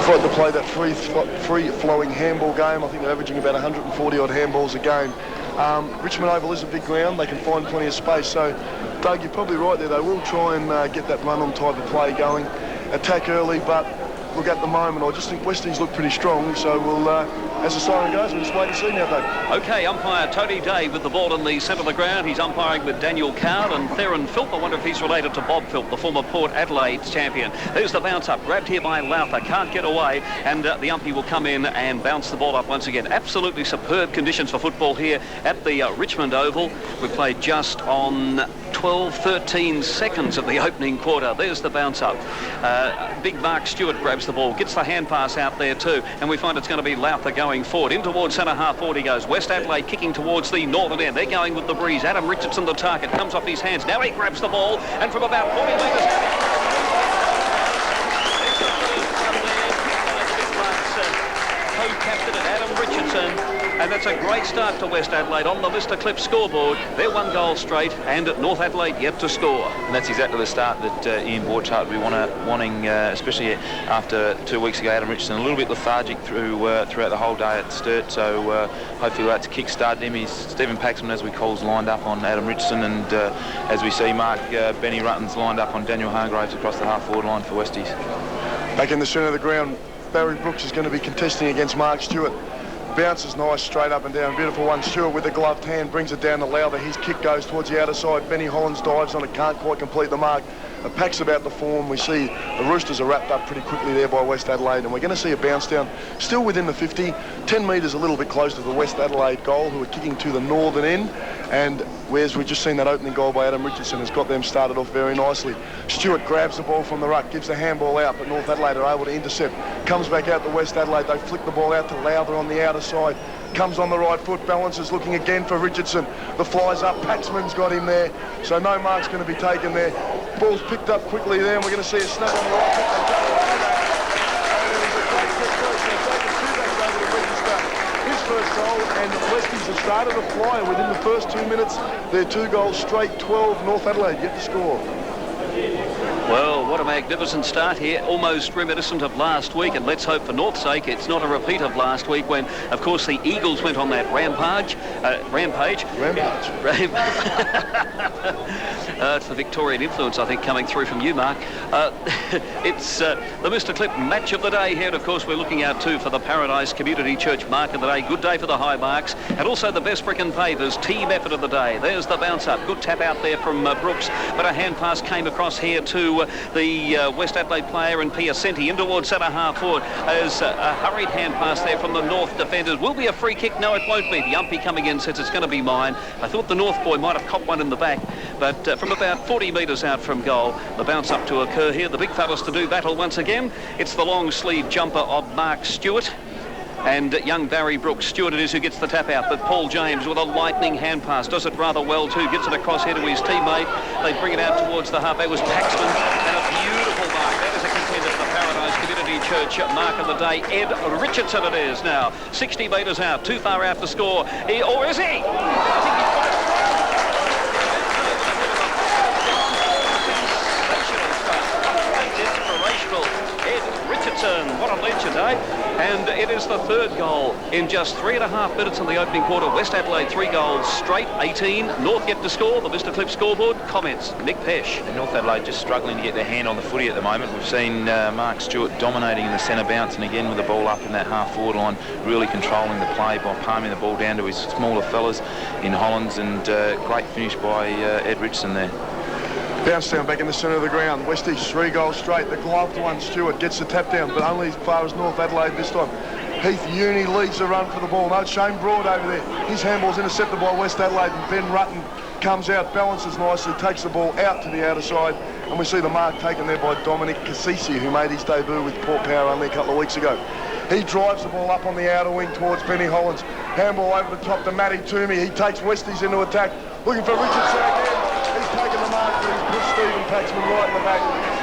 like to play that free-flowing handball game. I think they're averaging about 140 odd handballs a game. Richmond Oval is a big ground. They can find plenty of space. So, Doug, you're probably right there. They will try and get that run-on type of play going, attack early, but look, at the moment, I just think Westies look pretty strong. So we'll, as the siren goes, we'll just wait and see now, Doug. OK, umpire Tony Day with the ball in the centre of the ground. He's umpiring with Daniel Cowd and Theron Philp. I wonder if he's related to Bob Philp, the former Port Adelaide champion. There's the bounce up, grabbed here by Lowther, can't get away, and the umpy will come in and bounce the ball up once again. Absolutely superb conditions for football here at the Richmond Oval. We played just on 12-13 seconds of the opening quarter. There's the bounce up. Big Mark Stewart grabs the ball, gets the hand pass out there too, and we find it's going to be Lowther going forward. In towards centre half forward he goes. West Adelaide kicking towards the northern end. They're going with the breeze. Adam Richardson the target. Comes off his hands. Now he grabs the ball, and from about 40 metres co-captain Adam Richardson. And that's a great start to West Adelaide on the Mr. Clip scoreboard. They're 1 goal straight, and North Adelaide yet to score. And that's exactly the start that Ian Borchardt will be wanting, especially after 2 weeks ago. Adam Richardson a little bit lethargic throughout the whole day at Sturt, so hopefully that's kick-started him. Stephen Paxman, as we call, is lined up on Adam Richardson, and as we see, Benny Rutten's lined up on Daniel Hargraves across the half-forward line for Westies. Back in the centre of the ground, Barry Brooks is going to be contesting against Mark Stewart. Bounces nice, straight up and down. Beautiful one. Stewart with the gloved hand brings it down to Lowther. His kick goes towards the outer side. Benny Hollins dives on it, can't quite complete the mark. The pack's about to form. We see the Roosters are wrapped up pretty quickly there by West Adelaide, and we're going to see a bounce down still within the 50, 10 metres a little bit close to the West Adelaide goal, who are kicking to the northern end. And whereas we've just seen that opening goal by Adam Richardson has got them started off very nicely. Stewart grabs the ball from the ruck, gives the handball out, but North Adelaide are able to intercept. Comes back out to West Adelaide. They flick the ball out to Lowther on the outer side. Comes on the right foot, balances, looking again for Richardson. The fly's up, Paxman's got him there, so no mark's going to be taken there. Ball's picked up quickly there, and we're going to see a snap on the right foot. His first goal, and the Westies have started a flyer within the first 2 minutes. They're 2 goals straight, 12 North Adelaide yet to score. Well, what a magnificent start here, almost reminiscent of last week, and let's hope for North's sake it's not a repeat of last week when, of course, the Eagles went on that rampage. It's the Victorian influence, I think, coming through from you, Mark. It's the Mr. Clip match of the day here, and of course we're looking out too for the Paradise Community Church mark of the day. Good day for the high marks, and also the Best Brick and Pavers team effort of the day. There's the bounce up, good tap out there from Brooks, but a hand pass came across here to the West Adelaide player and Piacenti in towards centre half forward as a hurried hand pass there from the North defenders. Will be a free kick? No, it won't be. The umpy coming in says it's going to be mine. I thought the North boy might have copped one in the back, but from about 40 metres out from goal, the bounce up to occur here. The big fellas to do battle once again. It's the long sleeve jumper of Mark Stewart. And young Barry Brooks. Stewart it is who gets the tap out, but Paul James with a lightning hand pass does it rather well too, gets it across here to his teammate. They bring it out towards the half. That was Paxman, and a beautiful mark. That is a contender for the Paradise Community Church mark of the day. Ed Richardson it is now, 60 metres out, too far out to score. Or is he? I think he's got it. Ed Richardson, what a legend, eh? And it is the 3rd goal in just 3.5 minutes in the opening quarter. West Adelaide 3 goals straight, 18. North yet to score. The Mr. Clip scoreboard. Comments, Nick Pesh. And North Adelaide just struggling to get their hand on the footy at the moment. We've seen Mark Stewart dominating in the centre bounce, and again with the ball up in that half-forward line, really controlling the play by palming the ball down to his smaller fellas in Hollins, and great finish by Ed Richardson there. Bounce down back in the centre of the ground. Westies 3 goals straight. The gloved one, Stewart, gets the tap down, but only as far as North Adelaide this time. Heath Uni leads the run for the ball. No, Shane Broad over there. His handball's intercepted by West Adelaide, and Ben Rutten comes out, balances nicely, takes the ball out to the outer side, and we see the mark taken there by Dominic Cassisi, who made his debut with Port Power only a couple of weeks ago. He drives the ball up on the outer wing towards Benny Hollins. Handball over the top to Matty Toomey. He takes Westies into attack, looking for Richardson again. He's taken the mark, but he's pushed Stephen Paxman right in the back.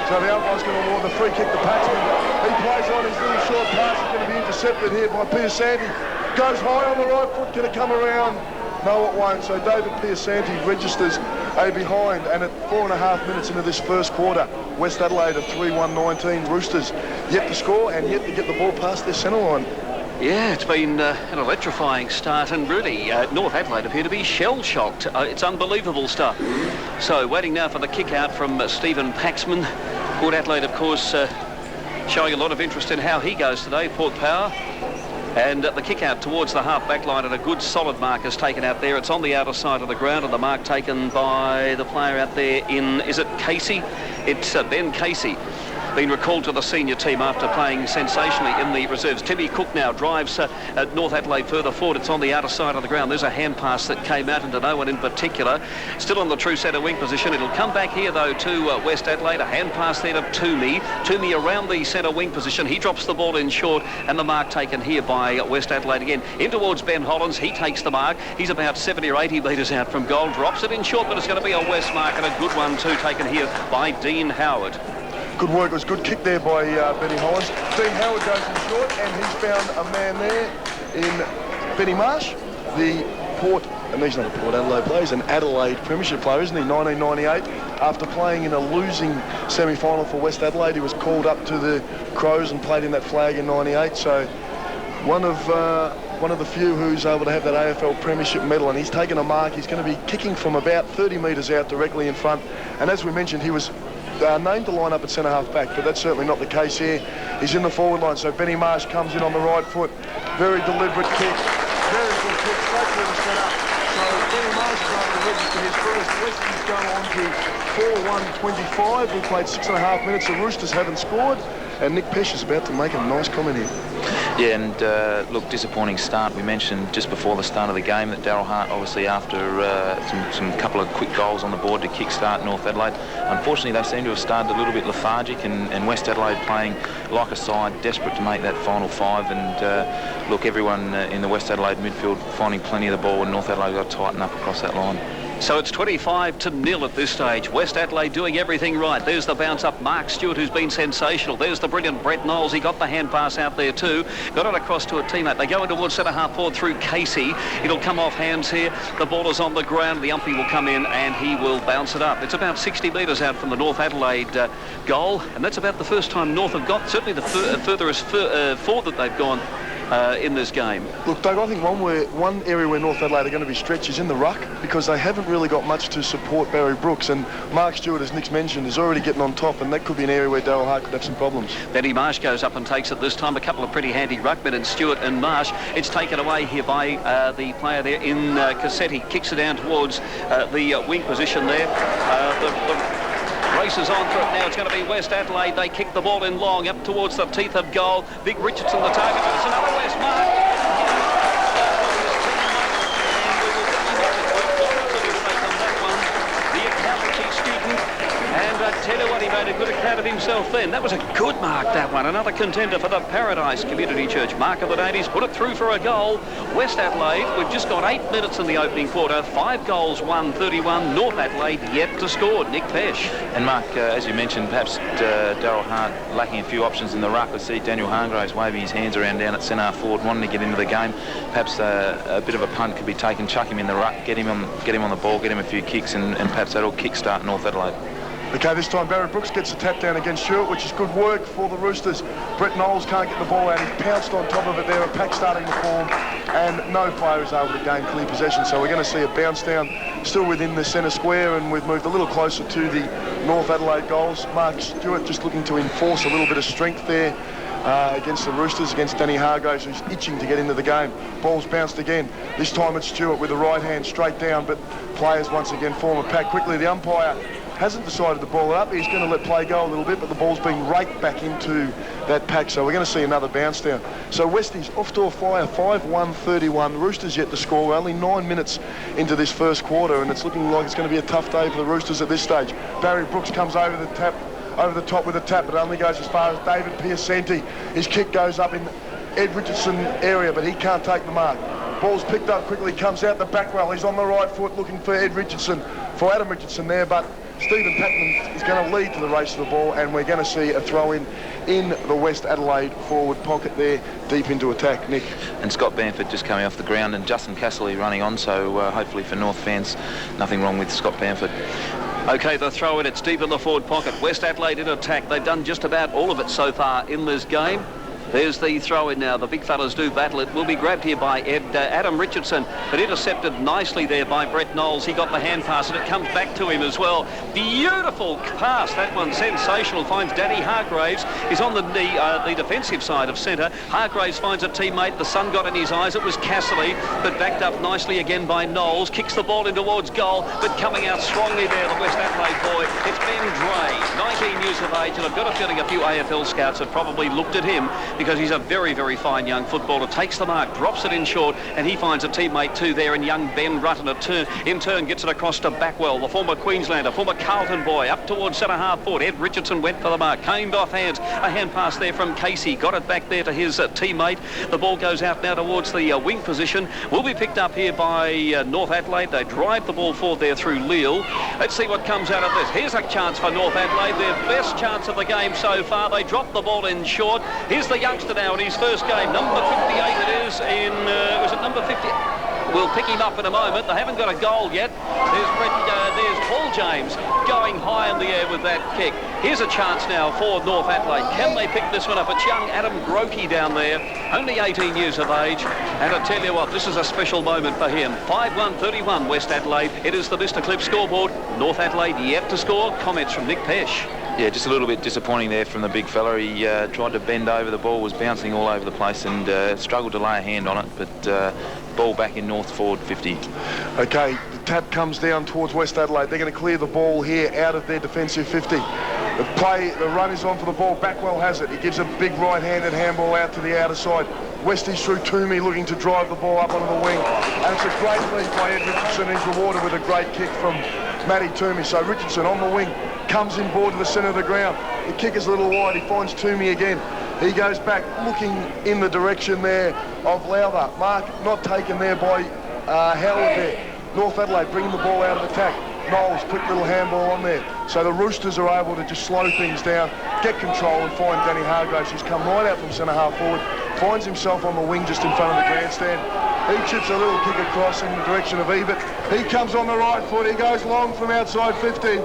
So the umpire's going to award the free kick to Paxman. He plays on his little short pass. It's going to be intercepted here by Piacenti. Goes high on the right foot. Can it come around? No, it won't. So David Piacenti registers a behind, and at 4.5 minutes into this first quarter, West Adelaide a 3-1-19. Roosters yet to score and yet to get the ball past their centre line. Yeah, it's been an electrifying start, and really North Adelaide appear to be shell-shocked. It's unbelievable stuff. So waiting now for the kick out from Stephen Paxman. Port Adelaide, of course, showing a lot of interest in how he goes today, Port Power. And the kick out towards the half-back line, and a good solid mark is taken out there. It's on the outer side of the ground, and the mark taken by the player out there in, is it Casey? It's Ben Casey. Been recalled to the senior team after playing sensationally in the reserves. Timmy Cook now drives North Adelaide further forward. It's on the outer side of the ground. There's a hand pass that came out into no one in particular. Still on the true centre wing position. It'll come back here though to West Adelaide. A hand pass there to Toomey. Toomey around the centre wing position. He drops the ball in short, and the mark taken here by West Adelaide again. In towards Ben Hollins. He takes the mark. He's about 70 or 80 metres out from goal. Drops it in short, but it's going to be a West mark, and a good one too, taken here by Dean Howard. Good work. It was a good kick there by Benny Hollins. Dean Howard goes in short, and he's found a man there in Benny Marsh, the Port, and he's not a Port Adelaide player, he's an Adelaide Premiership player, isn't he? 1998. After playing in a losing semi-final for West Adelaide, he was called up to the Crows and played in that flag in 98. So one of the few who's able to have that AFL Premiership medal, and he's taken a mark. He's going to be kicking from about 30 metres out directly in front. And as we mentioned, he was named to line up at centre-half back, but that's certainly not the case here. He's in the forward line, so Benny Marsh comes in on the right foot. Very deliberate kick. Very good kick, straight through the centre. So Benny Marsh is able to register his first. Westies go on to 4-1-25. We played 6.5 minutes. The Roosters haven't scored, and Nick Pesh is about to make a nice comment here. Yeah, and look, disappointing start. We mentioned just before the start of the game that Daryl Hart, obviously after some couple of quick goals on the board to kick-start North Adelaide, unfortunately they seem to have started a little bit lethargic, and West Adelaide playing like a side desperate to make that final five. And look, everyone in the West Adelaide midfield finding plenty of the ball, and North Adelaide got to tighten up across that line. So it's 25-0 at this stage. West Adelaide doing everything right. There's the bounce up. Mark Stewart, who's been sensational. There's the brilliant Brett Knowles. He got the hand pass out there too. Got it across to a teammate. They go in towards centre half forward through Casey. It'll come off hands here. The ball is on the ground. The umpy will come in and he will bounce it up. It's about 60 metres out from the North Adelaide goal, and that's about the first time North have got, certainly the furthest forward that they've gone in this game. Look, Doug, I think one area where North Adelaide are going to be stretched is in the ruck, because they haven't really got much to support Barry Brooks, and Mark Stewart, as Nick's mentioned, is already getting on top, and that could be an area where Daryl Hart could have some problems. Benny Marsh goes up and takes it this time. A couple of pretty handy ruckmen in Stewart and Marsh. It's taken away here by the player there in Cassetti. Kicks it down towards the wing position there. The race is on for it now. It's going to be West Adelaide. They kick the ball in long up towards the teeth of goal. Big Richardson the target. It's another West mark. The accountancy student. And I tell you what, he made a good account of himself then. That was a good mark, that one. Another contender for the Paradise Community Church. Mark of the 80s, put it through for a goal. West Adelaide, we've just got 8 minutes in the opening quarter. 5 goals, 1-31. North Adelaide yet to score. Nick Pesh. And Mark, as you mentioned, perhaps Daryl Hart lacking a few options in the ruck. I see Daniel Hargraves waving his hands around down at centre forward, wanting to get into the game. Perhaps a bit of a punt could be taken, chuck him in the ruck, get him on the ball, get him a few kicks, and perhaps that'll kick-start North Adelaide. Okay, this time Barry Brooks gets a tap down against Stewart, which is good work for the Roosters. Brett Knowles can't get the ball out. He pounced on top of it there. A pack starting to form, and no player is able to gain clear possession. So we're going to see a bounce down still within the centre square, and we've moved a little closer to the North Adelaide goals. Mark Stewart just looking to enforce a little bit of strength there against the Roosters, against Danny Hargraves, who's itching to get into the game. Ball's bounced again. This time it's Stewart with the right hand straight down, but players once again form a pack quickly. The umpire hasn't decided to ball it up. He's going to let play go a little bit, but the ball's been raked back into that pack, so we're going to see another bounce down. So Westies off to a flyer, 5-1-31. Roosters yet to score. We're only 9 minutes into this first quarter, and it's looking like it's going to be a tough day for the Roosters at this stage. Barry Brooks comes over the top with a tap, but only goes as far as David Piacenti. His kick goes up in Ed Richardson area, but he can't take the mark. Ball's picked up quickly, comes out the back rail. He's on the right foot looking for Adam Richardson there, but Stephen Packman is going to lead to the race of the ball, and we're going to see a throw-in in the West Adelaide forward pocket there, deep into attack. Nick. And Scott Bamford just coming off the ground, and Justin Casserly running on, so hopefully for North fans, nothing wrong with Scott Bamford. Okay, the throw in, it's deep in the forward pocket. West Adelaide in attack. They've done just about all of it so far in this game. There's the throw in now. The big fellas do battle. It will be grabbed here by Adam Richardson, but intercepted nicely there by Brett Knowles. He got the hand pass and it comes back to him as well. Beautiful pass. That one sensational. Finds Danny Hargraves. He's on the defensive side of centre. Hargraves finds a teammate. The sun got in his eyes. It was Cassidy, but backed up nicely again by Knowles. Kicks the ball in towards goal, but coming out strongly there, the West Adelaide boy. It's Ben Dray, 19 years of age, and I've got a feeling a few AFL scouts have probably looked at him because he's a very, very fine young footballer. Takes the mark, drops it in short, and he finds a teammate too there in young Ben Rutten. In turn gets it across to Backwell, the former Queenslander, former Carlton boy, up towards centre half forward. Ed Richardson went for the mark, came off hands. A hand pass there from Casey, got it back there to his teammate. The ball goes out now towards the wing position. Will be picked up here by North Adelaide. They drive the ball forward there through Leal. Let's see what comes out of this. Here's a chance for North Adelaide, their best chance of the game so far. They drop the ball in short. Here's the youngster now in his first game, number 58 it is in, was it number 50? We'll pick him up in a moment. They haven't got a goal yet. There's Paul James going high in the air with that kick. Here's a chance now for North Adelaide. Can they pick this one up? It's young Adam Grokey down there, only 18 years of age. And I tell you what, this is a special moment for him. 5-1-31 West Adelaide. It is the Mr. Clip scoreboard. North Adelaide yet to score. Comments from Nick Pesh. Yeah, just a little bit disappointing there from the big fella. He tried to bend over. The ball was bouncing all over the place and struggled to lay a hand on it, but ball back in North forward 50. Okay, the tap comes down towards West Adelaide. They're going to clear the ball here out of their defensive 50. The run is on for the ball. Backwell has it. He gives a big right-handed handball out to the outer side. Westies through Toomey looking to drive the ball up onto the wing. And it's a great lead by Ed Richardson. He's rewarded with a great kick from Matty Toomey. So Richardson on the wing comes in board to the centre of the ground. The kick is a little wide. He finds Toomey again. He goes back looking in the direction there of Lowther. Mark not taken there by Howard there. North Adelaide bringing the ball out of attack. Knowles, quick little handball on there. So the Roosters are able to just slow things down, get control and find Danny Hargraves, who's come right out from centre half forward, finds himself on the wing just in front of the grandstand. He chips a little kick across in the direction of Ebert. He comes on the right foot. He goes long from outside 50.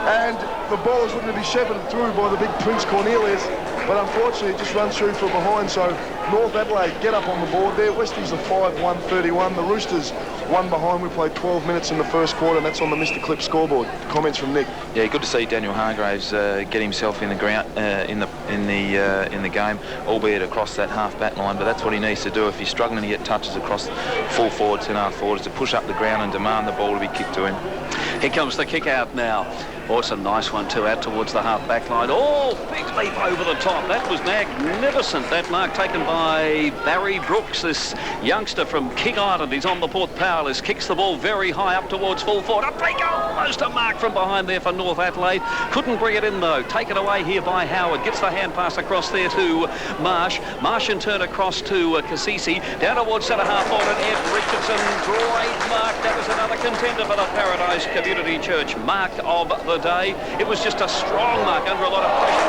And the ball is looking to be shepherded through by the big Prince Cornelius. But unfortunately, it just runs through from behind. So North Adelaide get up on the board there. Westies are 5-1-31. The Roosters one behind. We played 12 minutes in the first quarter, and that's on the Mr. Clip scoreboard. Comments from Nick. Yeah, good to see Daniel Hargraves get himself in the ground in the game, albeit across that half back line. But that's what he needs to do if he's struggling to get touches across full forward, centre half forward, is to push up the ground and demand the ball to be kicked to him. Here comes the kick out now. Also nice one too, out towards the half back line. Oh, big leap over the top. That was magnificent. That mark taken by Barry Brooks, this youngster from King Island. He's on the Port Powerless, kicks the ball very high up towards full forward. Up they go, almost a mark from behind there for North Adelaide. Couldn't bring it in though. Taken away here by Howard. Gets the hand pass across there to Marsh. Marsh in turn across to Cassisi. Down towards centre half forward and Ed Richardson. Great mark. That was another contender for the Paradise Community Church mark of the day. It was just a strong mark under a lot of pressure.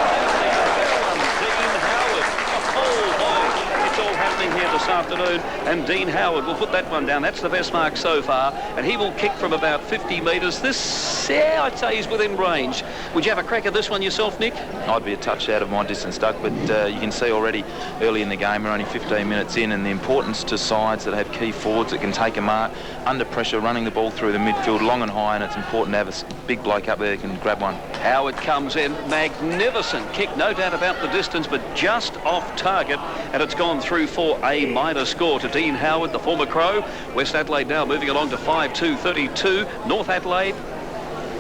Dean Howard. Oh boy, it's all happening here this afternoon, and Dean Howard will put that one down. That's the best mark so far, and he will kick from about 50 metres. This, yeah, I'd say he's within range. Would you have a crack at this one yourself, Nick? I'd be a touch out of my distance, Doug, but you can see already early in the game, we're only 15 minutes in, and the importance to sides that have key forwards that can take a mark under pressure, running the ball through the midfield long and high, and it's important to have a big bloke up there that can grab one. Howard comes in, magnificent kick, no doubt about the distance, but just off target, and it's gone through for a minor score to Dean Howard, the former Crow. West Adelaide now moving along to 5-2-32. North Adelaide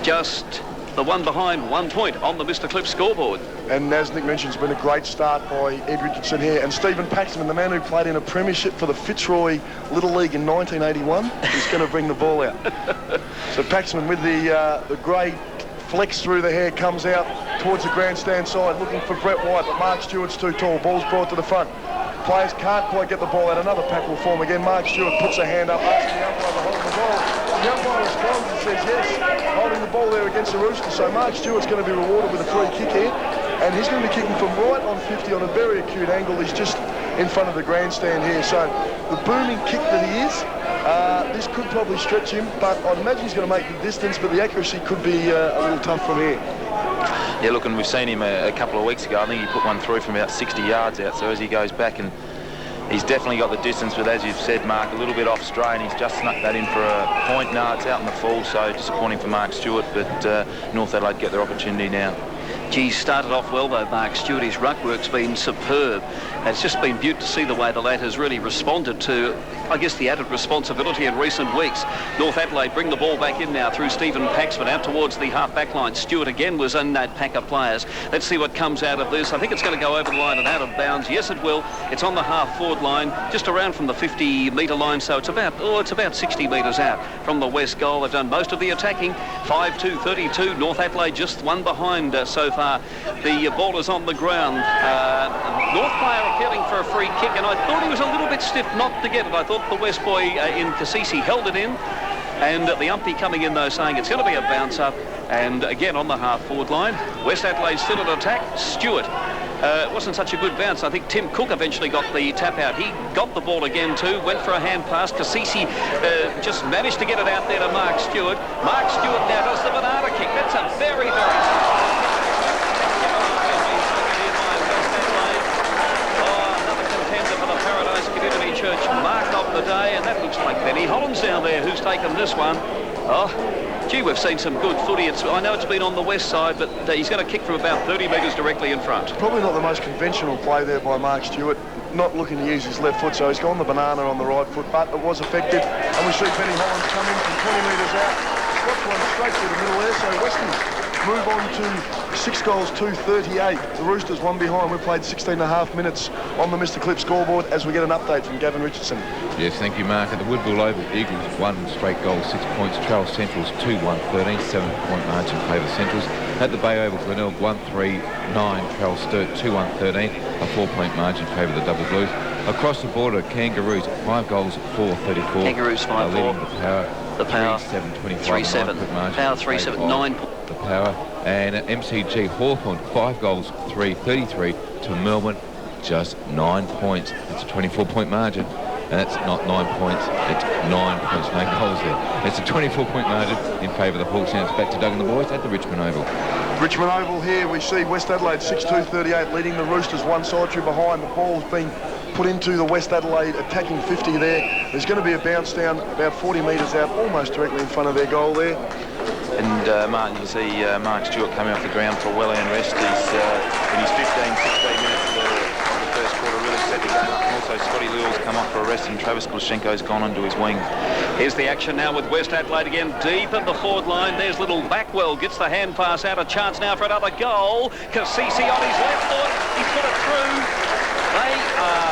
just the one behind, 1 point on the Mr. Clip scoreboard. And as Nick mentioned, it's been a great start by Ed Richardson here. And Stephen Paxman, the man who played in a premiership for the Fitzroy Little League in 1981, is going to bring the ball out. So Paxman with the grey flex through the hair comes out towards the grandstand side looking for Brett White, but Mark Stewart's too tall. Ball's brought to the front. Players can't quite get the ball out. Another pack will form again. Mark Stewart puts a hand up, asking the umpire to hold the ball. The umpire responds and says yes, holding the ball there against the Roosters. So Mark Stewart's going to be rewarded with a free kick here, and he's going to be kicking from right on 50 on a very acute angle. He's just in front of the grandstand here. So the booming kick that he is, This could probably stretch him, but I'd imagine he's going to make the distance, but the accuracy could be a little tough from here. Yeah, look, and we've seen him a couple of weeks ago. I think he put one through from about 60 yards out, so as he goes back, and he's definitely got the distance, but as you've said, Mark, a little bit off strain. He's just snuck that in for a point. No, it's out in the full, so disappointing for Mark Stewart, but North Adelaide get their opportunity now. Gee, started off well though, Mark Stewart. His ruck work's been superb. And it's just been beautiful to see the way the lad has really responded to, I guess, the added responsibility in recent weeks. North Adelaide bring the ball back in now through Stephen Paxman out towards the half-back line. Stewart again was in that pack of players. Let's see what comes out of this. I think it's going to go over the line and out of bounds. Yes, it will. It's on the half-forward line, just around from the 50-metre line, so it's about 60 metres out from the west goal. They've done most of the attacking. 5-2-32. North Adelaide just one behind so far. The ball is on the ground. North player appealing for a free kick, and I thought he was a little bit stiff not to get it. I thought the West boy in Cassisi held it in, and the umpy coming in though saying it's going to be a bounce up, and again on the half-forward line. West Adelaide still in attack. Stewart. It wasn't such a good bounce. I think Tim Cook eventually got the tap out. He got the ball again too, went for a hand pass. Cassisi just managed to get it out there to Mark Stewart. Mark Stewart now does the banana kick. That's a very, very... Church mark of the day, and that looks like Benny Hollands down there who's taken this one. Oh, gee, we've seen some good footy. I know it's been on the west side, but he's going to kick from about 30 metres directly in front. Probably not the most conventional play there by Mark Stewart, not looking to use his left foot, so he's gone the banana on the right foot, but it was effective, and we see Benny Hollands come in from 20 metres out. Scott's one straight through the middle there, so Western move on to 6 goals, 238. The Roosters one behind. We played 16.5 minutes on the Mr. Clip scoreboard as we get an update from Gavin Richardson. Yes, thank you, Mark. At the Woodville Oval, Eagles 1 straight goal, 6 points. Trail Centrals 2-1-13, 7-point margin favour Centrals. At the Bay Oval, Glenelg 1-3-9, Trail Sturt 2-1-13, a 4-point margin favour the Double Blues. Across the border, Kangaroos 5 goals, 4-34. Kangaroos 5-4. Leading the Power. The Power 3-7-25. Power 3-7-9. The Power. And at MCG, Hawthorn 5 goals, 3-33 to Melbourne, just 9 points. It's a 24-point margin. And that's not 9 points, it's 9 points, no goals there. It's a 24-point margin in favour of the Hawks. Now it's back to Doug and the boys at the Richmond Oval. Richmond Oval here, we see West Adelaide 6-2-38 leading the Roosters one side through behind. The ball's been put into the West Adelaide attacking 50 there. There's going to be a bounce down about 40 metres out, almost directly in front of their goal there. And Mark, you can see Mark Stewart coming off the ground for a well-earned rest. He's in his 15-16 minutes of the first quarter really set the game up. And also Scotty Lewell's come off for a rest, and Travis Glashenko's gone onto his wing. Here's the action now with West Adelaide again deep at the forward line. There's little Backwell, gets the hand pass out. A chance now for another goal. Cassisi on his left foot. He's put it through. They are,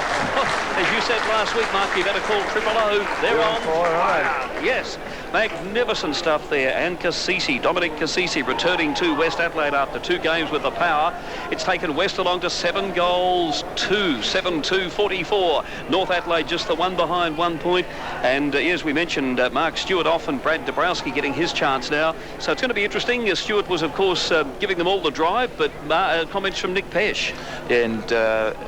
as you said last week, Mark, you better call Triple O. They're on fire. Yes, magnificent stuff there. And Cassisi, Dominic Cassisi, returning to West Adelaide after 2 games with the Power. It's taken West along to 7 goals, 7-2-44. North Adelaide just the one behind 1 point. And as we mentioned, Mark Stewart off and Brad Dabrowski getting his chance now. So it's going to be interesting. Stewart was, of course, giving them all the drive, but comments from Nick Pesh. Yeah, and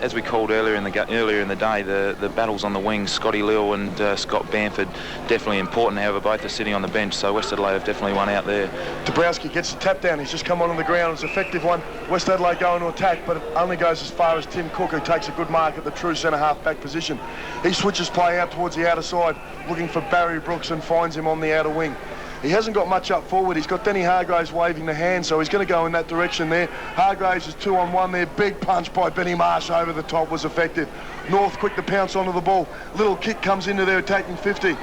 as we called earlier in the day, the battles on the wings, Scotty Lewell and Scott Bamford, definitely important. However, both are sitting on the bench, so West Adelaide have definitely won out there. Dabrowski gets the tap down. He's just come on the ground. It's an effective one. West Adelaide going to attack, but it only goes as far as Tim Cook, who takes a good mark at the true centre-half back position. He switches play out towards the outer side, looking for Barry Brooks, and finds him on the outer wing. He hasn't got much up forward. He's got Denny Hargraves waving the hand, so he's going to go in that direction there. Hargraves is 2-on-1 there. Big punch by Benny Marsh over the top was effective. North quick to pounce onto the ball. Little kick comes into their attacking 50.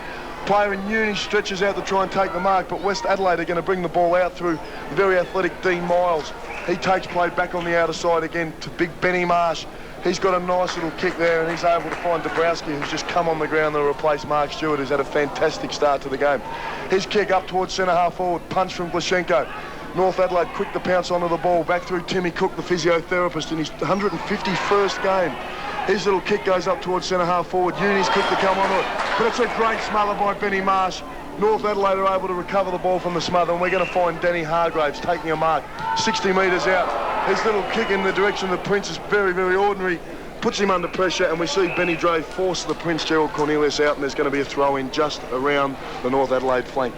Player in uni stretches out to try and take the mark, but West Adelaide are going to bring the ball out through the very athletic Dean Miles. He takes play back on the outer side again to big Benny Marsh. He's got a nice little kick there, and he's able to find Dabrowski, who's just come on the ground to replace Mark Stewart, who's had a fantastic start to the game. His kick up towards centre-half forward, punch from Glashenko. North Adelaide quick to pounce onto the ball, back through Timmy Cook, the physiotherapist, in his 151st game. His little kick goes up towards centre-half forward. Uni's quick to come onto it, but it's a great smother by Benny Marsh. North Adelaide are able to recover the ball from the smother, and we're going to find Denny Hargraves taking a mark 60 metres out. His little kick in the direction of the Prince is very, very ordinary. puts him under pressure, and we see Benny Dre force the Prince Gerald Cornelius out, and there's going to be a throw-in just around the North Adelaide flank.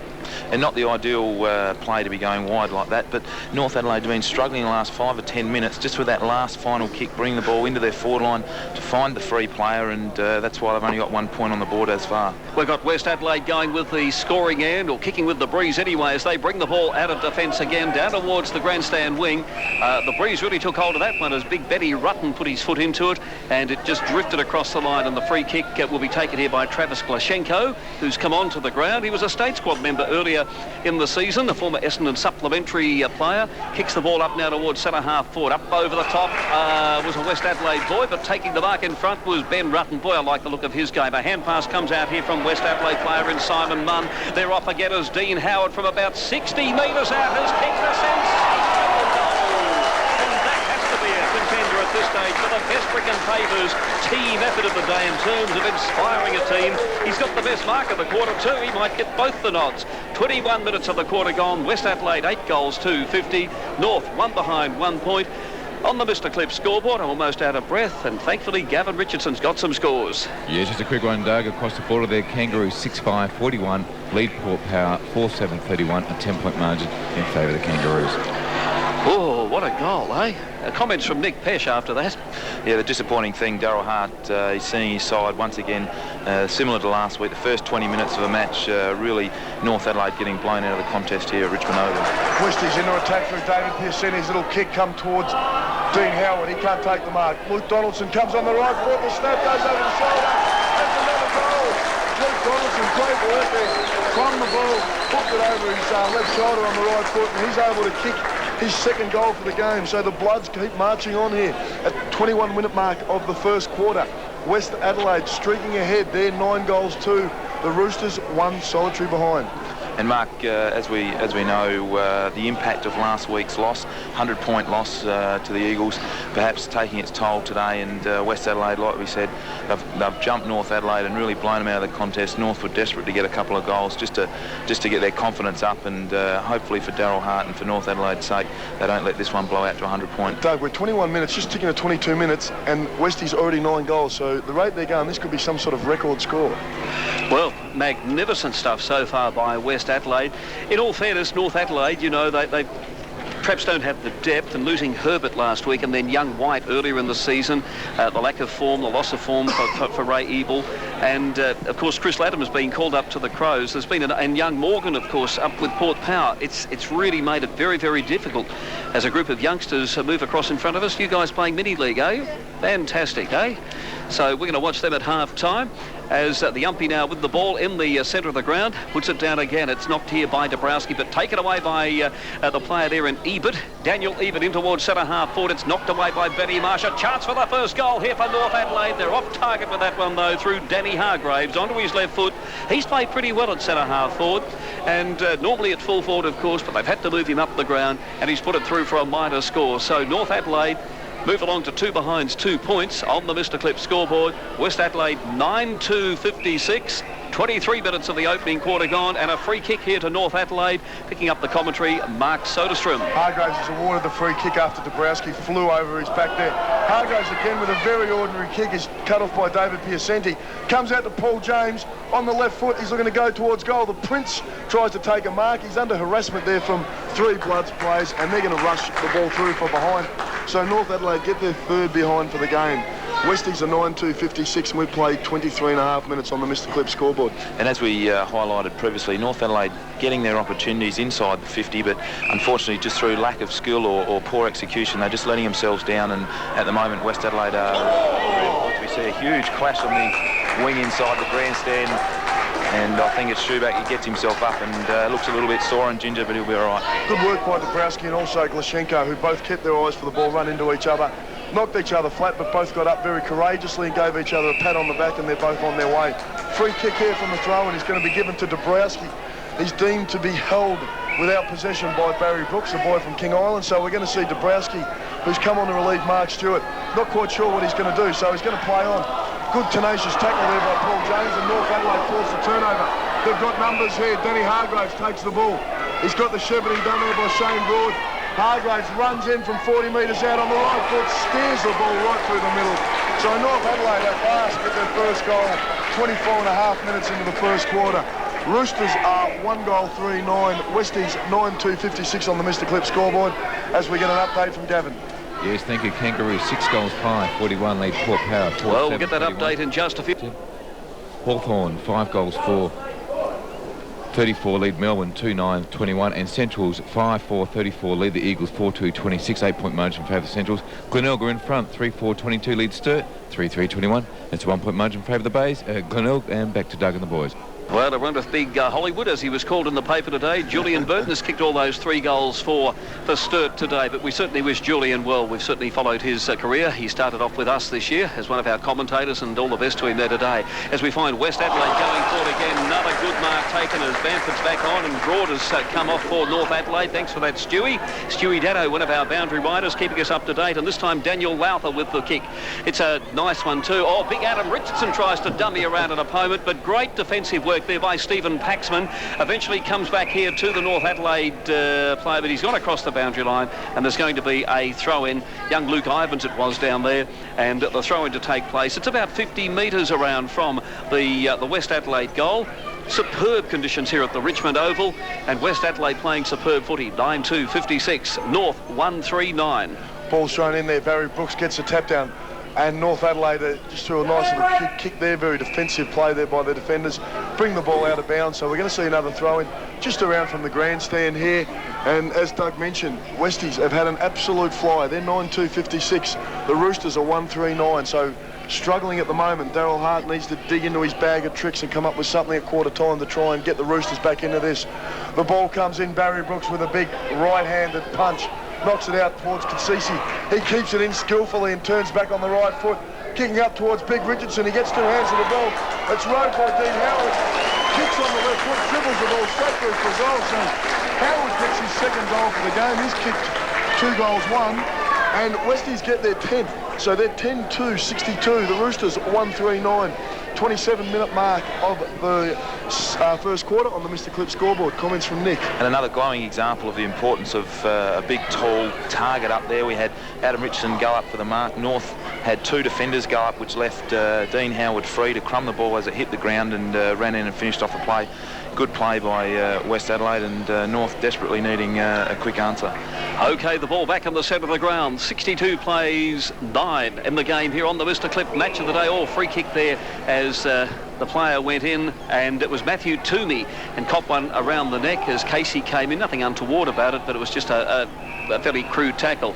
And not the ideal play to be going wide like that, but North Adelaide have been struggling the last 5 or 10 minutes just with that last final kick, bringing the ball into their forward line to find the free player, and that's why they've only got 1 point on the board as far. We've got West Adelaide going with the scoring end, or kicking with the breeze anyway, as they bring the ball out of defence again, down towards the grandstand wing. The breeze really took hold of that one as big Benny Rutten put his foot into it, and it just drifted across the line, and the free kick will be taken here by Travis Glashenko, who's come onto the ground. He was a state squad member earlier in the season, the former Essendon supplementary player. Kicks the ball up now towards centre half forward. Up over the top was a West Adelaide boy, but taking the mark in front was Ben Rutten. Boy, I like the look of his game. A hand pass comes out here from West Adelaide player in Simon Munn. They're off again as Dean Howard from about 60 metres out has kicked a sensational goal. And that has to be a contender at this stage for the best brick and pavers team effort of the day in terms of inspiring a team. He's got the best mark of the quarter too. He might get both the nods. 21 minutes of the quarter gone. West Adelaide 8 goals to 50. North 1 behind 1 point. On the Mr. Clip scoreboard, I'm almost out of breath, and thankfully Gavin Richardson's got some scores. Yeah, just a quick one, Doug. Across the border there, Kangaroos 6-5-41, lead Port Power 4-7-31, a 10-point margin in favour of the Kangaroos. Oh, what a goal, eh? Comments from Nick Pesh after that. Yeah, the disappointing thing, Daryl Hart, he's seeing his side once again, similar to last week. The first 20 minutes of the match, really North Adelaide getting blown out of the contest here at Richmond Oval. Westies into attack through David Piacenti's little kick come towards Dean Howard. He can't take the mark. Luke Donaldson comes on the right foot. The snap goes over the shoulder. That's another goal. Luke Donaldson, great work there. From the ball, hooked it over his left shoulder on the right foot, and he's able to kick his second goal for the game. So the Bloods keep marching on here at 21-minute mark of the first quarter. West Adelaide streaking ahead. They're 9 goals to the Roosters, 1 solitary behind. And Mark, as we know, the impact of last week's loss, 100-point loss to the Eagles, perhaps taking its toll today. And West Adelaide, like we said, they've jumped North Adelaide and really blown them out of the contest. North were desperate to get a couple of goals just to get their confidence up, and hopefully for Daryl Hart and for North Adelaide's sake, they don't let this one blow out to 100 points. Doug, we're 21 minutes, just ticking to 22 minutes, and Westie's already 9 goals. So the rate they're going, this could be some sort of record score. Well, magnificent stuff so far by West Adelaide. In all fairness, North Adelaide, you know, they perhaps don't have the depth, and losing Herbert last week and then young White earlier in the season, the lack of form, the loss of form for Ray Ebel, and of course Chris Latham has been called up to the Crows. There's been and young Morgan, of course, up with Port Power. It's really made it very, very difficult as a group of youngsters move across in front of us. You guys playing mini league, eh? Fantastic, eh? So we're going to watch them at half time as the umpy now with the ball in the centre of the ground puts it down again. It's knocked here by Dabrowski, but taken away by the player there in Ebert. Daniel Ebert in towards centre half forward. It's knocked away by Benny Marsh. A chance for the first goal here for North Adelaide. They're off target with that one though through Danny Hargraves onto his left foot. He's played pretty well at centre half forward, and normally at full forward of course, but they've had to move him up the ground, and he's put it through for a minor score. So North Adelaide move along to 2 behinds 2 points on the Mr. Clip scoreboard. West Adelaide 9-2-56. 23 minutes of the opening quarter gone, and a free kick here to North Adelaide. Picking up the commentary, Mark Soderstrom. Hargraves is awarded the free kick after Dabrowski flew over his back there. Hargraves again with a very ordinary kick is cut off by David Piacenti. Comes out to Paul James on the left foot. He's looking to go towards goal. The Prince tries to take a mark. He's under harassment there from 3 Bloods players, and they're going to rush the ball through for behind. So North Adelaide get their 3rd behind for the game. Westies are 9-2-56, and we've played 23.5 minutes on the Mr. Clip scoreboard. And as we highlighted previously, North Adelaide getting their opportunities inside the 50, but unfortunately just through lack of skill or poor execution, they're just letting themselves down, and at the moment West Adelaide are... We see a huge clash on the wing inside the grandstand, and I think it's Schubach. He gets himself up and looks a little bit sore and ginger, but he'll be all right. Good work by Dabrowski and also Glashenko, who both kept their eyes for the ball, run into each other, knocked each other flat, but both got up very courageously and gave each other a pat on the back, and they're both on their way. Free kick here from the throw, and he's going to be given to Dabrowski. He's deemed to be held without possession by Barry Brooks, the boy from King Island. So we're going to see Dabrowski, who's come on to relieve Mark Stewart. Not quite sure what he's going to do, so he's going to play on. Good tenacious tackle there by Paul James, and North Adelaide forced the turnover. They've got numbers here. Danny Hargraves takes the ball. He's got the shepherding done there by Shane Broad. Hargraves runs in from 40 metres out on the right foot, steers the ball right through the middle. So North Adelaide at last get their first goal, 24.5 minutes into the first quarter. Roosters are 1 goal 3-9. Westies 9-2-56 on the Mr. Clip scoreboard as we get an update from Gavin. Yes, thank you, Kangaroos. 6 goals 5, 41 lead Port Power. 4, Well, we'll 7, get that 31. update in just a few. Hawthorn 5 goals 4, 34 lead Melbourne 2-9, 21, and Centrals 5-4, 34 lead the Eagles 4-2, 26, 8-point margin favour the Centrals. Glenelg are in front 3-4, 22 lead Sturt 3-3, 21. It's a 1-point margin favour the Bays. Glenelg, and back to Doug and the boys. Well, to run with big Hollywood, as he was called in the paper today. Julian Burton has kicked all those 3 goals for Sturt today, but we certainly wish Julian well. We've certainly followed his career. He started off with us this year as one of our commentators, and all the best to him there today. As we find West Adelaide going forward again, another good mark taken as Bamford's back on, and Broad has come off for North Adelaide. Thanks for that, Stewie. Stewie Dado, one of our boundary riders, keeping us up to date, and this time Daniel Lowther with the kick. It's a nice one too. Oh, big Adam Richardson tries to dummy around an opponent, but great defensive work there by Stephen Paxman. Eventually comes back here to the North Adelaide player, but he's gone across the boundary line, and there's going to be a throw-in. Young Luke Ivans it was down there, and the throw-in to take place. It's about 50 metres around from the West Adelaide goal. Superb conditions here at the Richmond Oval, and West Adelaide playing superb footy. 9-2-56, North 1-3-9. Ball's thrown in there. Barry Brooks gets a tap down. And North Adelaide just threw a nice little kick there. Very defensive play there by the defenders. Bring the ball out of bounds. So we're going to see another throw-in just around from the grandstand here. And as Doug mentioned, Westies have had an absolute flyer. They're 9-2-56. The Roosters are 1-3-9. So struggling at the moment. Daryl Hart needs to dig into his bag of tricks and come up with something at quarter time to try and get the Roosters back into this. The ball comes in. Barry Brooks with a big right-handed punch. Knocks it out towards Katsisi. He keeps it in skillfully and turns back on the right foot. Kicking up towards Big Richardson. He gets 2 hands of the ball. It's rowed by Dean Howard. Kicks on the left foot, dribbles the ball straight through for a goal. So Howard gets his 2nd goal for the game. He's kicked 2 goals, 1. And Westies get their 10th. So they're 10-2-62. The Roosters 1-3-9. 27-minute mark of the first quarter on the Mr. Clip scoreboard. Comments from Nick. And another glowing example of the importance of a big, tall target up there. We had Adam Richardson go up for the mark. North had 2 defenders go up, which left Dean Howard free to crumb the ball as it hit the ground, and ran in and finished off the play. Good play by West Adelaide, and North desperately needing a quick answer. OK, the ball back in the centre of the ground. 62 plays 9 in the game here on the Mr. Clip match of the day. Oh, free kick there as the player went in, and it was Matthew Toomey and copped one around the neck as Casey came in. Nothing untoward about it, but it was just a fairly crude tackle.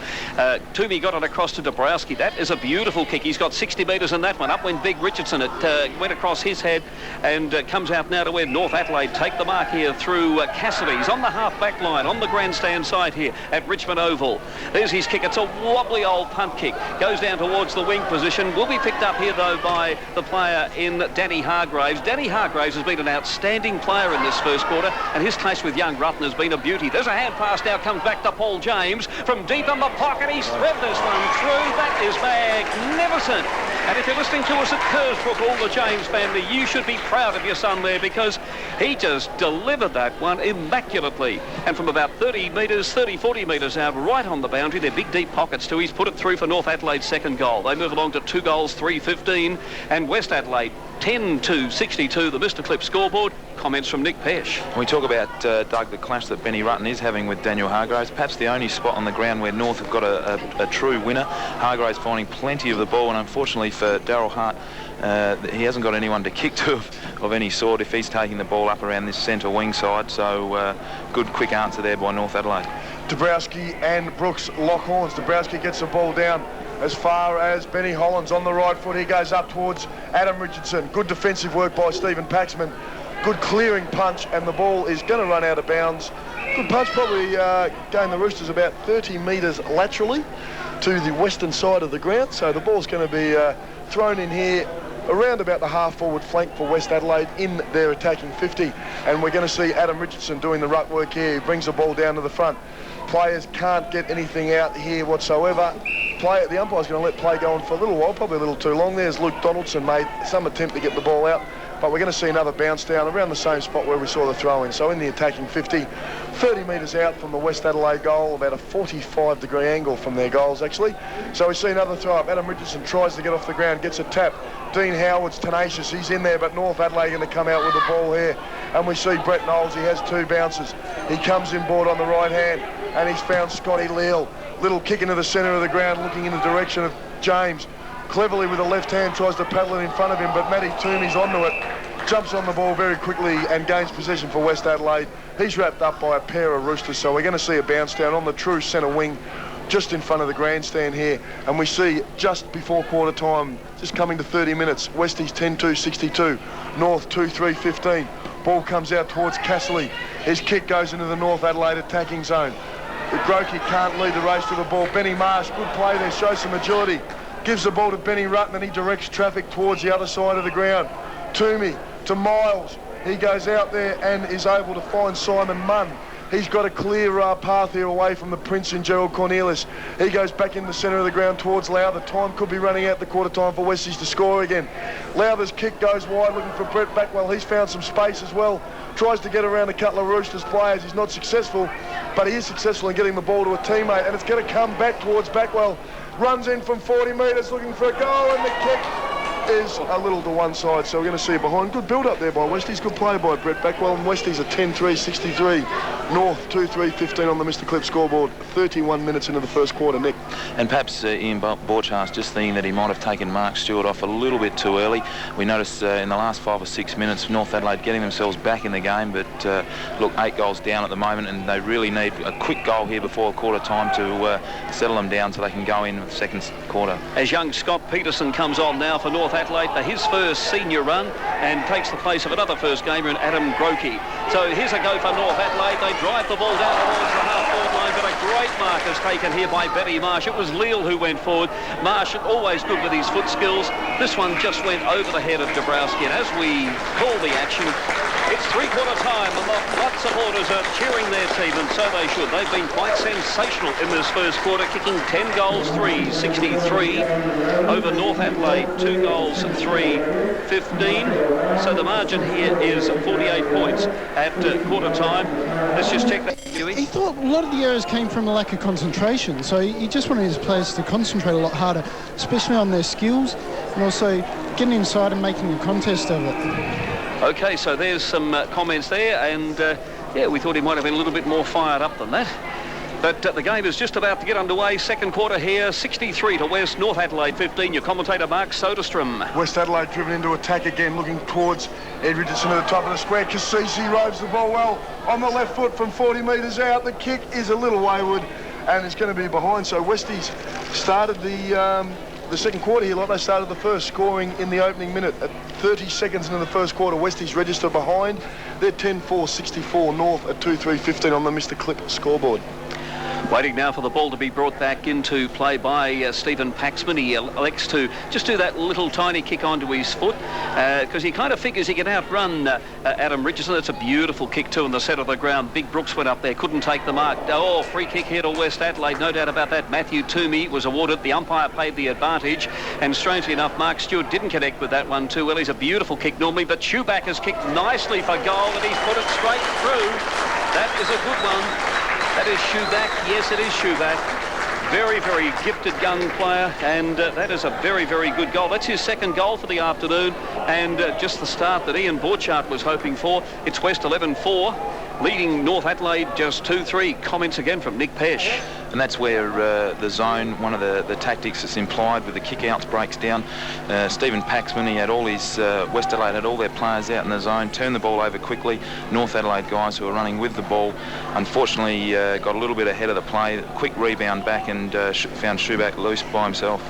Toomey got it across to Dabrowski. That is a beautiful kick. He's got 60 metres in that one. Up went Big Richardson. It went across his head and comes out now to where North Adelaide take the mark here through Cassidy. He's on the half-back line, on the grandstand side here at Richmond Oval. There's his kick. It's a wobbly old punt kick. Goes down towards the wing position. Will be picked up here, though, by the player in Danny Hargraves. Danny Hargraves has been an outstanding player in this first quarter, and his clash with young Rutten has been a beauty. There's a hand pass now, comes back to Paul James from deep in the pocket. He's threaded this one through. That is magnificent. And if you're listening to us at Kersbrook, all the James family, you should be proud of your son there, because he just delivered that one immaculately. And from about 30 metres, 40 metres out, right on the boundary, they're big deep pockets too. He's put it through for North Adelaide's 2nd goal. They move along to 2 goals, 3-15, and West Adelaide 10-2-62, the Mr. Clip scoreboard. Comments from Nick Pesh. When we talk about, Doug, the clash that Benny Rutten is having with Daniel Hargraves, perhaps the only spot on the ground where North have got a true winner. Hargraves finding plenty of the ball, and unfortunately for Daryl Hart, he hasn't got anyone to kick to of any sort if he's taking the ball up around this centre wing side. So good quick answer there by North Adelaide. Dabrowski and Brooks lock horns. Dabrowski gets the ball down as far as Benny Hollands on the right foot. He goes up towards Adam Richardson. Good defensive work by Stephen Paxman. Good clearing punch, and the ball is going to run out of bounds. Good punch, probably going the Roosters about 30 metres laterally to the western side of the ground. So the ball's going to be thrown in here around about the half-forward flank for West Adelaide in their attacking 50. And we're going to see Adam Richardson doing the ruck work here. He brings the ball down to the front. Players can't get anything out here whatsoever. play. The umpire's going to let play go on for a little while, probably a little too long. There's Luke Donaldson made some attempt to get the ball out, but we're going to see another bounce down around the same spot where we saw the throw-in. So in the attacking 50, 30 metres out from the West Adelaide goal, about a 45-degree angle from their goals, actually. So we see another throw-up. Adam Richardson tries to get off the ground, gets a tap. Dean Howard's tenacious. He's in there, but North Adelaide going to come out with the ball here. And we see Brett Knowles. He has 2 bounces. He comes inboard on the right hand, and he's found Scotty Leal. Little kick into the centre of the ground, looking in the direction of James. Cleverly with the left hand tries to paddle it in front of him, but Matty Toomey's onto it. Jumps on the ball very quickly and gains possession for West Adelaide. He's wrapped up by a pair of Roosters, so we're going to see a bounce down on the true centre wing just in front of the grandstand here. And we see just before quarter time, just coming to 30 minutes, Westies 10-2-62, North 2-3-15. Ball comes out towards Casserly. His kick goes into the North Adelaide attacking zone. Grokey can't lead the race to the ball. Benny Marsh, good play there, shows some agility. Gives the ball to Benny Rutten and he directs traffic towards the other side of the ground. Toomey to Miles. He goes out there and is able to find Simon Munn. He's got a clear path here away from the Prince and Gerald Cornelius. He goes back in the centre of the ground towards Lowther. Time could be running out the quarter time for Westies to score again. Lowther's kick goes wide, looking for Brett Backwell. He's found some space as well. Tries to get around a couple of Roosters players. He's not successful, but he is successful in getting the ball to a teammate, and it's going to come back towards Backwell. Runs in from 40 metres looking for a goal, and the kick is a little to one side, so we're going to see it behind. Good build-up there by Westies. Good play by Brett Backwell, and Westies are 10-3-63. North 2-3-15 on the Mr. Clip scoreboard. 31 minutes into the first quarter, Nick. And perhaps Ian Borchardt just thinking that he might have taken Mark Stewart off a little bit too early. We noticed in the last 5 or 6 minutes, North Adelaide getting themselves back in the game, but look, 8 goals down at the moment, and they really need a quick goal here before quarter time to settle them down so they can go in with the second quarter. As young Scott Peterson comes on now for North Adelaide for his first senior run and takes the place of another first gamer in Adam Grokey. So here's a go for North Adelaide. They drive the ball down towards the half-forward line, but a great mark is taken here by Benny Marsh. It was Leal who went forward. Marsh always good with his foot skills. This one just went over the head of Dabrowski, and as we call the action, it's three-quarter time, and the supporters are cheering their team, and so they should. They've been quite sensational in this first quarter, kicking 10 goals, 3-63 over North Adelaide, 2 goals, 3-15. So the margin here is 48 points at quarter time. Let's just check that. He thought a lot of the errors came from a lack of concentration, so he just wanted his players to concentrate a lot harder, especially on their skills, and also getting inside and making a contest of it. Okay, so there's some comments there, and yeah, we thought he might have been a little bit more fired up than that. But the game is just about to get underway. Second quarter here, 63 to West, North Adelaide 15. Your commentator, Mark Soderstrom. West Adelaide driven into attack again, looking towards Ed Richardson at the top of the square. Cassisi roves the ball well on the left foot from 40 metres out. The kick is a little wayward, and it's going to be behind. So Westies started the second quarter here like they started the first, scoring in the opening minute. At 30 seconds into the first quarter, Westies register behind. They're 10-4-64, North at 2-3-15 on the Mr. Clip scoreboard. Waiting now for the ball to be brought back into play by Stephen Paxman. He elects to just do that little tiny kick onto his foot because he kind of figures he can outrun Adam Richardson. It's a beautiful kick too in the centre of the ground. Big Brooks went up there, couldn't take the mark. Oh, free kick here to West Adelaide, no doubt about that. Matthew Toomey was awarded. The umpire played the advantage, and strangely enough, Mark Stewart didn't connect with that one too well. He's a beautiful kick normally, but Schuback has kicked nicely for goal, and he's put it straight through. That is a good one. That is Schuback. Yes, it is Schuback. Very, very gifted young player, and that is a very, very good goal. That's his second goal for the afternoon, and just the start that Ian Borchardt was hoping for. It's West 11-4, leading North Adelaide just 2-3. Comments again from Nick Pesh. And that's where the zone, one of the tactics that's implied with the kick-outs breaks down. Stephen Paxman, he had all his, West Adelaide had all their players out in the zone, turned the ball over quickly. North Adelaide guys who were running with the ball, unfortunately got a little bit ahead of the play. Quick rebound back and found Schuback loose by himself.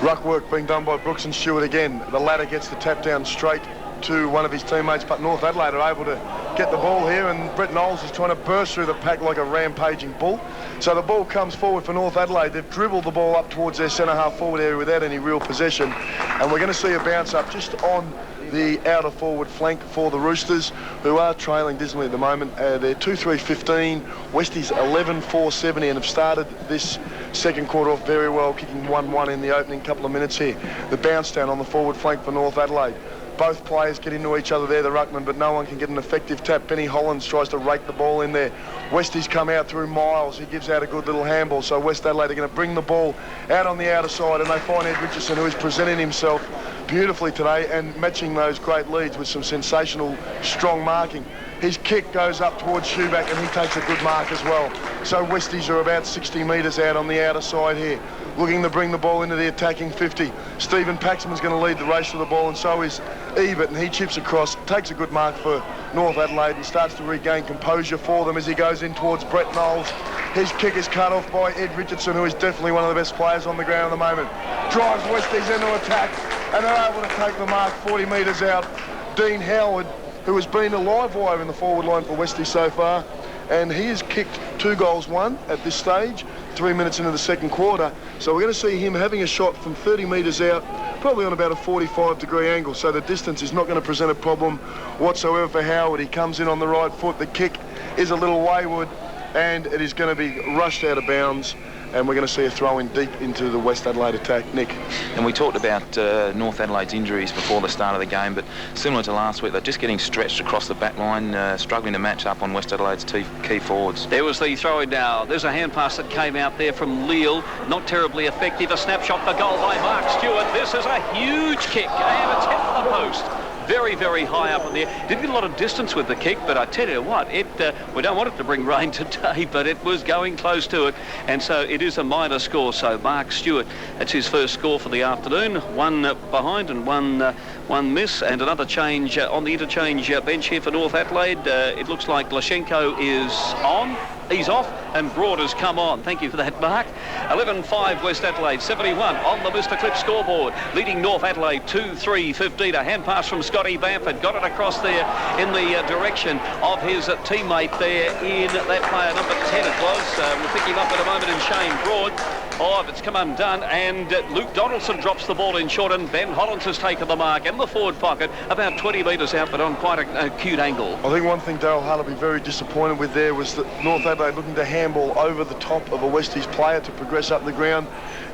Ruck work being done by Brooks and Stewart again. The latter gets the tap down straight to one of his teammates, but North Adelaide are able to get the ball here, and Brett Knowles is trying to burst through the pack like a rampaging bull. So the ball comes forward for North Adelaide. They've dribbled the ball up towards their centre half forward area without any real possession, and we're going to see a bounce up just on the outer forward flank for the Roosters, who are trailing dismally at the moment. They're 2-3-15, Westies 11-4-70, and have started this second quarter off very well, kicking 1-1 in the opening couple of minutes here. The bounce down on the forward flank for North Adelaide. Both players get into each other there, the ruckman, but no one can get an effective tap. Benny Hollands tries to rake the ball in there. Westies come out through Miles. He gives out a good little handball. So West Adelaide are going to bring the ball out on the outer side, and they find Ed Richardson, who is presenting himself beautifully today and matching those great leads with some sensational, strong marking. His kick goes up towards Schuback, and he takes a good mark as well. So Westies are about 60 metres out on the outer side here, looking to bring the ball into the attacking 50. Stephen Paxman's going to lead the race for the ball, and so is Ebert, and he chips across, takes a good mark for North Adelaide and starts to regain composure for them as he goes in towards Brett Knowles. His kick is cut off by Ed Richardson, who is definitely one of the best players on the ground at the moment. Drives Westies into attack, and they're able to take the mark 40 metres out. Dean Howard, who has been a live wire in the forward line for Westies so far, and he has kicked 2 goals, 1 at this stage, 3 minutes into the second quarter. So we're going to see him having a shot from 30 metres out, probably on about a 45-degree angle. So the distance is not going to present a problem whatsoever for Howard. He comes in on the right foot. The kick is a little wayward, and it is going to be rushed out of bounds. And we're going to see a throw in deep into the West Adelaide attack. Nick. And we talked about North Adelaide's injuries before the start of the game, but similar to last week, they're just getting stretched across the back line, struggling to match up on West Adelaide's key forwards. There was the throw in now. There's a hand pass that came out there from Leal. Not terribly effective. A snapshot for goal by Mark Stewart. This is a huge kick, and it's hit the post. Very, very high up in the air. Didn't get a lot of distance with the kick, but I tell you what, we don't want it to bring rain today, but it was going close to it, and so it is a minor score. So Mark Stewart, that's his first score for the afternoon. 1 behind and one miss, and another change on the interchange bench here for North Adelaide. It looks like Lashenko is on. He's off, and Broad has come on. Thank you for that, Mark. 11-5 West Adelaide, 71 on the Mr. Clip scoreboard. Leading North Adelaide 2-3-15. A hand pass from Scotty Bamford. Got it across there in the direction of his teammate there in that player number 10 it was. We'll pick him up in a moment in Shane Broad. Oh, it's come undone, and Luke Donaldson drops the ball in short, and Ben Hollands has taken the mark in the forward pocket, about 20 metres out, but on quite a acute angle. I think one thing Daryl Hart will be very disappointed with there was that North Adelaide looking to handball over the top of a Westies player to progress up the ground,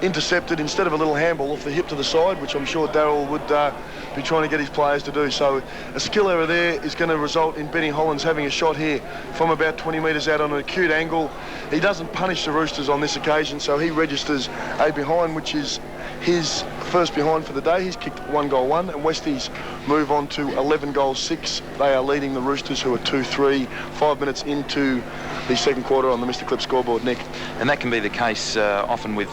intercepted instead of a little handball off the hip to the side, which I'm sure Daryl would be trying to get his players to do. So a skill error there is going to result in Benny Hollands having a shot here from about 20 metres out on an acute angle. He doesn't punish the Roosters on this occasion, so he registers a behind, which is his first behind for the day. He's kicked 1 goal 1, and Westies move on to 11 goals 6. They are leading the Roosters, who are 2-3, 5 minutes into the second quarter on the Mr. Clip scoreboard, Nick. And that can be the case often with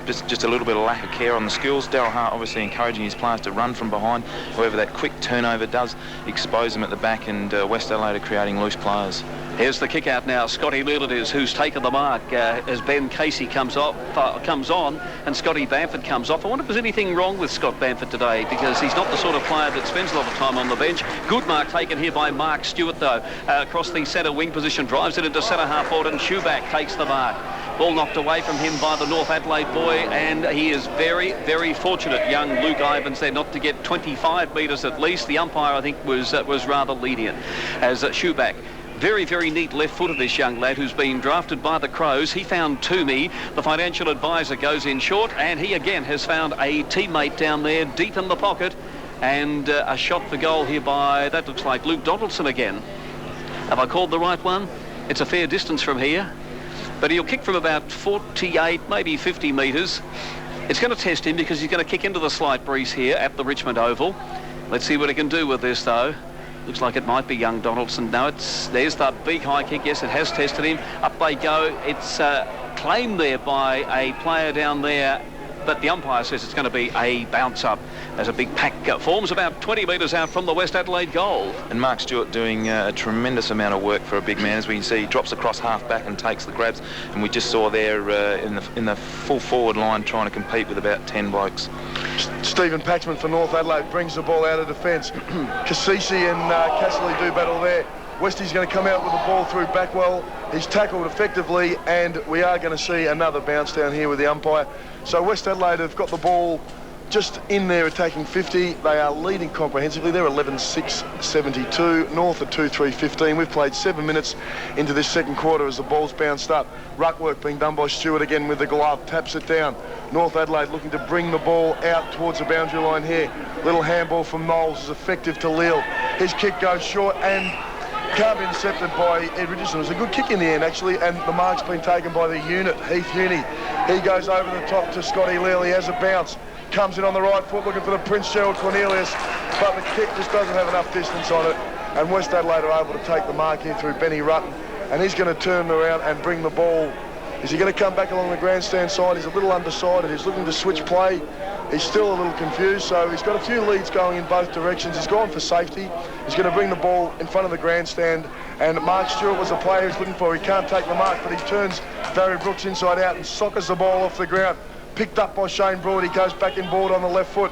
just a little bit of lack of care on the skills. Daryl Hart obviously encouraging his players to run from behind. However, that quick turnover does expose them at the back, and West Adelaide are creating loose players. Here's the kick out now. Scotty Leal it is who's taken the mark as Ben Casey comes on, and Scotty Bamford comes off. I wonder if there's anything wrong with Scott Bamford today, because he's not the sort of player that spends a lot of time on the bench. Good mark taken here by Mark Stewart, though. Across the centre wing position, drives it into centre half forward, and Schuback takes the mark. Ball knocked away from him by the North Adelaide boy, and he is very, very fortunate, young Luke Ivans, there not to get 25 metres at least. The umpire, I think, was rather lenient as Schuback. Very, very neat left foot of this young lad who's been drafted by the Crows. He found Toomey. The financial advisor goes in short, and he again has found a teammate down there deep in the pocket, and a shot for goal here by, that looks like Luke Donaldson again. Have I called the right one? It's a fair distance from here, but he'll kick from about 48, maybe 50 metres. It's going to test him because he's going to kick into the slight breeze here at the Richmond Oval. Let's see what he can do with this, though. Looks like it might be young Donaldson. No, there's the big high kick. Yes, it has tested him. Up they go. It's claimed there by a player down there, but the umpire says it's going to be a bounce up as a big pack forms about 20 metres out from the West Adelaide goal. And Mark Stewart doing a tremendous amount of work for a big man. As we can see, he drops across half back and takes the grabs, and we just saw there in the full forward line trying to compete with about 10 blokes. Stephen Paxman for North Adelaide brings the ball out of defence. Cassisi and Casserly do battle there. Westie's going to come out with the ball through Backwell. He's tackled effectively, and we are going to see another bounce down here with the umpire. So West Adelaide have got the ball just in there attacking 50. They are leading comprehensively. They're 11-6-72. North at 2-3-15. We've played 7 minutes into this second quarter as the ball's bounced up. Ruck work being done by Stewart again with the glove. Taps it down. North Adelaide looking to bring the ball out towards the boundary line here. Little handball from Knowles is effective to Leal. His kick goes short and can't be intercepted by Ed Richardson. It was a good kick in the end, actually, and the mark's been taken by the unit, Heath Uni. He goes over the top to Scotty Leal. He has a bounce. Comes in on the right foot looking for the Prince Gerald Cornelius, but the kick just doesn't have enough distance on it, and West Adelaide are able to take the mark here through Benny Rutten, and he's going to turn around and bring the ball. Is he going to come back along the grandstand side? He's a little undecided. He's looking to switch play. He's still a little confused, so he's got a few leads going in both directions. He's gone for safety. He's going to bring the ball in front of the grandstand, and Mark Stewart was the player he's looking for. He can't take the mark, but he turns Barry Brooks inside out and sockers the ball off the ground. Picked up by Shane Broad. He goes back in board on the left foot.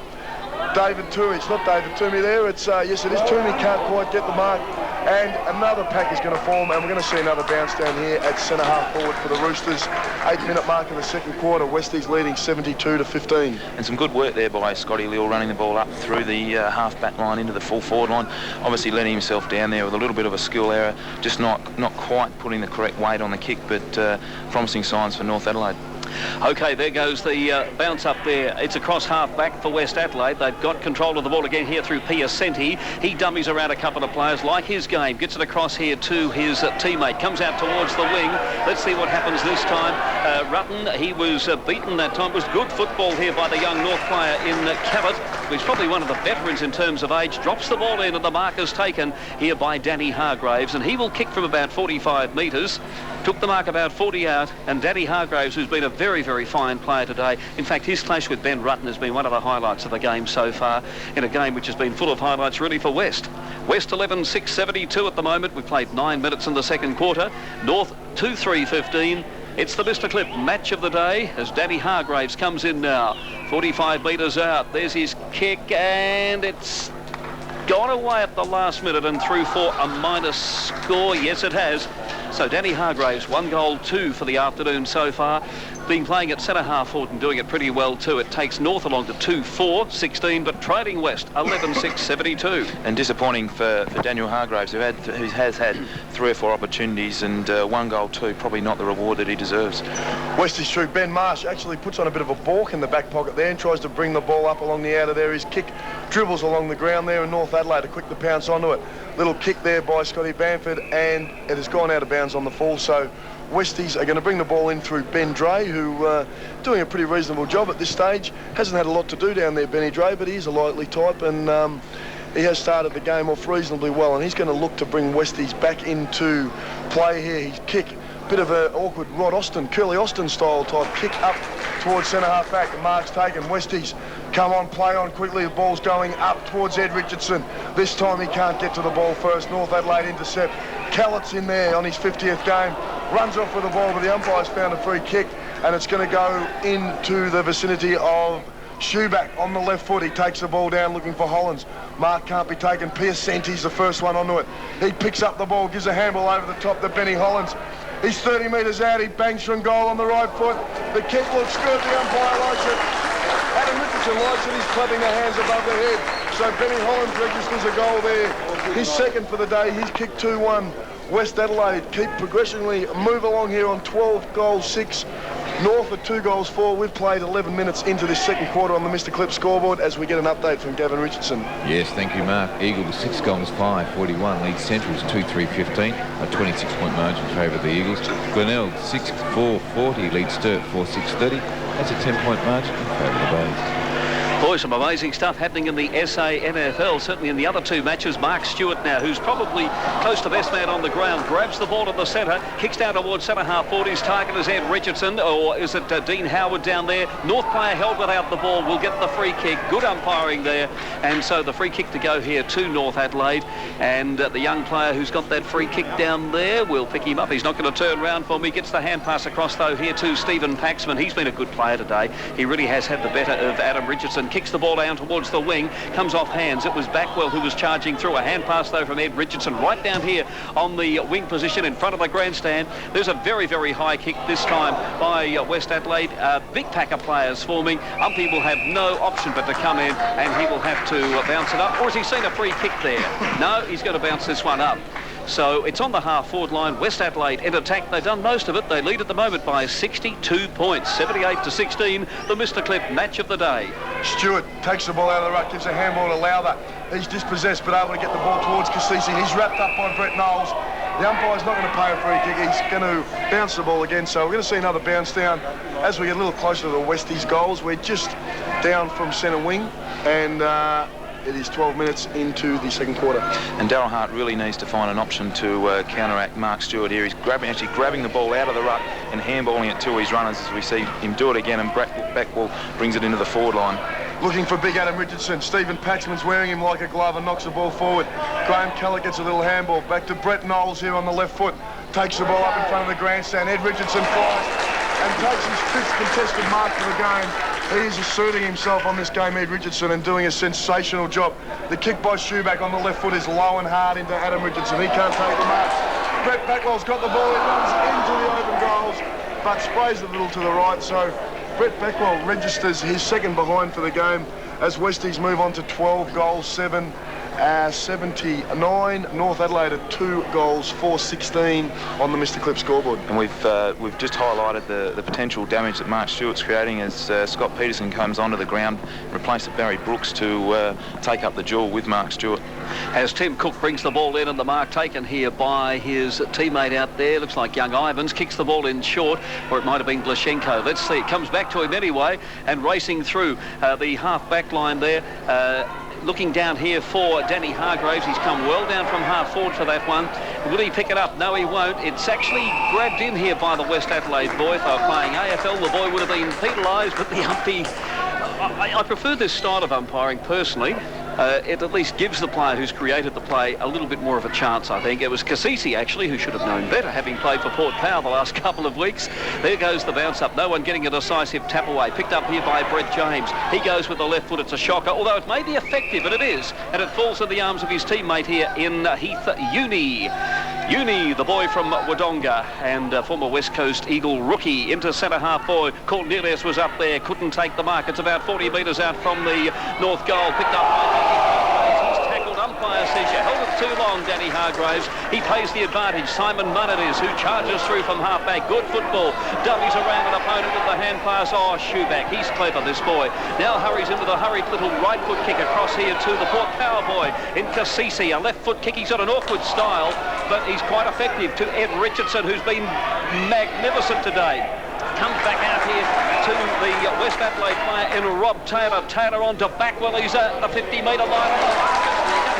David Toomey. It's not David Toomey there. It's yes, it is Toomey. Can't quite get the mark. And another pack is going to form, and we're going to see another bounce down here at centre half forward for the Roosters. 8-minute mark of the second quarter. Westies leading 72-15. And some good work there by Scotty Leal, running the ball up through the half-back line into the full forward line. Obviously letting himself down there with a little bit of a skill error, just not quite putting the correct weight on the kick, but promising signs for North Adelaide. Okay, there goes the bounce up there. It's across half back for West Adelaide. They've got control of the ball again here through Piacenti. He dummies around a couple of players, like his game. Gets it across here to his teammate. Comes out towards the wing. Let's see what happens this time. Rutten, he was beaten that time. It was good football here by the young North player in Cabot, who's probably one of the veterans in terms of age. Drops the ball in and the mark is taken here by Danny Hargraves, and he will kick from about 45 metres. Took the mark about 40 out, and Danny Hargraves, who's been a very, very fine player today. In fact, his clash with Ben Rutten has been one of the highlights of the game so far, in a game which has been full of highlights really for West. West 11-6-72 at the moment. We've played 9 minutes in the second quarter. North 2-3-15. It's the Mr. Clip match of the day as Danny Hargraves comes in now. 45 metres out. There's his kick, and it's gone away at the last minute and through for a minus score. Yes, it has. So Danny Hargraves, 1 goal, 2 for the afternoon so far. Been playing at centre half forward and doing it pretty well too. It takes North along to 2-4-16, but trading West 11-6-72. And disappointing for Daniel Hargraves, who has had 3 or 4 opportunities, and 1 goal, 2, probably not the reward that he deserves. West is true. Ben Marsh actually puts on a bit of a balk in the back pocket there and tries to bring the ball up along the outer there. His kick dribbles along the ground there, and North Adelaide are quick to pounce onto it. Little kick there by Scotty Bamford, and it has gone out of bounds on the fall. So Westies are going to bring the ball in through Ben Dre, who doing a pretty reasonable job at this stage. Hasn't had a lot to do down there, Benny Dre, but he's a likely type, and he has started the game off reasonably well, and he's going to look to bring Westies back into play here. His kick, bit of an awkward Rod Austin, Curly Austin style type kick up towards centre half back. The mark's taken. Westies come on, play on quickly. The ball's going up towards Ed Richardson. This time he can't get to the ball first. North Adelaide intercept. Callett's in there on his 50th game. Runs off with the ball, but the umpire's found a free kick, and it's going to go into the vicinity of Schuback on the left foot. He takes the ball down looking for Hollins. Mark can't be taken. Piacenti's the first one onto it. He picks up the ball, gives a handball over the top to Benny Hollins. He's 30 metres out. He bangs from goal on the right foot. The kick looks good. The umpire likes it. Adam Richardson likes it. He's clapping the hands above the head. So Benny Hollins registers a goal there. His second for the day. He's kicked 2-1. West Adelaide keep progressively move along here on 12 goals 6. North at 2 goals 4. We've played 11 minutes into this second quarter on the Mr. Clip scoreboard as we get an update from Gavin Richardson. Yes, thank you, Mark. Eagles 6 goals 5, 41. Leeds Centrals 2-3-15. A 26-point margin in favour of the Eagles. Glenelg 6-4, 40. Leeds Sturt 4-6, 30. That's a 10-point margin in favour of the Bays. Boy, some amazing stuff happening in the SANFL, certainly in the other 2 matches. Mark Stewart now, who's probably close to best man on the ground, grabs the ball at the centre, kicks down towards centre half forward. His target is Ed Richardson, or is it Dean Howard down there? North player held without the ball, will get the free kick. Good umpiring there, and so the free kick to go here to North Adelaide. And the young player who's got that free kick down there will pick him up. He's not going to turn round for me. Gets the hand pass across though here to Stephen Paxman. He's been a good player today. He really has had the better of Adam Richardson. kicks the ball down towards the wing, comes off hands. It was Backwell who was charging through. A hand pass, though, from Ed Richardson right down here on the wing position in front of the grandstand. There's a very, very high kick this time by West Adelaide. Big pack of players forming. Umpy will have no option but to come in, and he will have to bounce it up. Or has he seen a free kick there? No, he's going to bounce this one up. So it's on the half-forward line. West Adelaide in attack. They've done most of it. They lead at the moment by 62 points, 78-16. The Mr. Clip match of the day. Stewart takes the ball out of the ruck, gives a handball to Lowther. He's dispossessed, but able to get the ball towards Cassisi. He's wrapped up by Brett Knowles. The umpire's not going to pay a free kick. He's going to bounce the ball again. So we're going to see another bounce down as we get a little closer to the Westies' goals. We're just down from centre wing, and it is 12 minutes into the second quarter. And Darryl Hart really needs to find an option to counteract Mark Stewart here. He's actually grabbing the ball out of the ruck and handballing it to his runners, as we see him do it again, and Backwell brings it into the forward line. Looking for big Adam Richardson. Stephen Paxman's wearing him like a glove and knocks the ball forward. Graham Keller gets a little handball. Back to Brett Knowles here on the left foot. Takes the ball up in front of the grandstand. Ed Richardson flies and takes his fifth contested mark for the game. He is asserting himself on this game, Ed Richardson, and doing a sensational job. The kick by Shoeback on the left foot is low and hard into Adam Richardson. He can't take the mark. Brett Backwell's got the ball. He runs into the open goals, but sprays a little to the right. So Brett Backwell registers his second behind for the game as Westies move on to 12 goals, 7. 79. North Adelaide at 2 goals, 4-16 on the Mr. Clip scoreboard. And we've just highlighted the potential damage that Mark Stewart's creating as Scott Peterson comes onto the ground, replace Barry Brooks to take up the duel with Mark Stewart. As Tim Cook brings the ball in, and the mark taken here by his teammate out there, looks like young Ivans, kicks the ball in short, or it might have been Glashenko. Let's see, it comes back to him anyway, and racing through the half-back line there. Looking down here for Danny Hargraves. He's come well down from half forward for that one. Will he pick it up? No, he won't. It's actually grabbed in here by the West Adelaide boy. If they were playing AFL, the boy would have been penalised, but the umpy... I prefer this style of umpiring personally. It at least gives the player who's created the play a little bit more of a chance, I think. It was Cassisi, actually, who should have known better, having played for Port Power the last couple of weeks. There goes the bounce up. No one getting a decisive tap away. Picked up here by Brett James. He goes with the left foot. It's a shocker, although it may be effective, and it is. And it falls in the arms of his teammate here in Heath Uni. Uni, the boy from Wodonga and former West Coast Eagle rookie, into centre half forward. Cornelius was up there, couldn't take the mark. It's about 40 metres out from the north goal. Picked up by Danny Hargraves. He's tackled. Umpire says you held it too long, Danny Hargraves. He pays the advantage. Simon Munn it is, who charges through from half-back. Good football. Dummies around an opponent with the hand pass. Oh, Shoeback. He's clever, this boy. Now hurries into the hurried little right foot kick across here to the Port Power boy in Cassisi. A left foot kick. He's got an awkward style, but he's quite effective to Ed Richardson, who's been magnificent today. Comes back out here to the West Adelaide player in Rob Taylor. Taylor on to Backwell. He's at the 50-metre line.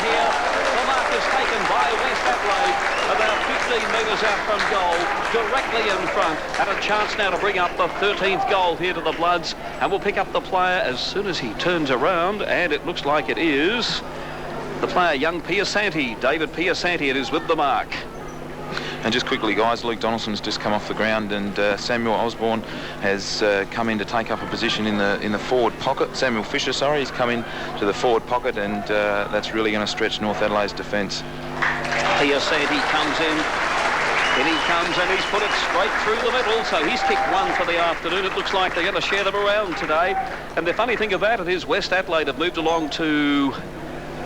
Here, the mark is taken by West Adelaide about 15 metres out from goal, directly in front, and a chance now to bring up the 13th goal here to the Bloods, and we'll pick up the player as soon as he turns around, and it looks like it is the player, young Piasanti, David Piasanti. It is with the mark. And just quickly, guys, Luke Donaldson's just come off the ground, and Samuel Osborne has come in to take up a position in the forward pocket. Samuel Fisher, sorry, he's come in to the forward pocket, and that's really going to stretch North Adelaide's defence. Piasanti comes in. In he comes, and he's put it straight through the middle, so he's kicked one for the afternoon. It looks like they're going to share them around today. And the funny thing about it is West Adelaide have moved along to,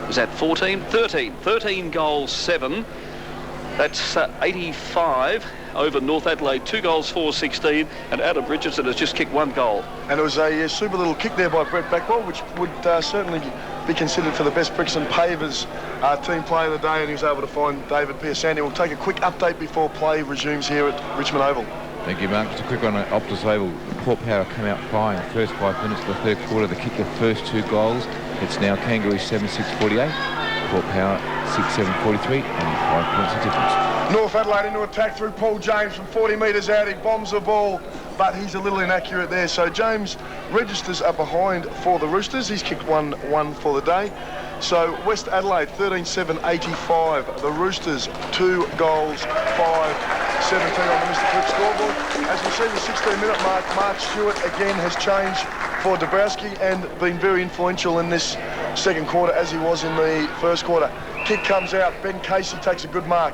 was that 14? 13 goals, 7. That's 85 over North Adelaide, 2 goals, 4-16, and Adam Richardson has just kicked 1 goal. And it was a super little kick there by Brett Backwell, which would certainly be considered for the best bricks and pavers team player of the day, and he was able to find David Piasanti. We'll take a quick update before play resumes here at Richmond Oval. Thank you, Mark. Just a quick one at Optus Oval. Port Power come out firing the first 5 minutes of the third quarter. They kicked the first 2 goals. It's now Kangaroos 7-6-48, Port Power 6-7-43, and 5 points of difference. North Adelaide into attack through Paul James from 40 metres out. He bombs the ball, but he's a little inaccurate there. So James registers a behind for the Roosters. He's kicked 1-1 for the day. So West Adelaide 13-7-85. The Roosters 2 goals, 5-17 on the Mr. Clip scoreboard. As we see the 16-minute mark, Mark Stewart again has changed for Dabrowski and been very influential in this second quarter as he was in the first quarter. Kick comes out. Ben Casey takes a good mark.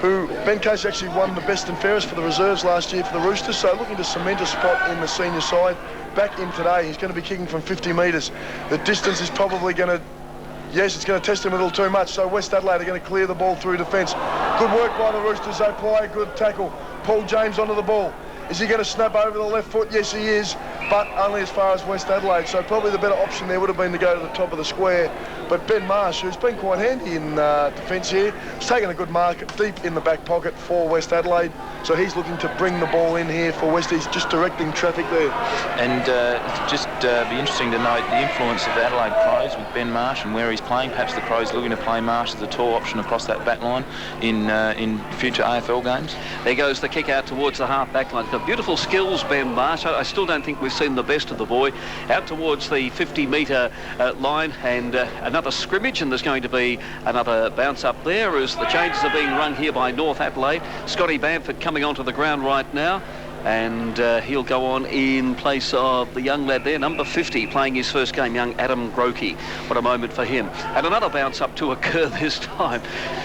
Ben Casey actually won the best and fairest for the reserves last year for the Roosters, so looking to cement a spot in the senior side. Back in today, he's going to be kicking from 50 metres. The distance is probably going to, yes, it's going to test him a little too much, so West Adelaide are going to clear the ball through defence. Good work by the Roosters. They play a good tackle. Paul James onto the ball. Is he going to snap over the left foot? Yes, he is, but only as far as West Adelaide. So probably the better option there would have been to go to the top of the square. But Ben Marsh, who's been quite handy in defence here, has taken a good mark deep in the back pocket for West Adelaide. So he's looking to bring the ball in here for West. He's just directing traffic there. And be interesting to note the influence of the Adelaide Crows with Ben Marsh and where he's playing. Perhaps the Crows looking to play Marsh as a tall option across that back line in future AFL games. There goes the kick out towards the half back line. Got beautiful skills, Ben Marsh. I still don't think we've seen the best of the boy. Out towards the 50-metre line, and another scrimmage, and there's going to be another bounce up there as the changes are being run here by North Adelaide. Scotty Bamford coming onto the ground right now, and he'll go on in place of the young lad there, number 50, playing his first game, young Adam Grokey. What a moment for him. And another bounce up to occur this time.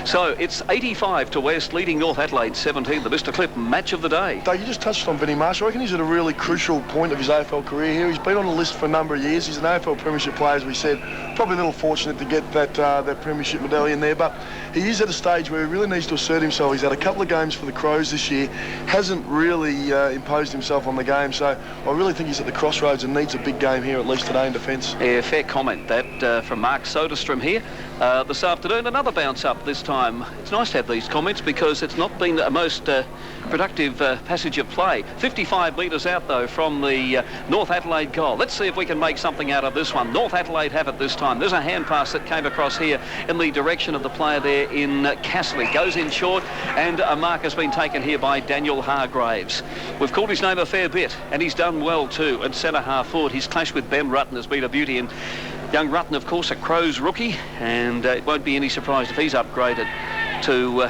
So it's 85 to West, leading North Adelaide 17, the Mr. Clip match of the day. Doug, you just touched on Benny Marsh. I reckon he's at a really crucial point of his AFL career here. He's been on the list for a number of years. He's an AFL Premiership player, as we said. Probably a little fortunate to get that Premiership medallion there, but he is at a stage where he really needs to assert himself. He's had a couple of games for the Crows this year, hasn't really imposed himself on the game, so I really think he's at the crossroads and needs a big game here, at least today, in defence. Yeah, fair comment that from Mark Soderstrom here this afternoon. Another bounce up this time. It's nice to have these comments because it's not been a most productive passage of play. 55 metres out though from the North Adelaide goal. Let's see if we can make something out of this one. North Adelaide have it this time. There's a hand pass that came across here in the direction of the player there in Castley. Goes in short, and a mark has been taken here by Daniel Hargraves. We've called his name a fair bit, and he's done well too at centre half forward. His clash with Ben Rutten has been a beauty, and young Rutten, of course, a Crows rookie, and it won't be any surprise if he's upgraded to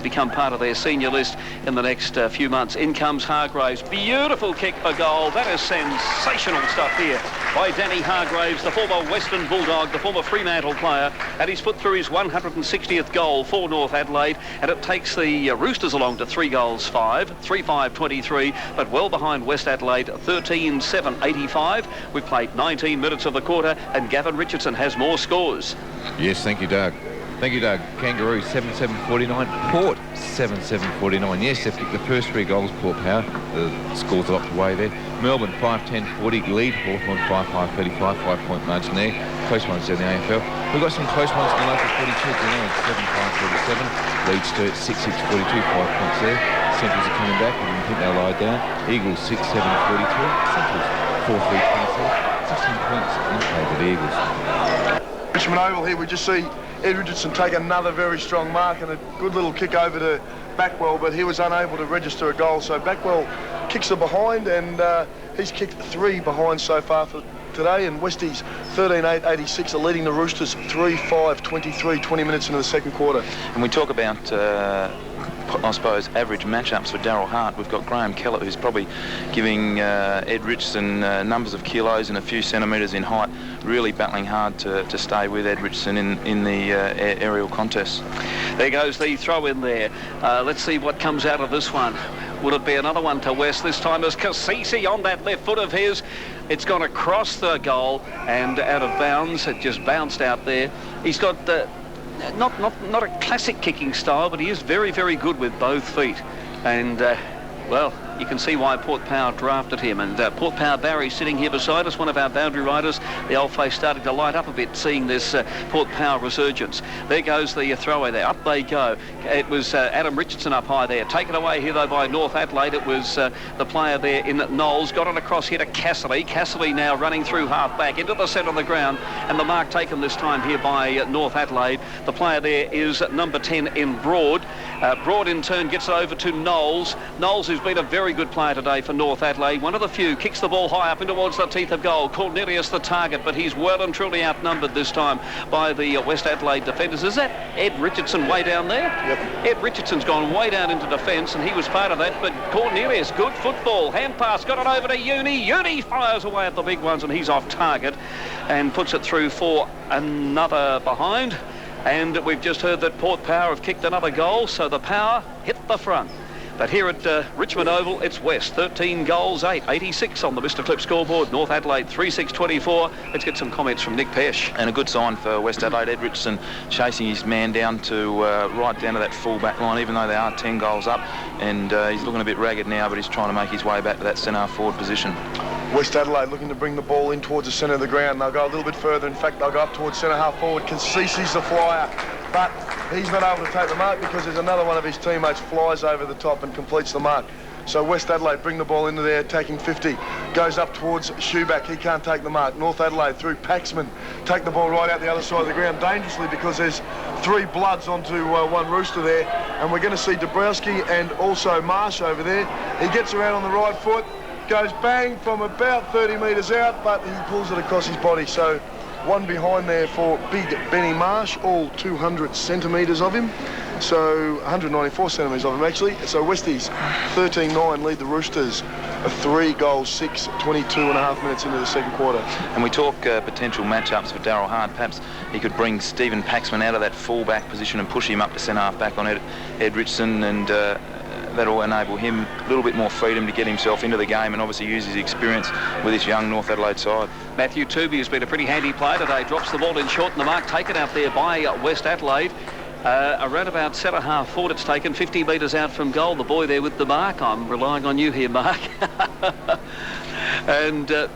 become part of their senior list in the next few months. In comes Hargraves. Beautiful kick for goal. That is sensational stuff here by Danny Hargraves, the former Western Bulldog, the former Fremantle player, and he's put through his 160th goal for North Adelaide, and it takes the Roosters along to 3 goals 5, 3-5-23, but well behind West Adelaide, 13-7-85. We've played 19 minutes of the quarter, and Gavin Richardson has more scores. Yes, thank you, Doug. Thank you, Doug. Kangaroo 7-7-49. Port 7-7-49. Yes, they've kicked the first 3 goals, Port Power. The score's a lot away there. Melbourne 5-10-40. Lead Hawthorn 5-5-35. 5-point margin there. Close ones in the AFL. We've got some close ones in the local 42. Glenelg 7-5-37. Leeds Sturt 6-6-42. 5 points there. Centrals are coming back. We didn't think they'll lie down. Eagles 6-7-42. Centrals 4-3-27. 16 points in favour of the Eagles. Richmond Oval here, we just see Ed Richardson take another very strong mark and a good little kick over to Backwell, but he was unable to register a goal. So Backwell kicks the behind, and he's kicked 3 behind so far for today, and Westies 13-8-86 are leading the Roosters 3-5-23, 20 minutes into the second quarter. And we talk about I suppose average matchups for Daryl Hart. We've got Graham Kellett, who's probably giving Ed Richardson numbers of kilos and a few centimetres in height, really battling hard to stay with Ed Richardson in the aerial contests. There goes the throw in there. Let's see what comes out of this one. Would it be another one to West? This time as Cassisi on that left foot of his. It's gone across the goal and out of bounds. It just bounced out there. He's got not a classic kicking style, but he is very, very good with both feet. And, well, you can see why Port Power drafted him. And Port Power Barry sitting here beside us, one of our boundary riders. The old face starting to light up a bit, seeing this Port Power resurgence. There goes the throw-away there. Up they go. It was Adam Richardson up high there. Taken away here, though, by North Adelaide. It was the player there in Knowles. Got it across here to Castley. Castley now running through half-back into the centre of the ground. And the mark taken this time here by North Adelaide. The player there is number 10 in Broad. Broad, in turn, gets it over to Knowles. Knowles, who's been a very very good player today for North Adelaide. One of the few. Kicks the ball high up in towards the teeth of goal. Cornelius the target, but he's well and truly outnumbered this time by the West Adelaide defenders. Is that Ed Richardson way down there? Yep. Ed Richardson's gone way down into defence, and he was part of that. But Cornelius, good football. Hand pass, got it over to Uni. Uni fires away at the big ones, and he's off target and puts it through for another behind. And we've just heard that Port Power have kicked another goal, so the Power hit the front. But here at Richmond Oval, it's West, 13 goals, 8, 86 on the Mr. Clip scoreboard. North Adelaide, 3-6-24. Let's get some comments from Nick Pesh. And a good sign for West Adelaide. Ed Richardson chasing his man down to right down to that full-back line, even though they are 10 goals up. And he's looking a bit ragged now, but he's trying to make his way back to that centre-forward position. West Adelaide looking to bring the ball in towards the centre of the ground. They'll go a little bit further. In fact, they'll go up towards centre-half forward. Cassisi's the flyer, but he's not able to take the mark because there's another one of his teammates flies over the top and completes the mark. So West Adelaide bring the ball into there, attacking 50. Goes up towards Schuback. He can't take the mark. North Adelaide through Paxman. Take the ball right out the other side of the ground dangerously because there's 3 Bloods onto one Rooster there. And we're going to see Dabrowski and also Marsh over there. He gets around on the right foot. Goes bang from about 30 metres out, but he pulls it across his body. So one behind there for big Benny Marsh, all 200 centimetres of him. So 194 centimetres of him actually. So Westies 13-9 lead the Roosters. 3 goals, 6, 22 and a half minutes into the second quarter. And we talk potential matchups for Darryl Hart. Perhaps he could bring Stephen Paxman out of that full-back position and push him up to centre-half back on Ed Richardson, and that'll enable him a little bit more freedom to get himself into the game and obviously use his experience with this young North Adelaide side. Matthew Tooby has been a pretty handy player today. Drops the ball in short, and the mark taken out there by West Adelaide. Around about centre-half forward, it's taken 50 metres out from goal. The boy there with the mark. I'm relying on you here, Mark. And we're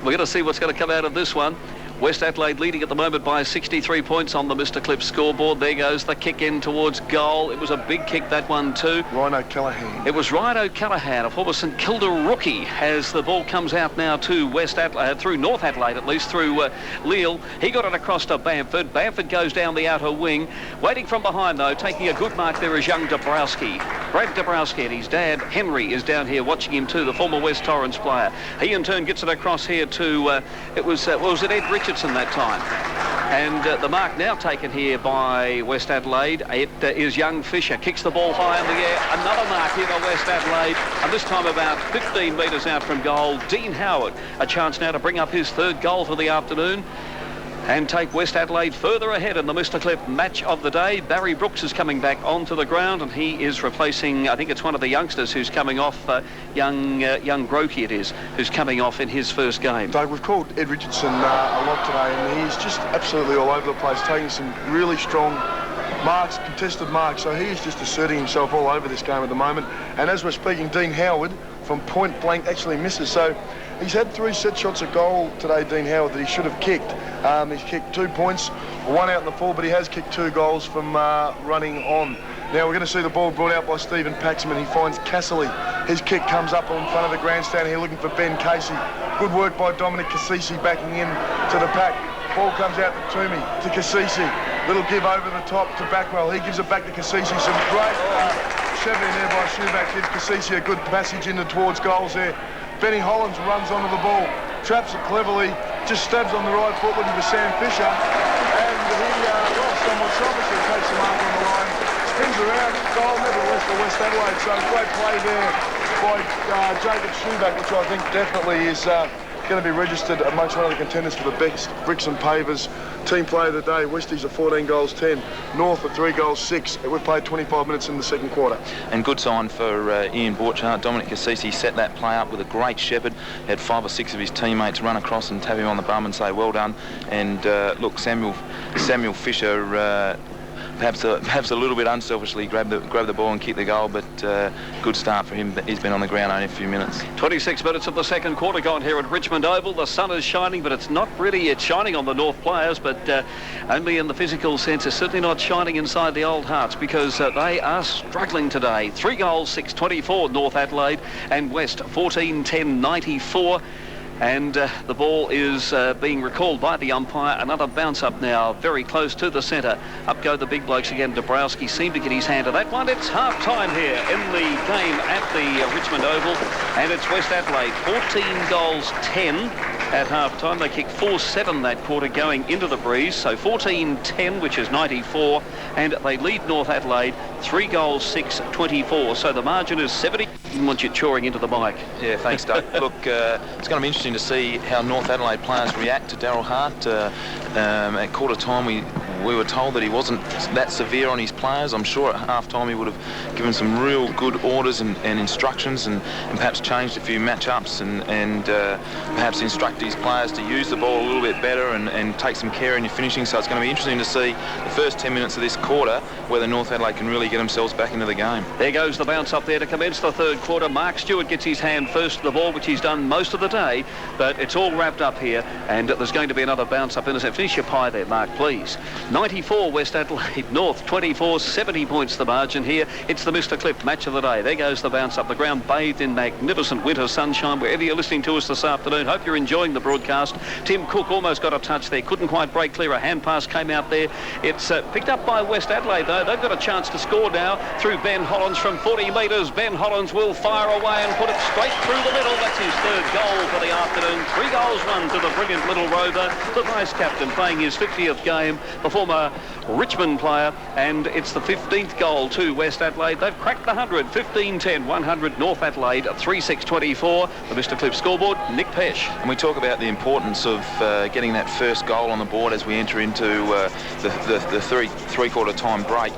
going to see what's going to come out of this one. West Adelaide leading at the moment by 63 points on the Mr. Clip scoreboard. There goes the kick in towards goal. It was a big kick, that one too. Rhino Callaghan. It was Rhino Callaghan, a former St Kilda rookie, as the ball comes out now to West Adelaide, through North Adelaide at least, through Leal. He got it across to Bamford. Bamford goes down the outer wing. Waiting from behind though, taking a good mark there is young Dabrowski. Brad Dabrowski, and his dad Henry is down here watching him too, the former West Torrens player. He in turn gets it across here to, was it Ed Richardson that time? And the mark now taken here by West Adelaide. It is young Fisher. Kicks the ball high in the air. Another mark here by West Adelaide. And this time about 15 metres out from goal. Dean Howard, a chance now to bring up his 3rd goal for the afternoon and take West Adelaide further ahead in the Mr. Clip match of the day. Barry Brooks is coming back onto the ground, and he is replacing, I think it's one of the youngsters who's coming off, young Grokey it is, who's coming off in his first game. Doug, we've called Ed Richardson a lot today, and he's just absolutely all over the place, taking some really strong marks, contested marks. So he's just asserting himself all over this game at the moment. And as we're speaking, Dean Howard from point blank actually misses. So he's had 3 set shots at goal today, Dean Howard, that he should have kicked. He's kicked 2 points, 1 out in the full, but he has kicked 2 goals from running on. Now we're going to see the ball brought out by Stephen Paxman. He finds Casserly. His kick comes up in front of the grandstand here looking for Ben Casey. Good work by Dominic Cassisi backing in to the pack. Ball comes out to Toomey, to Cassisi. Little give over the top to Backwell. He gives it back to Cassisi. Some great Chevy there by Schuback. Gives Cassisi a good passage in towards goals there. Benny Hollins runs onto the ball, traps it cleverly, just stabs on the right foot looking for Sam Fisher, and he, somewhat selfishly takes the mark on the line, spins around, goal nevertheless for West Adelaide. So great play there by Jacob Schuback, which I think definitely is going to be registered amongst one of the contenders for the best bricks and pavers. Team player of the day, Westies are 14 goals 10, North are 3 goals 6. We've played 25 minutes in the second quarter. And good sign for Ian Borchardt. Dominic Cassisi set that play up with a great shepherd. Had 5 or 6 of his teammates run across and tap him on the bum and say well done. And look, Samuel Fisher perhaps a little bit unselfishly grabbed the ball and kicked the goal, but good start for him. He's been on the ground only a few minutes. 26 minutes of the second quarter gone here at Richmond Oval. The sun is shining, but it's shining on the North players, but only in the physical sense. It's certainly not shining inside the old hearts, because they are struggling today. 3 goals, 6-24 North Adelaide, and West 14-10-94. And the ball is being recalled by the umpire. Another bounce up now, very close to the centre. Up go the big blokes again. Dabrowski seemed to get his hand to that one. It's half-time here in the game at the Richmond Oval. And it's West Adelaide, 14 goals, 10 at half-time. They kicked 4-7 that quarter going into the breeze. So 14-10, which is 94. And they lead North Adelaide 3 goals, 6-24. So the margin is 70. Didn't want you choring into the mic. Yeah, thanks, Doug. Look, it's going to be interesting to see how North Adelaide players react to Daryl Hart. At quarter time, we were told that he wasn't that severe on his players. I'm sure at half time he would have given some real good orders and instructions and perhaps changed a few matchups and perhaps instructed his players to use the ball a little bit better and take some care in your finishing. So it's going to be interesting to see the first 10 minutes of this quarter whether North Adelaide can really get themselves back into the game. There goes the bounce up there to commence the third quarter. Mark Stewart gets his hand first to the ball, which he's done most of the day, but it's all wrapped up here, and there's going to be another bounce up in a second. Finish your pie there, Mark, please. 94 West Adelaide, North 24, 70 points the margin here. It's the Mr. Clip match of the day. There goes the bounce up. The ground bathed in magnificent winter sunshine wherever you're listening to us this afternoon. Hope you're enjoying the broadcast. Tim Cook almost got a touch there. Couldn't quite break clear. A hand pass came out there. It's picked up by West Adelaide, though. They've got a chance to score now through Ben Hollins from 40 metres. Ben Hollins will fire away and put it straight through the middle. That's his third goal for the afternoon. 3 goals, 1 to the brilliant little rover. The vice captain playing his 50th game, the former Richmond player, and it's the 15th goal to West Adelaide. They've cracked the 100, 15-10, 100 North Adelaide, 3-6-24. The Mr. Clip scoreboard, Nick Pesh. And we talk about the importance of getting that first goal on the board as we enter into the three-quarter time break.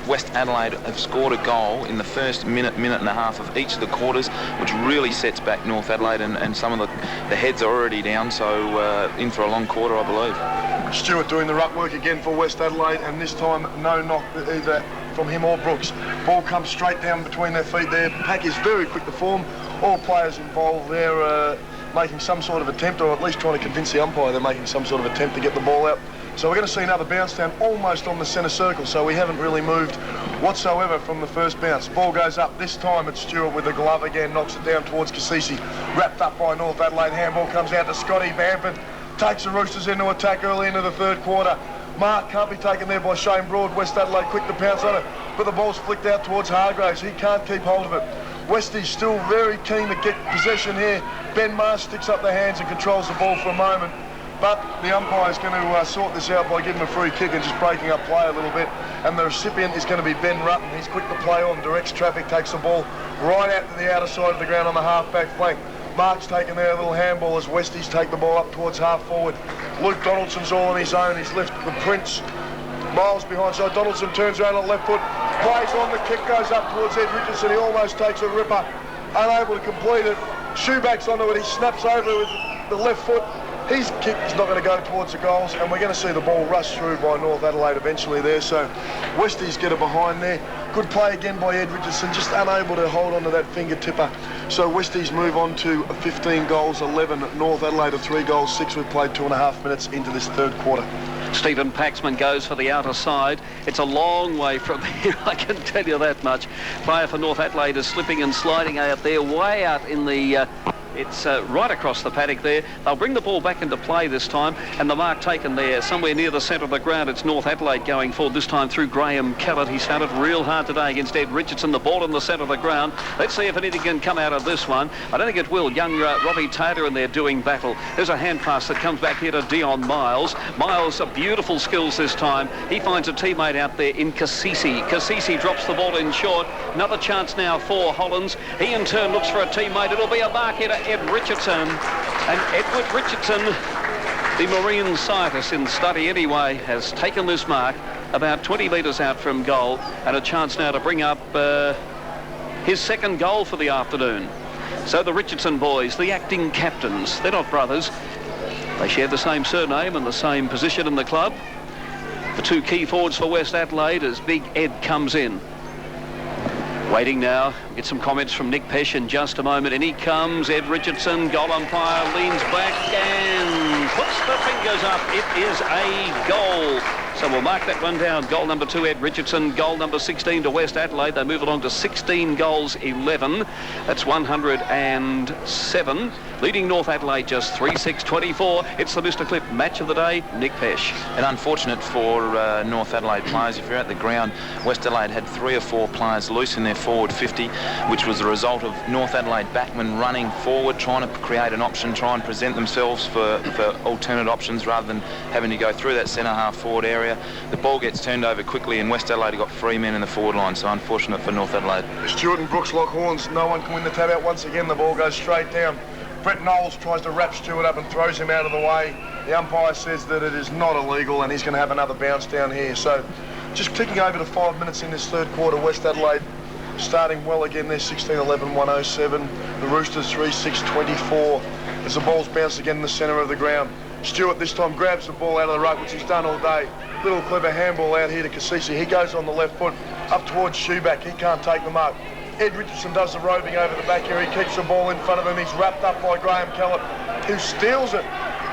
West Adelaide have scored a goal in the first minute and a half of each of the quarters, which really sets back North Adelaide, and some of the heads are already down, so in for a long quarter, I believe. Stewart doing the ruck work again for West Adelaide, and this time no knock either from him or Brooks. Ball comes straight down between their feet there. Pack is very quick to form. All players involved there making some sort of attempt, or at least trying to convince the umpire they're making some sort of attempt to get the ball out. So we're going to see another bounce down almost on the centre circle, so we haven't really moved whatsoever from the first bounce. Ball goes up. This time it's Stewart with the glove again, knocks it down towards Cassisi. Wrapped up by North Adelaide. Handball comes out to Scotty Bamford. Takes the Roosters into attack early into the third quarter. Mark can't be taken there by Shane Broad. West Adelaide quick to pounce on it, but the ball's flicked out towards Hargraves. He can't keep hold of it. Westie's still very keen to get possession here. Ben Marsh sticks up the hands and controls the ball for a moment. But the umpire's going to sort this out by giving a free kick and just breaking up play a little bit. And the recipient is going to be Ben Rutten. He's quick to play on, directs traffic, takes the ball right out to the outer side of the ground on the half-back flank. Mark's taken there, a little handball as Westies take the ball up towards half-forward. Luke Donaldson's all on his own. He's left the Prince miles behind. So Donaldson turns around on the left foot, plays on, the kick goes up towards Ed Richardson. He almost takes a ripper, unable to complete it. Shoebacks onto it, he snaps over with the left foot. His kick is not going to go towards the goals, and we're going to see the ball rush through by North Adelaide eventually there. So Westies get it behind there. Good play again by Ed Richardson, just unable to hold on to that finger tipper. So Westies move on to 15 goals, 11. North Adelaide 3 goals, 6. We've played 2.5 minutes into this third quarter. Stephen Paxman goes for the outer side. It's a long way from here, I can tell you that much. Player for North Adelaide is slipping and sliding out there, way out in the... It's right across the paddock there. They'll bring the ball back into play this time, and the mark taken there somewhere near the centre of the ground. It's North Adelaide going forward, this time through Graham Kellett. He's found it real hard today against Ed Richardson. The ball in the centre of the ground. Let's see if anything can come out of this one. I don't think it will. Young Robbie Taylor in there doing battle. There's a hand pass that comes back here to Dion Miles. Miles, beautiful skills this time. He finds a teammate out there in Cassisi. Cassisi drops the ball in short. Another chance now for Hollins. He in turn looks for a teammate. It'll be a mark here to Ed Richardson, and Edward Richardson, the marine scientist in study anyway, has taken this mark about 20 metres out from goal, and a chance now to bring up his second goal for the afternoon. So the Richardson boys, the acting captains, they're not brothers, they share the same surname and the same position in the club. The 2 key forwards for West Adelaide as Big Ed comes in. Waiting now, get some comments from Nick Pesh in just a moment. In he comes, Ed Richardson, goal umpire leans back and puts the fingers up. It is a goal. So we'll mark that one down. Goal number 2, Ed Richardson. Goal number 16 to West Adelaide. They move along to 16 goals, 11. That's 107. Leading North Adelaide just 3-6-24. It's the Mr. Clip match of the day, Nick Pesh. And unfortunate for North Adelaide players, if you're at the ground, West Adelaide had 3 or 4 players loose in their forward 50, which was the result of North Adelaide backmen running forward, trying to create an option, try and present themselves for alternate options rather than having to go through that centre-half forward area. The ball gets turned over quickly and West Adelaide got 3 men in the forward line, so unfortunate for North Adelaide. Stewart and Brooks lock horns. No one can win the tab out. Once again, the ball goes straight down. Brett Knowles tries to wrap Stewart up and throws him out of the way. The umpire says that it is not illegal and he's going to have another bounce down here. So just ticking over to 5 minutes in this third quarter, West Adelaide starting well again. They're 16-11-107. The Roosters 3-6-24 as the ball's bounced again in the centre of the ground. Stewart this time grabs the ball out of the ruck, which he's done all day. Little clever handball out here to Cassisi. He goes on the left foot up towards Schuback. He can't take the mark. Ed Richardson does the roving over the back here. He keeps the ball in front of him. He's wrapped up by Graham Kellett, who steals it,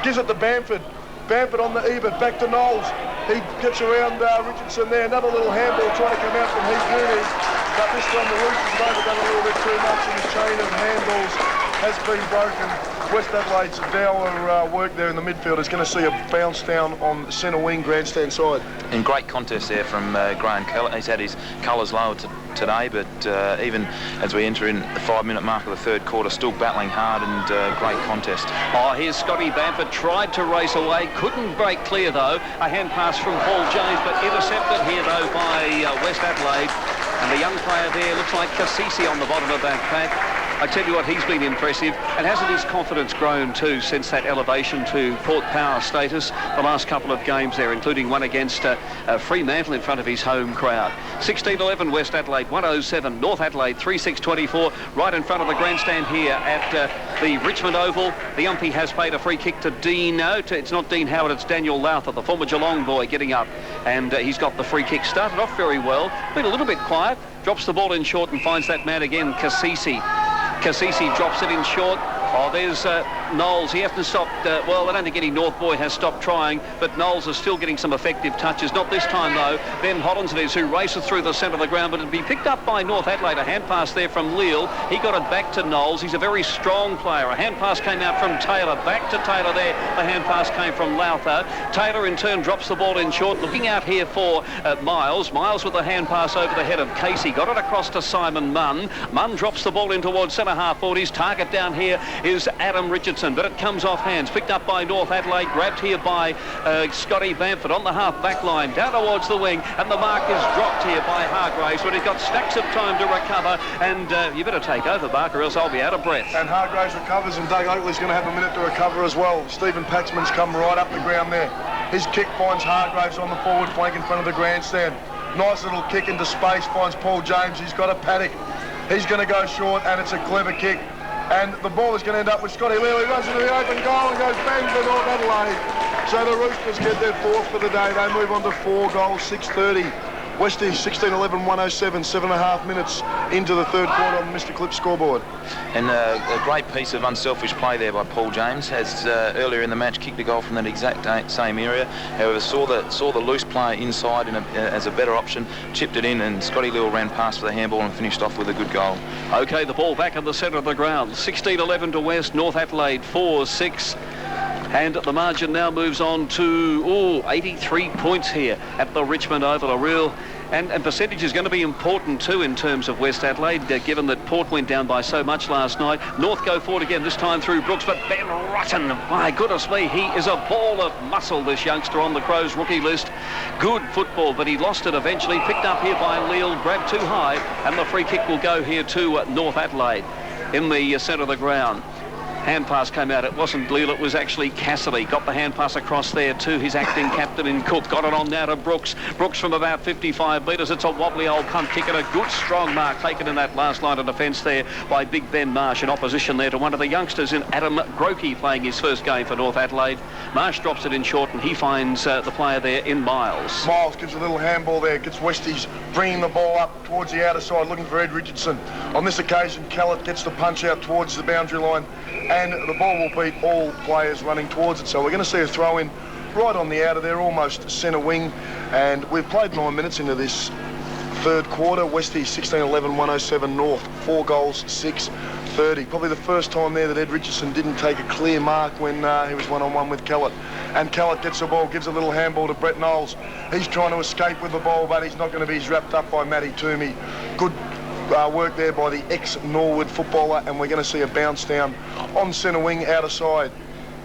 gives it to Bamford. Bamford on the Ebert, back to Knowles. He gets around Richardson there. Another little handball trying to come out from Heath Mooney. But this time the Roosters have overdone a little bit too much and the chain of handballs has been broken. West Adelaide's dour work there in the midfield is going to see a bounce down on centre wing grandstand side. And great contest there from Graham Kellett. He's had his colours lowered today, but even as we enter in the 5-minute mark of the third quarter, still battling hard and great contest. Oh, here's Scotty Bamford, tried to race away, couldn't break clear though. A hand pass from Paul James, but intercepted here though by West Adelaide. And the young player there looks like Cassisi on the bottom of that pack. I tell you what, he's been impressive, and hasn't his confidence grown too since that elevation to Port Power status the last couple of games there, including one against Fremantle in front of his home crowd. 16-11 West Adelaide, 107 North Adelaide, 3-6-24, right in front of the grandstand here at the Richmond Oval. The umpy has paid a free kick to Dean. No, it's not Dean Howard, it's Daniel Lowther, the former Geelong boy, getting up, and he's got the free kick. Started off very well, been a little bit quiet, drops the ball in short and finds that man again, Cassisi. Cassisi drops it in short. Oh, there's Knowles. He hasn't stopped. Well, I don't think any North boy has stopped trying, but Knowles is still getting some effective touches. Not this time, though. Ben Hollins it is who races through the centre of the ground, but it'll be picked up by North Adelaide. A hand pass there from Leal. He got it back to Knowles. He's a very strong player. A hand pass came out from Taylor. Back to Taylor there. The hand pass came from Lowther. Taylor, in turn, drops the ball in short. Looking out here for Miles. Miles with the hand pass over the head of Casey. Got it across to Simon Munn. Munn drops the ball in towards centre-half forward. His target down here is Adam Richardson, but it comes off hands. Picked up by North Adelaide, grabbed here by Scotty Bamford on the half-back line, down towards the wing, and the mark is dropped here by Hargraves, but he's got stacks of time to recover, and you better take over, Bark, or else I'll be out of breath. And Hargraves recovers, and Doug Oakley's going to have a minute to recover as well. Stephen Paxman's come right up the ground there. His kick finds Hargraves on the forward flank in front of the grandstand. Nice little kick into space, finds Paul James. He's got a paddock. He's going to go short, and it's a clever kick. And the ball is going to end up with Scotty Leal. He runs into the open goal and goes bang for North Adelaide. So the Roosters get their fourth for the day. They move on to 4 goals, 6:30. Westies 16-11-107, 7.5 minutes into the third quarter on the Mr. Clip scoreboard. And a great piece of unselfish play there by Paul James. Has earlier in the match kicked a goal from that exact same area. However, saw the loose player inside as a better option, chipped it in, and Scotty Leal ran past for the handball and finished off with a good goal. Okay, the ball back in the centre of the ground. 16-11 to West, North Adelaide 4-6. And the margin now moves on to 83 points here at the Richmond Oval. A real and percentage is going to be important too in terms of West Adelaide, given that Port went down by so much last night. North go forward again, this time through Brooks, but Ben Rutten, my goodness me, he is a ball of muscle, this youngster on the Crows rookie list. Good football, but he lost it eventually, picked up here by Leal, grabbed too high, and the free kick will go here to North Adelaide in the centre of the ground. Hand pass came out. It wasn't Leal, it was actually Cassidy. Got the hand pass across there to his acting captain in Cook. Got it on now to Brooks. Brooks from about 55 metres. It's a wobbly old punt kick and a good strong mark taken in that last line of defence there by Big Ben Marsh in opposition there to one of the youngsters in Adam Grokey playing his first game for North Adelaide. Marsh drops it in short and he finds the player there in Miles. Miles gives a little handball there, gets Westies bringing the ball up towards the outer side looking for Ed Richardson. On this occasion, Kellett gets the punch out towards the boundary line, and the ball will beat all players running towards it. So we're going to see a throw in right on the outer there, almost centre wing. And we've played 9 minutes into this third quarter. Westies 16-11, 107 North, 4 goals, 6-30. Probably the first time there that Ed Richardson didn't take a clear mark when he was one-on-one with Kellett. And Kellett gets the ball, gives a little handball to Brett Knowles. He's trying to escape with the ball, but he's not going to be wrapped up by Matty Toomey. Good work there by the ex-Norwood footballer, and we're going to see a bounce down on centre wing, outer side.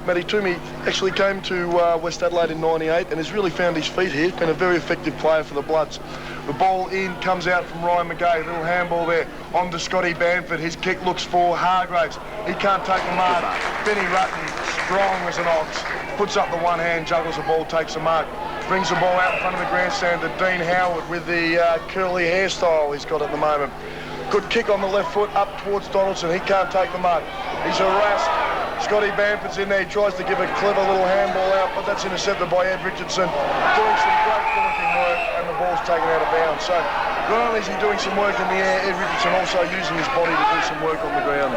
Matty Toomey actually came to West Adelaide in '98 and has really found his feet here. He's been a very effective player for the Bloods. The ball in, comes out from Ryan McGay. Little handball there on to Scotty Bamford. His kick looks for Hargraves. He can't take the mark. Benny Rutten, strong as an ox, puts up the one hand, juggles the ball, takes the mark. Brings the ball out in front of the grandstand to Dean Howard with the curly hairstyle he's got at the moment. Good kick on the left foot up towards Donaldson. He can't take the mark. He's harassed. Scotty Bamford's in there. He tries to give a clever little handball out, but that's intercepted by Ed Richardson. Doing some great finishing work, and the ball's taken out of bounds. So not only is he doing some work in the air, Ed Richardson also using his body to do some work on the ground.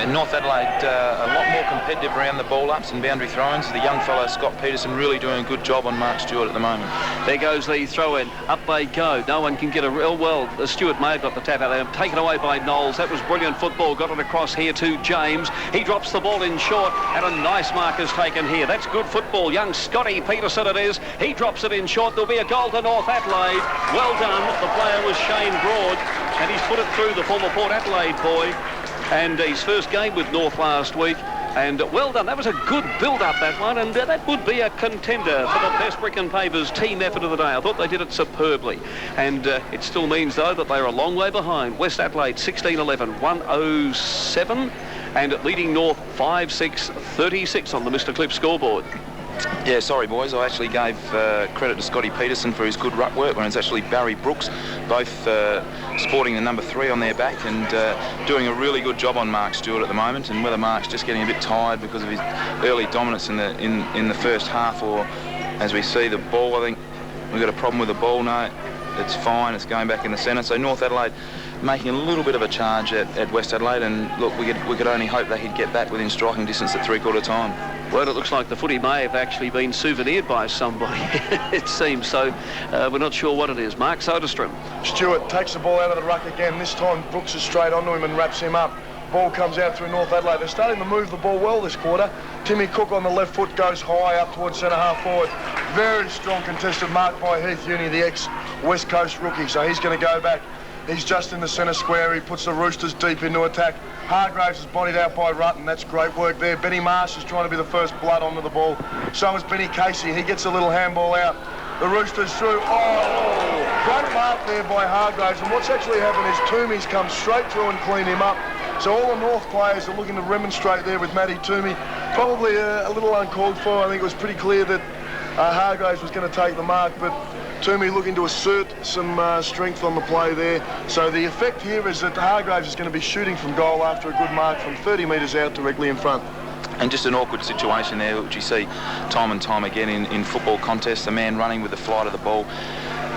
And North Adelaide a lot more competitive around the ball ups and boundary throw-ins. The young fellow Scott Peterson really doing a good job on Mark Stewart at the moment. There goes the throw-in. Up they go. No one can get a real well. Stewart may have got the tap out there. Taken away by Knowles. That was brilliant football. Got it across here to James. He drops the ball in short, and a nice mark is taken here. That's good football. Young Scotty Peterson it is. He drops it in short. There'll be a goal to North Adelaide. Well done. The player was Shane Broad, and he's put it through, the former Port Adelaide boy, and his first game with North last week. And well done. That was a good build-up, that one, and that would be a contender for the best brick and pavers team effort of the day. I thought they did it superbly. And it still means, though, that they're a long way behind. West Adelaide 16-11, 107, and leading North 5-6-36 on the Mr. Clip scoreboard. Yeah, sorry boys, I actually gave credit to Scotty Peterson for his good ruck work when it's actually Barry Brooks, both sporting the number 3 on their back and doing a really good job on Mark Stewart at the moment. And whether Mark's just getting a bit tired because of his early dominance in the first half, or as we see the ball, I think we've got a problem with the ball. No, it's fine, it's going back in the centre. So North Adelaide making a little bit of a charge at West Adelaide, and look, we could only hope they could get back within striking distance at three-quarter time. Well, it looks like the footy may have actually been souvenired by somebody, it seems, so we're not sure what it is. Mark Soderstrom. Stewart takes the ball out of the ruck again. This time Brooks is straight onto him and wraps him up. Ball comes out through North Adelaide. They're starting to move the ball well this quarter. Timmy Cook on the left foot goes high up towards centre half forward. Very strong contested mark by Heath Uni, the ex-West Coast rookie, so he's going to go back. He's just in the centre square. He puts the Roosters deep into attack. Hargraves is bodied out by Rutten. That's great work there. Benny Marsh is trying to be the first blood onto the ball. So is Benny Casey. He gets a little handball out. The Roosters through. Oh, great mark there by Hargraves. And what's actually happened is Toomey's come straight through and cleaned him up. So all the North players are looking to remonstrate there with Matty Toomey. Probably a little uncalled for. I think it was pretty clear that Hargraves was going to take the mark, but Toomey looking to assert some strength on the play there. So the effect here is that Hargraves is going to be shooting from goal after a good mark from 30 metres out directly in front. And just an awkward situation there, which you see time and time again in football contests, a man running with the flight of the ball.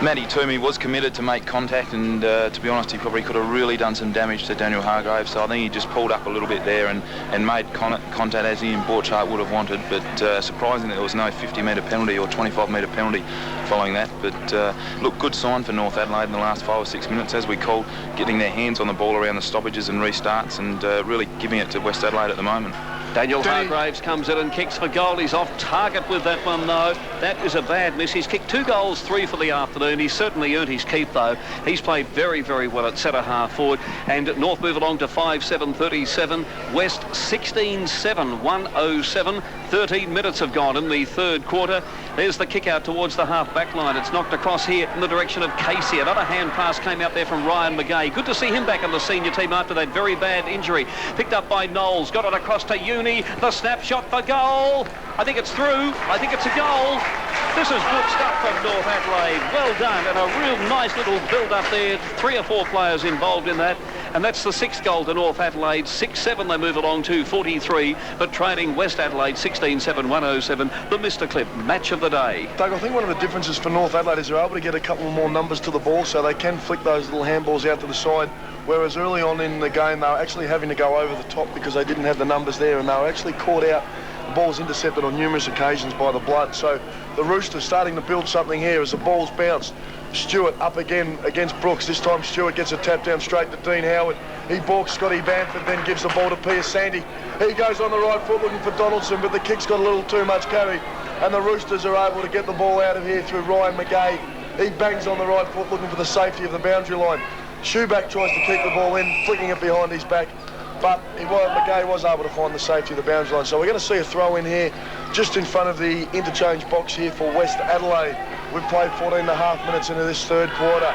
Matty Toomey was committed to make contact, and to be honest, he probably could have really done some damage to Daniel Hargraves. So I think he just pulled up a little bit there and made contact as Ian Borchardt would have wanted. But surprisingly, there was no 50-metre penalty or 25-metre penalty following that. But look, good sign for North Adelaide in the last 5 or 6 minutes, as we called, getting their hands on the ball around the stoppages and restarts, and really giving it to West Adelaide at the moment. Daniel Hargraves comes in and kicks for goal. He's off target with that one, though. That is a bad miss. He's kicked 2 goals, 3 for the afternoon. He's certainly earned his keep, though. He's played very, very well at centre half forward. And North move along to 5-7-37. West 16-7, 107. 13 minutes have gone in the third quarter. There's the kick out towards the half-back line. It's knocked across here in the direction of Casey. Another hand pass came out there from Ryan McGay. Good to see him back in the senior team after that very bad injury. Picked up by Knowles. Got it across to Uni. The snapshot for goal. I think it's through. I think it's a goal. This is good stuff from North Adelaide. Well done, and a real nice little build-up there. 3 or 4 players involved in that. And that's the 6th goal to North Adelaide. 6-7 they move along to 43, but trailing West Adelaide 16-7, 107, the Mr. Clip match of the day. Doug, I think one of the differences for North Adelaide is they're able to get a couple more numbers to the ball, so they can flick those little handballs out to the side, whereas early on in the game they were actually having to go over the top because they didn't have the numbers there, and they were actually caught out. The ball was intercepted on numerous occasions by the Blood. So The Roosters starting to build something here as the ball's bounced. Stewart up again against Brooks. This time Stewart gets a tap down straight to Dean Howard. He balks Scotty Bamford, then gives the ball to Pierce Sandy. He goes on the right foot looking for Donaldson, but the kick's got a little too much carry, and the Roosters are able to get the ball out of here through Ryan McGay. He bangs on the right foot looking for the safety of the boundary line. Shoeback tries to keep the ball in, flicking it behind his back, but McGay was able to find the safety of the boundary line. So we're going to see a throw in here just in front of the interchange box here for West Adelaide. We've played 14 and a half minutes into this third quarter.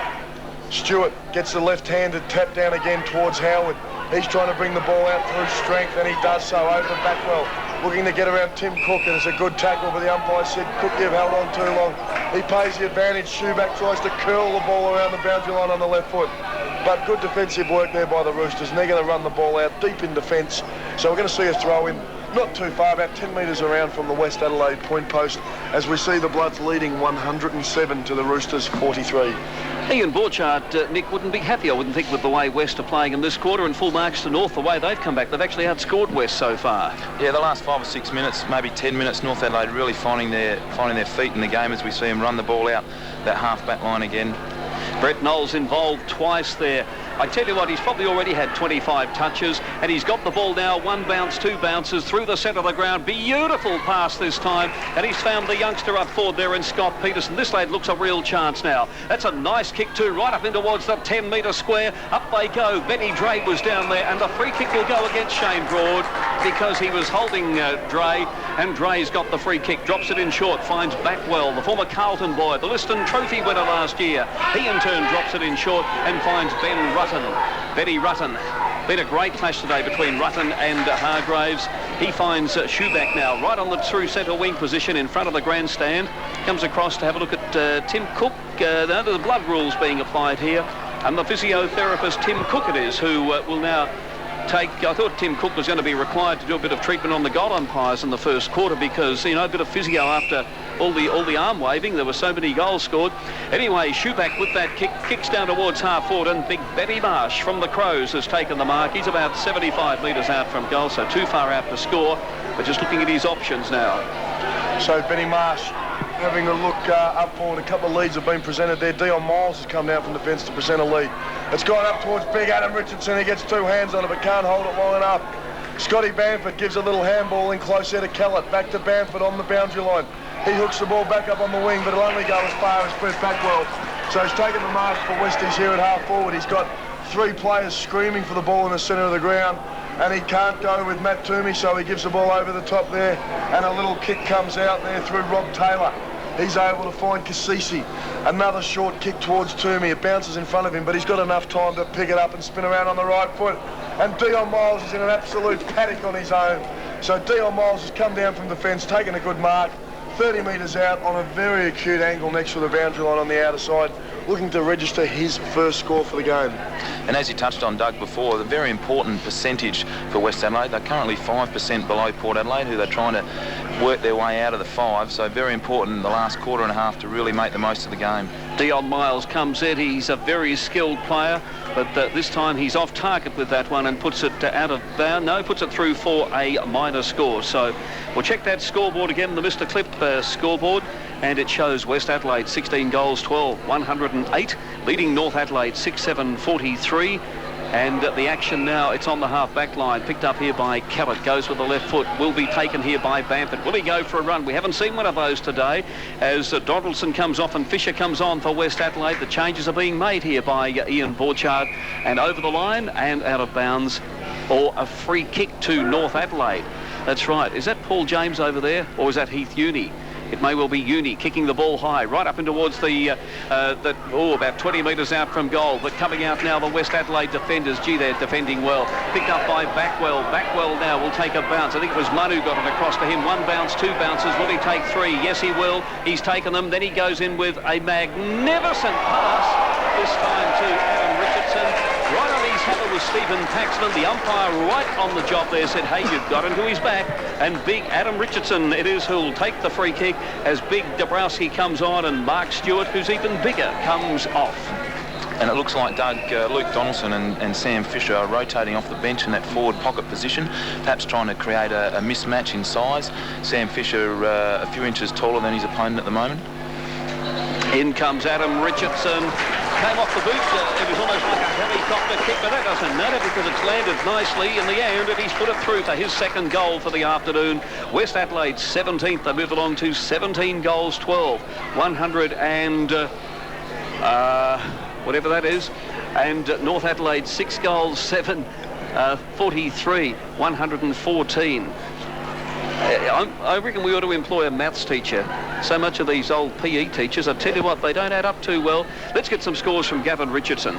Stewart gets the left-handed tap down again towards Howard. He's trying to bring the ball out through strength, and he does so over Backwell, looking to get around Tim Cook, and it's a good tackle, but the umpire said, Cook, you've held on too long. He pays the advantage. Shoeback tries to curl the ball around the boundary line on the left foot. But good defensive work there by the Roosters, and they're going to run the ball out deep in defence. So we're going to see a throw in, not too far, about 10 metres around from the West Adelaide point post, as we see the Bloods leading 107 to the Roosters 43. Ian Borchard, Nick, wouldn't be happy, I wouldn't think, with the way West are playing in this quarter, and full marks to North, the way they've come back. They've actually outscored West so far. Yeah, the last 5 or 6 minutes, maybe 10 minutes, North Adelaide really finding their feet in the game as we see them run the ball out that half-back line again. Brett Knowles involved twice there. I tell you what, he's probably already had 25 touches, and he's got the ball now, 1 bounce, 2 bounces through the centre of the ground. Beautiful pass this time, and he's found the youngster up forward there in Scott Peterson. This lad looks a real chance now. That's a nice kick too, right up in towards the 10-metre square. Up they go. Benny Dre was down there, and the free kick will go against Shane Broad because he was holding Dre, and Dre's got the free kick, drops it in short, finds Backwell, the former Carlton boy, the Liston Trophy winner last year. He in turn drops it in short and finds Benny Rutten. Been a great clash today between Rutten and Hargraves. He finds Shoeback now right on the true centre wing position in front of the grandstand. Comes across to have a look at Tim Cook. Now the blood rules being applied here, and the physiotherapist Tim Cook it is who will now take. I thought Tim Cook was going to be required to do a bit of treatment on the goal umpires in the first quarter because, you know, a bit of physio after all the arm waving. There were so many goals scored. Anyway, Shoeback with that kick, kicks down towards half forward, and big Benny Marsh from the Crows has taken the mark. He's about 75 metres out from goal, so too far out to score, but just looking at his options now. So Benny Marsh having a look up forward. A couple of leads have been presented there. Dion Miles has come down from the fence to present a lead. It's gone up towards big Adam Richardson. He gets 2 hands on it but can't hold it long enough. Scotty Bamford gives a little handball in close there to Kellett. Back to Bamford on the boundary line. He hooks the ball back up on the wing, but it'll only go as far as Brett Backwell. So he's taken the mark for Westies here at half forward. He's got 3 players screaming for the ball in the centre of the ground, and he can't go with Matt Toomey, so he gives the ball over the top there, and a little kick comes out there through Rob Taylor. He's able to find Kasisi. Another short kick towards Toomey. It bounces in front of him, but he's got enough time to pick it up and spin around on the right foot. And Dion Miles is in an absolute paddock on his own. So Dion Miles has come down from the fence, taken a good mark, 30 metres out on a very acute angle next to the boundary line on the outer side, looking to register his first score for the game. And as you touched on, Doug, before, the very important percentage for West Adelaide. They're currently 5% below Port Adelaide, who they're trying to work their way out of the 5. So very important in the last quarter and a half to really make the most of the game. Dion Miles comes in. He's a very skilled player, but this time he's off target with that one and puts it out of bounds. No, puts it through for a minor score. So we'll check that scoreboard again, the Mr. Clip scoreboard, and it shows West Adelaide 16 goals, 12, 108, leading North Adelaide 6-7, 43. And the action now, it's on the half-back line, picked up here by Kellett, goes with the left foot, will be taken here by Bamford. Will he go for a run? We haven't seen one of those today, as Donaldson comes off and Fisher comes on for West Adelaide. The changes are being made here by Ian Borchard, and over the line and out of bounds, or a free kick to North Adelaide. That's right. Is that Paul James over there, or is that Heath Uni? It may well be Uni kicking the ball high, right up in towards about 20 metres out from goal. But coming out now, the West Adelaide defenders. Gee, they're defending well. Picked up by Backwell. Backwell now will take a bounce. I think it was Manu got it across to him. 1 bounce, 2 bounces. Will he take 3? Yes, he will. He's taken them. Then he goes in with a magnificent pass, this time to Adam Richardson. Right on his hammer was Stephen Paxman. The umpire right on the job there said, hey, you've got into his back. And big Adam Richardson it is who'll take the free kick as big Dabrowski comes on, and Mark Stewart, who's even bigger, comes off. And it looks like Luke Donaldson and Sam Fisher are rotating off the bench in that forward pocket position, perhaps trying to create a mismatch in size. Sam Fisher a few inches taller than his opponent at the moment. In comes Adam Richardson. Came off the boot. It was almost like a helicopter kick, but that doesn't matter because it's landed nicely in the end, and he's put it through for his second goal for the afternoon. West Adelaide 17th. They move along to 17 goals 12. 100 and whatever that is. And North Adelaide 6 goals 7. 43. 114. I reckon we ought to employ a maths teacher. So much of these old PE teachers, I tell you what, they don't add up too well. Let's get some scores from Gavin Richardson.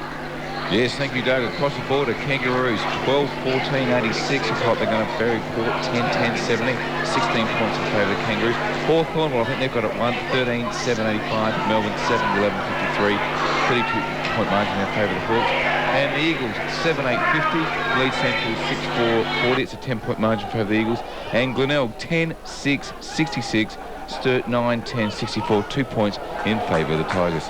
Yes, thank you, Doug. Across the border, Kangaroos 12, 14, 86. Looks like they're going to bury Port 10, 10, 70. 16 points in favour of the Kangaroos. Hawthorn, well, I think they've got it 1, 13, 7, 85. Melbourne 7, 11, 53. 32-point margin in favour of the Hawks. And the Eagles 7, 8, 50. Leeds Central 6, 4, 40. It's a 10-point margin in favour of the Eagles. And Glenelg 10, 6, 66. Sturt 9, 10, 64. 2 points in favour of the Tigers.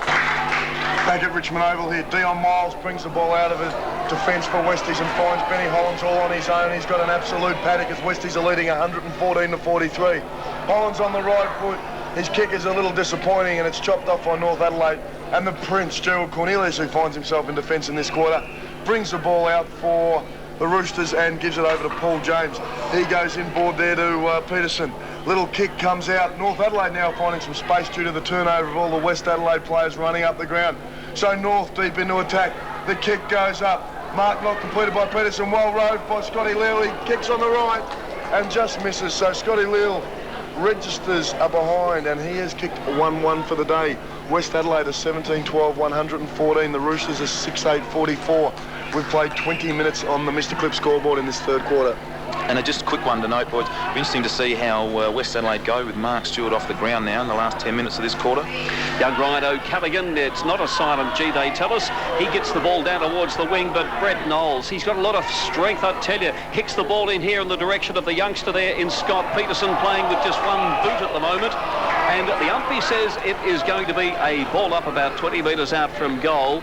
Back at Richmond Oval here, Dion Miles brings the ball out of his defence for Westies and finds Benny Hollands all on his own. He's got an absolute paddock as Westies are leading 114 to 43. Hollands on the right foot. His kick is a little disappointing and it's chopped off by North Adelaide. And the Prince, Gerald Cornelius, who finds himself in defence in this quarter, brings the ball out for the Roosters and gives it over to Paul James. He goes inboard there to Peterson. Little kick comes out. North Adelaide now finding some space due to the turnover of all the West Adelaide players running up the ground. So North deep into attack. The kick goes up. Mark not completed by Peterson. Well rode by Scotty Leal. He kicks on the right and just misses. So Scotty Leal registers are behind and he has kicked 1-1 for the day. West Adelaide is 17-12, 114. The Roosters are 6-8, 44. We've played 20 minutes on the Mr. Clip scoreboard in this third quarter. And just a quick one to note, boys. It'll be interesting to see how West Adelaide go with Mark Stewart off the ground now in the last 10 minutes of this quarter. Young Ryan O'Callaghan, it's not a silent G, they tell us. He gets the ball down towards the wing, but Brett Knowles, he's got a lot of strength, I tell you. Kicks the ball in here in the direction of the youngster there in Scott Peterson, playing with just one boot at the moment. And the umpy says it is going to be a ball up about 20 metres out from goal.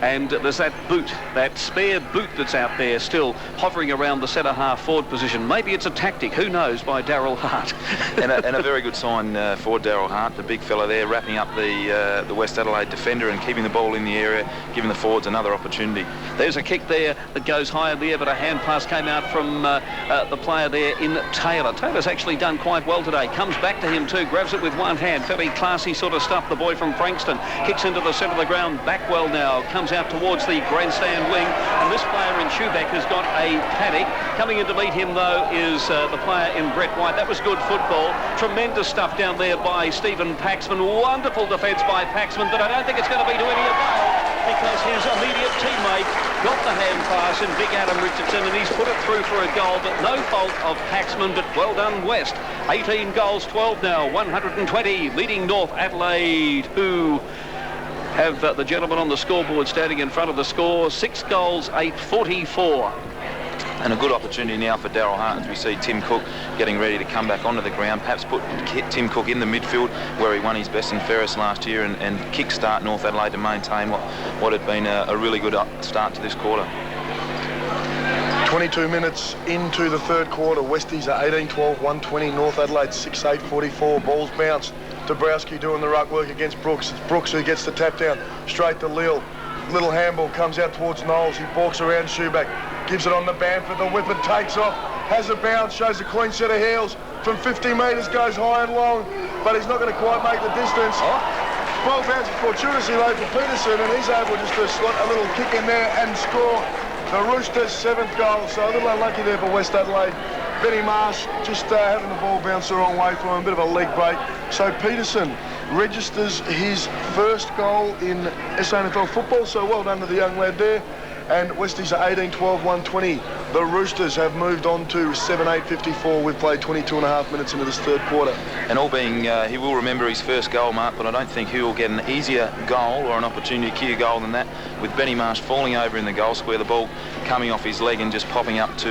And there's that boot, that spare boot that's out there still hovering around the centre-half forward position. Maybe it's a tactic, who knows, by Darryl Hart. and a very good sign for Darryl Hart, the big fella there, wrapping up the West Adelaide defender and keeping the ball in the area, giving the forwards another opportunity. There's a kick there that goes high in the air, but a hand pass came out from the player there in Taylor. Taylor's actually done quite well today. Comes back to him too, grabs it with one hand. Fairly classy sort of stuff, the boy from Frankston. Kicks into the centre of the ground, back well now. Comes out towards the grandstand wing, and this player in Schubeck has got a paddock. Coming in to meet him though is the player in Brett White. That was good football. Tremendous stuff down there by Stephen Paxman. Wonderful defence by Paxman, but I don't think it's going to be to any avail because his immediate teammate got the hand pass in Big Adam Richardson and he's put it through for a goal, but no fault of Paxman, but well done West. 18 goals 12 now, 120 leading North Adelaide, who have the gentleman on the scoreboard standing in front of the score. 6 goals, 8, 44. And a good opportunity now for Darryl Hart as we see Tim Cook getting ready to come back onto the ground, perhaps put Tim Cook in the midfield where he won his best and fairest last year and kick-start North Adelaide to maintain what had been a really good start to this quarter. 22 minutes into the third quarter. Westies are 18-12, 120. North Adelaide 6-8, 44. Balls bounce. Dabrowski doing the ruck work against Brooks. It's Brooks who gets the tap down straight to Leal. Little handball comes out towards Knowles. He balks around Schubeck. Gives it on the Bamford. The whipper takes off. Has a bounce. Shows a clean set of heels. From 50 metres goes high and long. But he's not going to quite make the distance. Ball bounces fortuitously low for Peterson. And he's able just to slot a little kick in there and score. The Roosters' 7th goal. So a little unlucky there for West Adelaide. Benny Marsh just having the ball bounce the wrong way for him, a bit of a leg break. So Peterson registers his first goal in SANFL football, so well done to the young lad there. And Westies are 18-12, 120. The Roosters have moved on to 7-8-54. We've played 22.5 minutes into this third quarter. And all being, he will remember his first goal, Mark, but I don't think he will get an easier goal or an opportunity to kick a goal than that, with Benny Marsh falling over in the goal square, the ball coming off his leg and just popping up to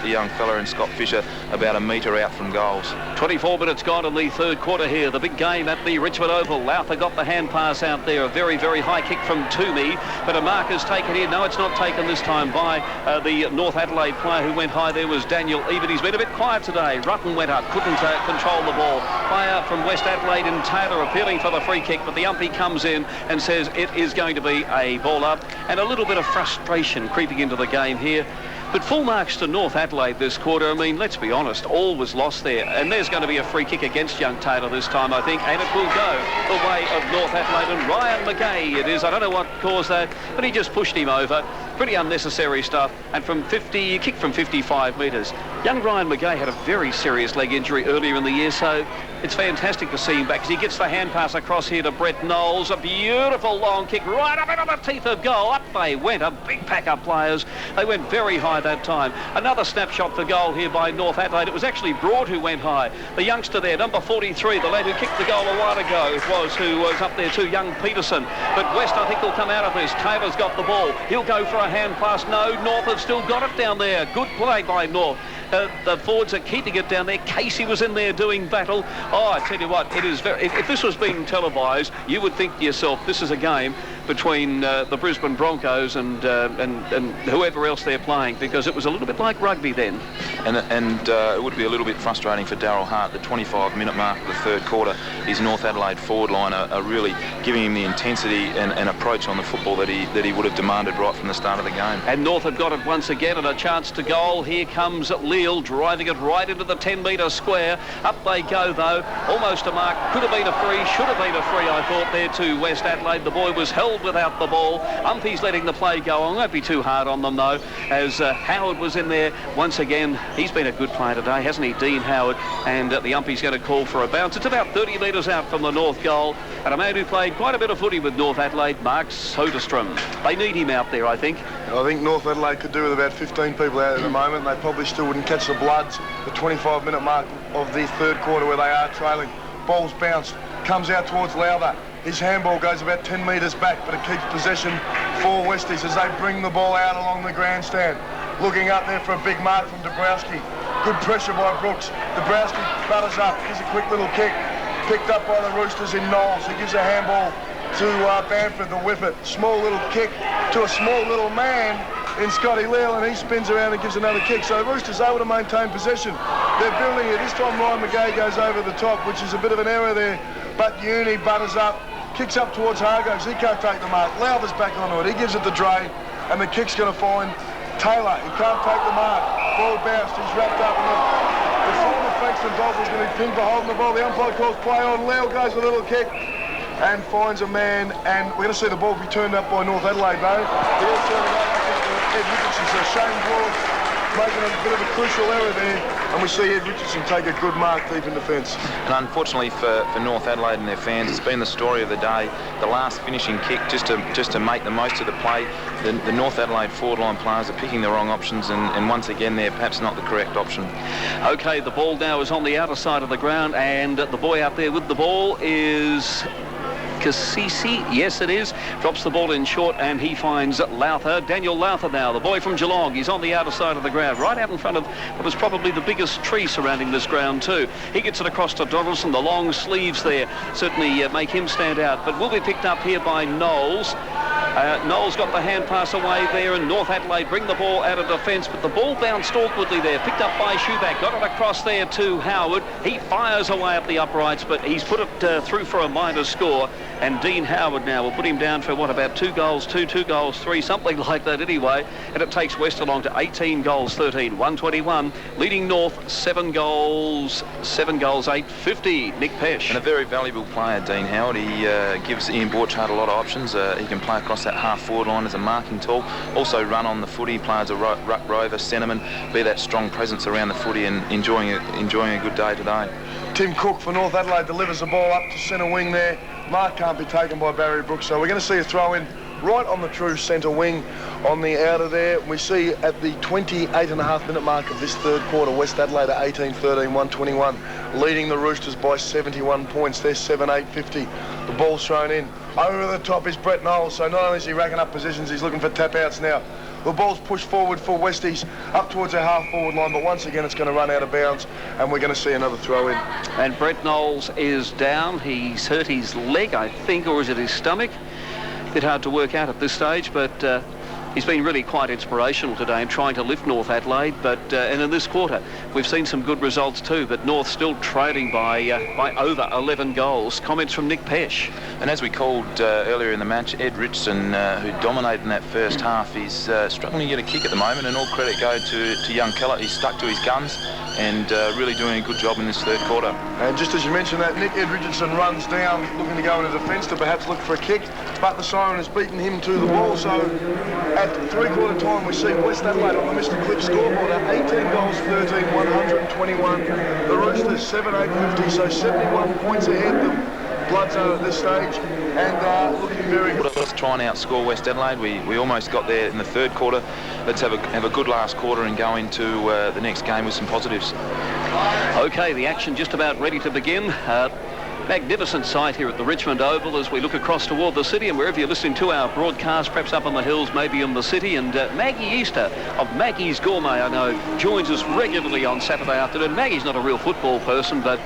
the young fella and Scott Fisher about a metre out from goals. 24 minutes gone in the third quarter here. The big game at the Richmond Oval. Lowther got the hand pass out there. A very, very high kick from Toomey, but a mark is taken here. No, it's not taken this time by the North Adelaide player who went high there was Daniel Even. He's been a bit quiet today. Rutten went up, couldn't control the ball. Player from West Adelaide and Taylor appealing for the free kick, but the umpy comes in and says it is going to be a ball up, and a little bit of frustration creeping into the game here. But full marks to North Adelaide this quarter. I mean, let's be honest, all was lost there. And there's going to be a free kick against young Taylor this time, I think, and it will go the way of North Adelaide. And Ryan McGay it is. I don't know what caused that, but he just pushed him over. Pretty unnecessary stuff. And from 50, he kicked from 55 metres. Young Ryan McGay had a very serious leg injury earlier in the year, so it's fantastic to see him back, because he gets the hand pass across here to Brett Knowles. A beautiful long kick right up into the teeth of goal. Up they went, a big pack of players. They went very high that time. Another snapshot for goal here by North Adelaide. It was actually Broad who went high. The youngster there, number 43, the lad who kicked the goal a while ago, it was, who was up there too, young Peterson. But West, I think, will come out of this. Taylor's got the ball. He'll go for a hand pass. No, North have still got it down there. Good play by North. The forwards are keeping it down there. Casey was in there doing battle. Oh, I tell you what, it is very... If this was being televised, you would think to yourself, this is a game between the Brisbane Broncos and whoever else they're playing, because it was a little bit like rugby then. And it would be a little bit frustrating for Daryl Hart. The 25-minute mark of the third quarter, his North Adelaide forward line are really giving him the intensity and approach on the football that he would have demanded right from the start of the game. And North have got it once again, and a chance to goal. Here comes Leal driving it right into the 10-metre square. Up they go, though. Almost a mark. Could have been a free. Should have been a free, I thought, there to West Adelaide. The boy was held without the ball. Umpy's letting the play go on. Won't be too hard on them, though, as Howard was in there once again. He's been a good player today, hasn't he, Dean Howard? And the umpy's going to call for a bounce. It's about 30 metres out from the North goal. And a man who played quite a bit of footy with North Adelaide, Mark Soderstrom. They need him out there, I think. I think North Adelaide could do with about 15 people out at the moment. They probably still wouldn't catch the Bloods. The 25-minute mark of the third quarter where they are trailing. Ball's bounced, comes out towards Lowther. His handball goes about 10 metres back, but it keeps possession for Westies as they bring the ball out along the grandstand. Looking up there for a big mark from Dabrowski. Good pressure by Brooks. Dabrowski butters up, gives a quick little kick. Picked up by the Roosters in Knowles. He gives a handball to Bamford, the whippet. Small little kick to a small little man in Scotty Leal, and he spins around and gives another kick. So the Roosters able to maintain possession. They're building it. This time Ryan McGay goes over the top, which is a bit of an error there. But Uni butters up, kicks up towards Hargreaves. He can't take the mark. Lowther's back onto it. He gives it to Dre, and the kick's going to find Taylor. He can't take the mark. Ball bounced. He's wrapped up in the former Frankston Dolphins going to be pinned for holding the ball. The umpire calls play on. Leo goes a little kick and finds a man, and we're going to see the ball be turned up by North Adelaide, though. He'll turn it over to Ed Richardson. So Shane Broad making a bit of a crucial error there, and we see Ed Richardson take a good mark deep in defence. And unfortunately for North Adelaide and their fans, it's been the story of the day. The last finishing kick, just to make the most of the play. The North Adelaide forward line players are picking the wrong options, and once again they're perhaps not the correct option. Okay, the ball now is on the outer side of the ground, and the boy out there with the ball is Kasisi, yes it is, drops the ball in short, and he finds Lowther. Daniel Lowther now, the boy from Geelong. He's on the outer side of the ground, right out in front of what was probably the biggest tree surrounding this ground too. He gets it across to Donaldson. The long sleeves there certainly make him stand out, but will be picked up here by Knowles. Knowles got the hand pass away there, and North Adelaide bring the ball out of defence, but the ball bounced awkwardly there, picked up by Schuback, got it across there to Howard. He fires away up the uprights, but he's put it through for a minor score, and Dean Howard now will put him down for what, about 2 goals 2, 2 goals 3, something like that anyway, and it takes West along to 18 goals 13, 121, leading North 7 goals 8, 50. Nick Pesh. And a very valuable player, Dean Howard. He gives Ian Borchardt a lot of options. He can play across that half forward line as a marking tool, also run on the footy, play as a ruck rover, centreman, be that strong presence around the footy, and enjoying a good day today. Tim Cook for North Adelaide delivers the ball up to centre wing there. Mark can't be taken by Barry Brooks, so we're going to see a throw in right on the true centre wing on the outer there. We see at the 28.5-minute mark of this third quarter, West Adelaide at 18-13, 121, leading the Roosters by 71 points. They're 7-8-50. The ball's thrown in. Over the top is Brett Knowles, so not only is he racking up positions, he's looking for tap-outs now. The ball's pushed forward for Westies up towards their half-forward line, but once again it's going to run out of bounds, and we're going to see another throw in. And Brett Knowles is down. He's hurt his leg, I think, or is it his stomach? Bit hard to work out at this stage, but he's been really quite inspirational today in trying to lift North Adelaide. But and in this quarter, we've seen some good results too. But North still trailing by over 11 goals. Comments from Nick Pesh. And as we called earlier in the match, Ed Richardson, who dominated in that first half, is struggling to get a kick at the moment. And all credit go to young Keller. He's stuck to his guns and really doing a good job in this third quarter. And just as you mentioned that, Nick, Ed Richardson runs down looking to go into defence to perhaps look for a kick, but the siren has beaten him to the ball. So at three-quarter time, we see West Adelaide on the Mr. Cliff scoreboard at 18 goals, 13, 121. The Roosters 7-8-50, so 71 points ahead of them. Bloods are at this stage and looking very good. Let's try and outscore West Adelaide. We almost got there in the third quarter. Let's have a good last quarter and go into the next game with some positives. Okay, the action just about ready to begin. Magnificent sight here at the Richmond Oval as we look across toward the city, and wherever you're listening to our broadcast, perhaps up on the hills, maybe in the city. And Maggie Easter of Maggie's Gourmet, I know, joins us regularly on Saturday afternoon. Maggie's not a real football person, but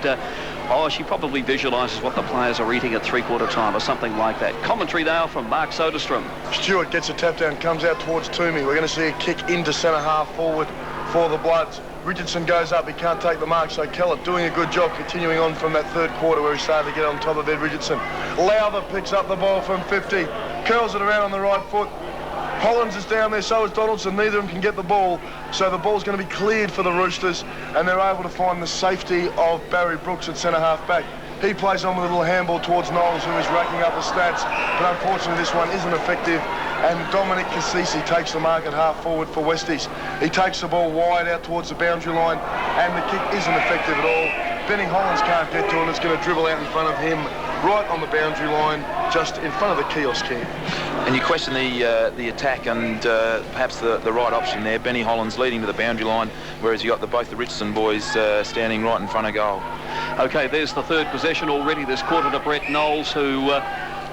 she probably visualises what the players are eating at three-quarter time or something like that. Commentary now from Mark Soderstrom. Stewart gets a tap down, comes out towards Toomey. We're going to see a kick into centre half forward for the Bloods. Richardson goes up, he can't take the mark, so Keller doing a good job continuing on from that third quarter where he started to get on top of Ed Richardson. Lowther picks up the ball from 50, curls it around on the right foot. Hollins is down there, so is Donaldson. Neither of them can get the ball, so the ball's going to be cleared for the Roosters, and they're able to find the safety of Barry Brooks at centre half back. He plays on with a little handball towards Knowles, who is racking up the stats, but unfortunately this one isn't effective, and Dominic Cassisi takes the mark at half forward for Westies. He takes the ball wide out towards the boundary line, and the kick isn't effective at all. Benny Hollins can't get to it. It's going to dribble out in front of him, right on the boundary line, just in front of the kiosk here. And you question the attack and perhaps the right option there. Benny Hollins leading to the boundary line, whereas you got both the Richardson boys standing right in front of goal. Okay, there's the third possession already this quarter to Brett Knowles, who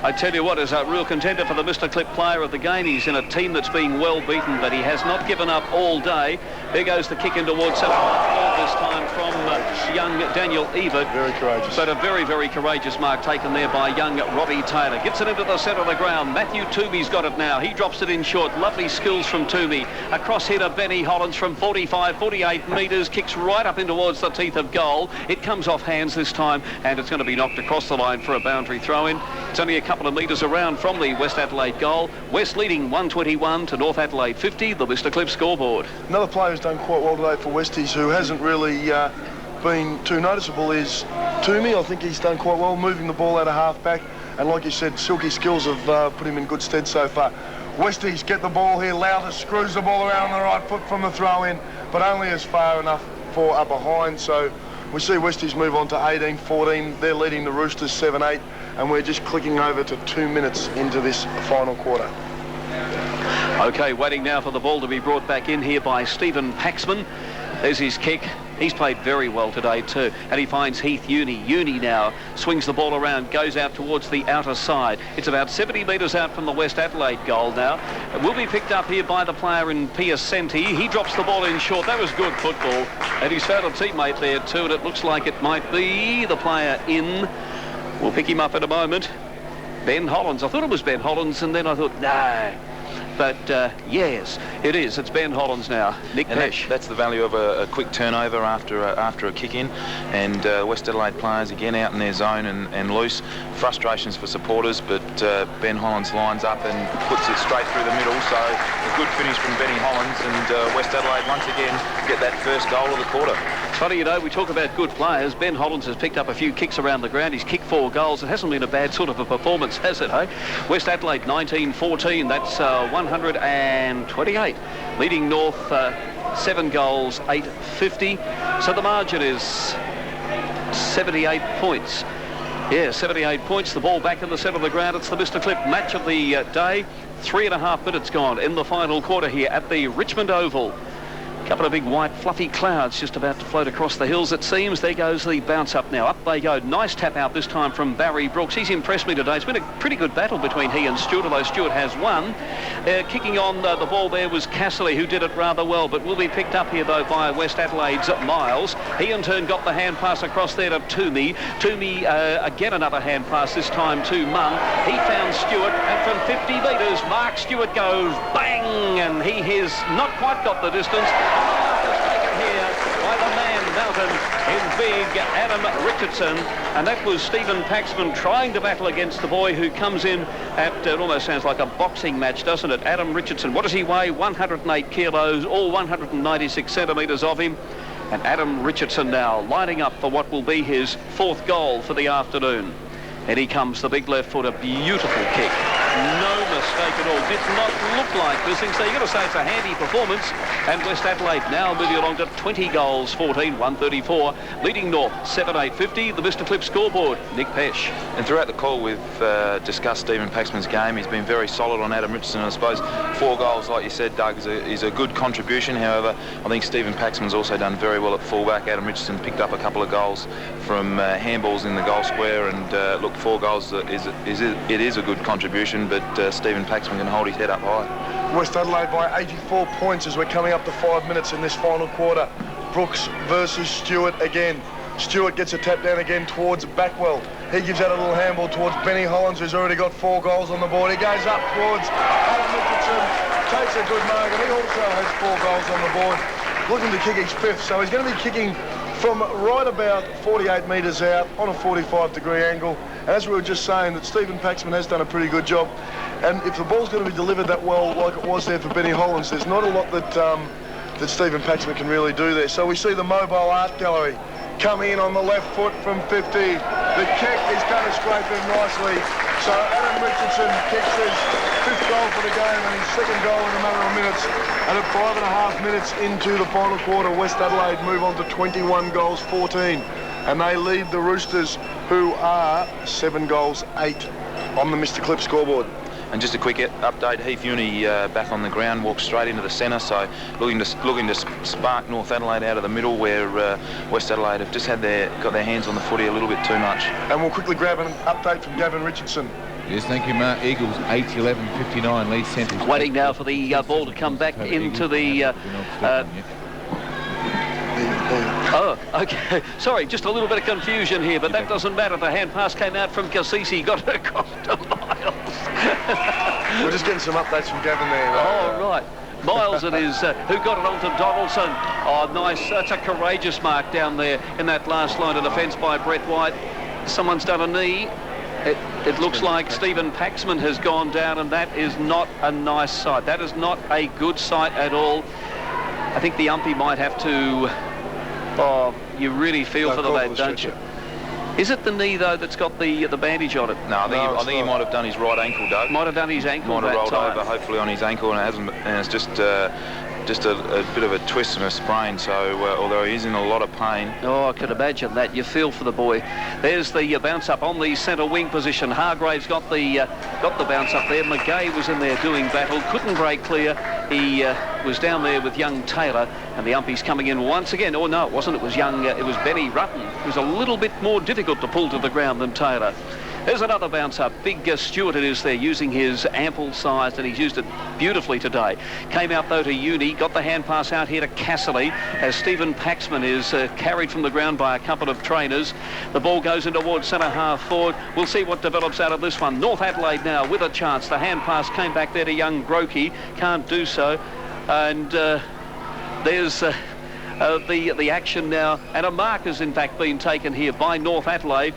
I tell you what, is a real contender for the Mr. Clip player of the game. He's in a team that's being well beaten, but he has not given up all day. There goes the kick in towards centre half this time from young Daniel Evert. Very courageous. But a very, very courageous mark taken there by young Robbie Taylor. Gets it into the centre of the ground. Matthew Toomey's got it now. He drops it in short. Lovely skills from Toomey. A cross-hitter, Benny Hollins from 45, 48 metres. Kicks right up in towards the teeth of goal. It comes off hands this time, and it's going to be knocked across the line for a boundary throw-in. It's only a couple of metres around from the West Adelaide goal. West leading 121 to North Adelaide 50, the Mr. Clip scoreboard. Another player who's done quite well today for Westies, who hasn't really been too noticeable, is Toomey. I think he's done quite well, moving the ball out of half-back, and like you said, silky skills have put him in good stead so far. Westies get the ball here. Lowther screws the ball around on the right foot from the throw-in, but only as far enough for a behind, so we see Westies move on to 18-14. They're leading the Roosters 7-8, and we're just clicking over to 2 minutes into this final quarter. Okay, waiting now for the ball to be brought back in here by Stephen Paxman. There's his kick. He's played very well today too. And he finds Heath Uni. Uni now swings the ball around, goes out towards the outer side. It's about 70 metres out from the West Adelaide goal now. It will be picked up here by the player in Piacenti. He drops the ball in short. That was good football. And he's found a teammate there too, and it looks like it might be the player in. We'll pick him up in a moment. Ben Hollins. I thought it was Ben Hollins, and then I thought, no. But yes, it is. It's Ben Hollins now. Nick Pesh. That's the value of a quick turnover after a kick-in. And West Adelaide players again out in their zone and loose. Frustrations for supporters, but Ben Hollins lines up and puts it straight through the middle. So a good finish from Benny Hollins, and West Adelaide once again get that first goal of the quarter. It's funny, you know, we talk about good players. Ben Hollins has picked up a few kicks around the ground. He's kicked 4 goals. It hasn't been a bad sort of a performance, has it, hey? West Adelaide 19-14. That's 128. Leading North 7 goals, 8-50. So the margin is 78 points. Yeah, 78 points. The ball back in the centre of the ground. It's the Mr. Clip match of the day. 3.5 minutes gone in the final quarter here at the Richmond Oval. Couple of big white fluffy clouds just about to float across the hills, it seems. There goes the bounce up now. Up they go. Nice tap out this time from Barry Brooks. He's impressed me today. It's been a pretty good battle between he and Stewart, although Stewart has won. Kicking on the ball there was Casserly, who did it rather well, but will be picked up here though by West Adelaide's Miles. He in turn got the hand pass across there to Toomey. Toomey again another hand pass, this time to Munn. He found Stewart, and from 50 metres Mark Stewart goes bang, and he has not quite got the distance. Taken here by the man Mountain in big Adam Richardson, and that was Stephen Paxman trying to battle against the boy who comes in at, it almost sounds like a boxing match, doesn't it? Adam Richardson. What does he weigh? 108 kilos, all 196 centimetres of him. And Adam Richardson now lining up for what will be his 4th goal for the afternoon. And he comes, the big left foot, a beautiful kick. No mistake at all. Did not look like missing, so you've got to say it's a handy performance. And West Adelaide now moving along to 20 goals, 14, 134. Leading North, 7-8-50. The Mr. Clip scoreboard, Nick Pesh. And throughout the call, we've discussed Stephen Paxman's game. He's been very solid on Adam Richardson. I suppose 4 goals, like you said, Doug, is a good contribution. However, I think Stephen Paxman's also done very well at fullback. Adam Richardson picked up a couple of goals from handballs in the goal square, and look, 4 goals it is a good contribution, but Stephen Paxman can hold his head up high. West Adelaide by 84 points as we're coming up to 5 minutes in this final quarter. Brooks versus Stewart again. Stewart gets a tap down again towards Backwell. He gives out a little handball towards Benny Hollins, who's already got 4 goals on the board. He goes up towards Adam Richardson, takes a good mark, and he also has 4 goals on the board. Looking to kick his 5th, so he's going to be kicking from right about 48 metres out on a 45-degree angle. And as we were just saying, that Stephen Paxman has done a pretty good job. And if the ball's going to be delivered that well, like it was there for Benny Hollins, there's not a lot that that Stephen Paxman can really do there. So we see the mobile art gallery come in on the left foot from 50. The kick is going to scrape in nicely. So Adam Richardson kicks his 5th goal for the game and his 2nd goal in a matter of minutes. And at 5.5 minutes into the final quarter, West Adelaide move on to 21 goals, 14. And they lead the Roosters, who are 7 goals, 8 on the Mr. Clip scoreboard. And just a quick update, Heath Uni back on the ground, walks straight into the centre, so looking to spark North Adelaide out of the middle, where West Adelaide have just got their hands on the footy a little bit too much. And we'll quickly grab an update from Gavin Richardson. Yes, thank you, Mark. Eagles 8-11-59, lead centres. Waiting now for the ball to come back into the... Oh, okay. Sorry, just a little bit of confusion here, but that doesn't matter. The hand pass came out from Cassisi, got it across to Miles. We're just getting some updates from Gavin there. Oh, right. Miles it is, who got it on to Donaldson. Oh, nice. That's a courageous mark down there in that last line of defence by Brett White. Someone's done a knee. It looks like Stephen Paxman has gone down, and that is not a nice sight. That is not a good sight at all. I think the umpy might have to... Oh, you really feel for the lad, don't you? Is it the knee, though, that's got the bandage on it? No, I think he might have done his right ankle, Doug. Might have done his ankle. Might have rolled over, hopefully, on his ankle, and it hasn't. And it's just a bit of a twist and a sprain. So although he is in a lot of pain. Oh, I can imagine that. You feel for the boy. There's the bounce up on the centre wing position. Hargraves got the bounce up there. McGay was in there doing battle, couldn't break clear. He was down there with young Taylor, and the umpie's coming in once again. Oh no, it wasn't. It was young. It was Benny Rutten. It was a little bit more difficult to pull to the ground than Taylor. There's another bounce up. Big Stewart it is there, using his ample size, and he's used it beautifully today. Came out though to Uni, got the hand pass out here to Casserly, as Stephen Paxman is carried from the ground by a couple of trainers. The ball goes in towards centre half forward. We'll see what develops out of this one. North Adelaide now with a chance. The hand pass came back there to young Brokey. Can't do so. And there's the action now, and a mark has in fact been taken here by North Adelaide.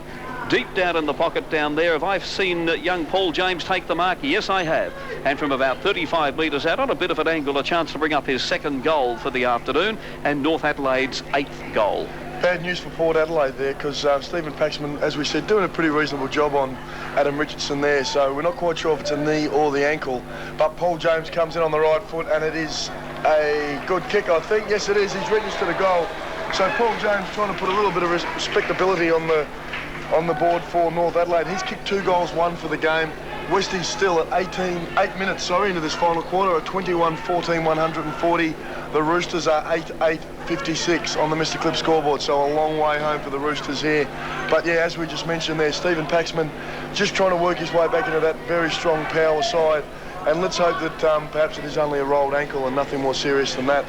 Deep down in the pocket down there. Have I seen young Paul James take the mark? Yes, I have. And from about 35 metres out on a bit of an angle, a chance to bring up his 2nd goal for the afternoon, and North Adelaide's 8th goal. Bad news for Port Adelaide there, because Stephen Paxman, as we said, doing a pretty reasonable job on Adam Richardson there, so we're not quite sure if it's a knee or the ankle. But Paul James comes in on the right foot, and it is a good kick, I think. Yes, it is. He's registered a goal. So Paul James trying to put a little bit of respectability on the board for North Adelaide. He's kicked 2 goals, 1 for the game. Westies still at 8 minutes into this final quarter at 21-14, 140. The Roosters are 8-8-56 on the Mr. Clip scoreboard, so a long way home for the Roosters here. But yeah, as we just mentioned there, Stephen Paxman just trying to work his way back into that very strong power side. And let's hope that perhaps it is only a rolled ankle and nothing more serious than that.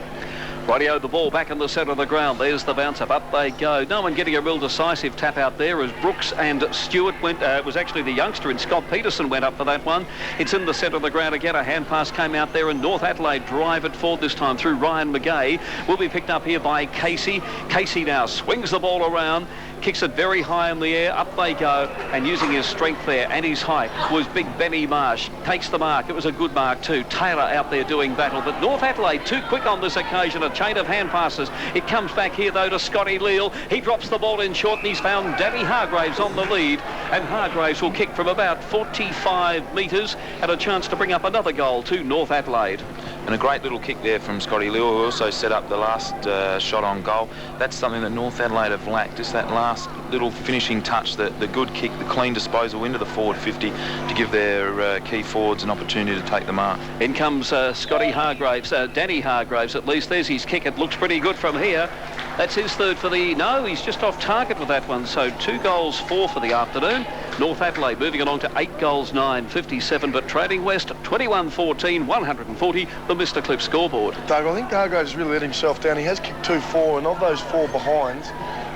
Rightio, the ball back in the centre of the ground. There's the bounce up they go. No one getting a real decisive tap out there as Brooks and Stewart went. It was actually the youngster and Scott Peterson went up for that one. It's in the centre of the ground again. A hand pass came out there and North Adelaide drive it forward this time through Ryan McGay. Will be picked up here by Casey. Casey now swings the ball around. Kicks it very high in the air, up they go, and using his strength there and his height was big Benny Marsh. Takes the mark, it was a good mark too. Taylor out there doing battle, but North Adelaide too quick on this occasion, a chain of hand passes. It comes back here though to Scotty Leal. He drops the ball in short and he's found Danny Hargraves on the lead, and Hargraves will kick from about 45 metres and a chance to bring up another goal to North Adelaide. And a great little kick there from Scotty Leal, who also set up the last shot on goal. That's something that North Adelaide have lacked, just that last little finishing touch, the good kick, the clean disposal into the forward 50 to give their key forwards an opportunity to take the mark. In comes Scotty Hargraves, Danny Hargraves at least. There's his kick. It looks pretty good from here. That's his third for the... No, he's just off target with that one. So 2 goals, 4 for the afternoon. North Adelaide moving along to 8 goals, 9, 57. But Trading West, 21-14, 140, the Mr. Clip scoreboard. Doug, I think Hargraves really let himself down. He has kicked 2-4, and of those 4 behinds,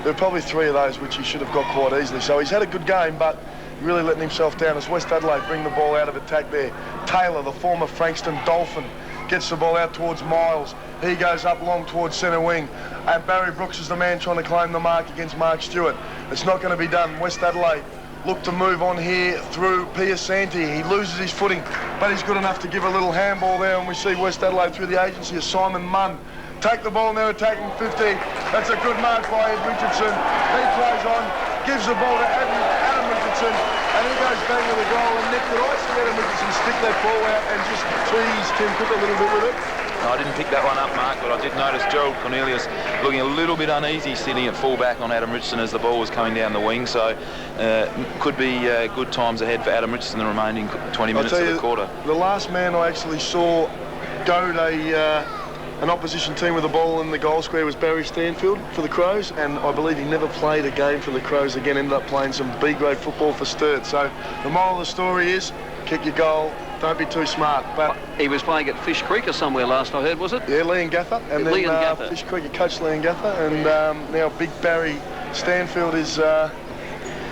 there are probably 3 of those which he should have got quite easily. So he's had a good game, but really letting himself down as West Adelaide bring the ball out of attack there. Taylor, the former Frankston Dolphin, gets the ball out towards Miles. He goes up long towards centre wing. And Barry Brooks is the man trying to claim the mark against Mark Stewart. It's not going to be done. West Adelaide look to move on here through Piasanti. He loses his footing, but he's good enough to give a little handball there, and we see West Adelaide through the agency of Simon Munn take the ball now, attacking 50. That's a good mark by Ed Richardson. He plays on, gives the ball to Adam Richardson, and he goes bang with a goal. And Nick, did I see Adam Richardson stick that ball out and just tease Tim Cook a little bit with it? No, I didn't pick that one up, Mark, but I did notice Gerald Cornelius looking a little bit uneasy sitting at full-back on Adam Richardson as the ball was coming down the wing, so could be good times ahead for Adam Richardson the remaining 20 minutes of the quarter. The last man I actually saw go to an opposition team with the ball in the goal square was Barry Stanfield for the Crows, and I believe he never played a game for the Crows again, ended up playing some B-grade football for Sturt. So the moral of the story is, kick your goal, don't be too smart. But he was playing at Fish Creek or somewhere last I heard, was it? Yeah, Leon Gather. And then Gather. Fish Creek, coach Leon Gather, and now big Barry Stanfield is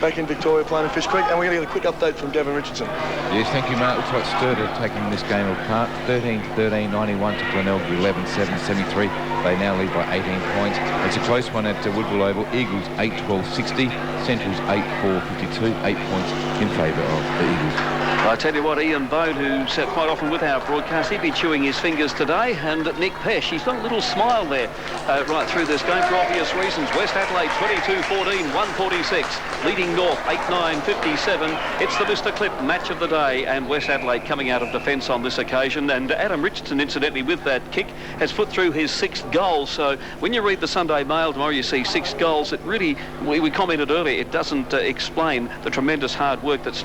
back in Victoria playing in Fish Creek, and we're going to get a quick update from Gavin Richardson. Yes, thank you, Mark. Looks like Sturt are taking this game apart. 13-13, 91 to Glenelg, 11-7, 73. They now lead by 18 points. It's a close one at Woodville Oval. Eagles 8-12, 60. Centrals 8-4, 52. 8 points in favour of the Eagles. I tell you what, Ian Bode, who's quite often with our broadcast, he'd be chewing his fingers today, and Nick Pesh, he's got a little smile there right through this game for obvious reasons. West Adelaide 22-14, 146, leading North 8-9, 57. It's the Mr. Clip match of the day, and West Adelaide coming out of defence on this occasion, and Adam Richardson, incidentally, with that kick, has put through his 6th goal. So when you read the Sunday Mail tomorrow, you see 6 goals. It really, we commented earlier, it doesn't explain the tremendous hard work that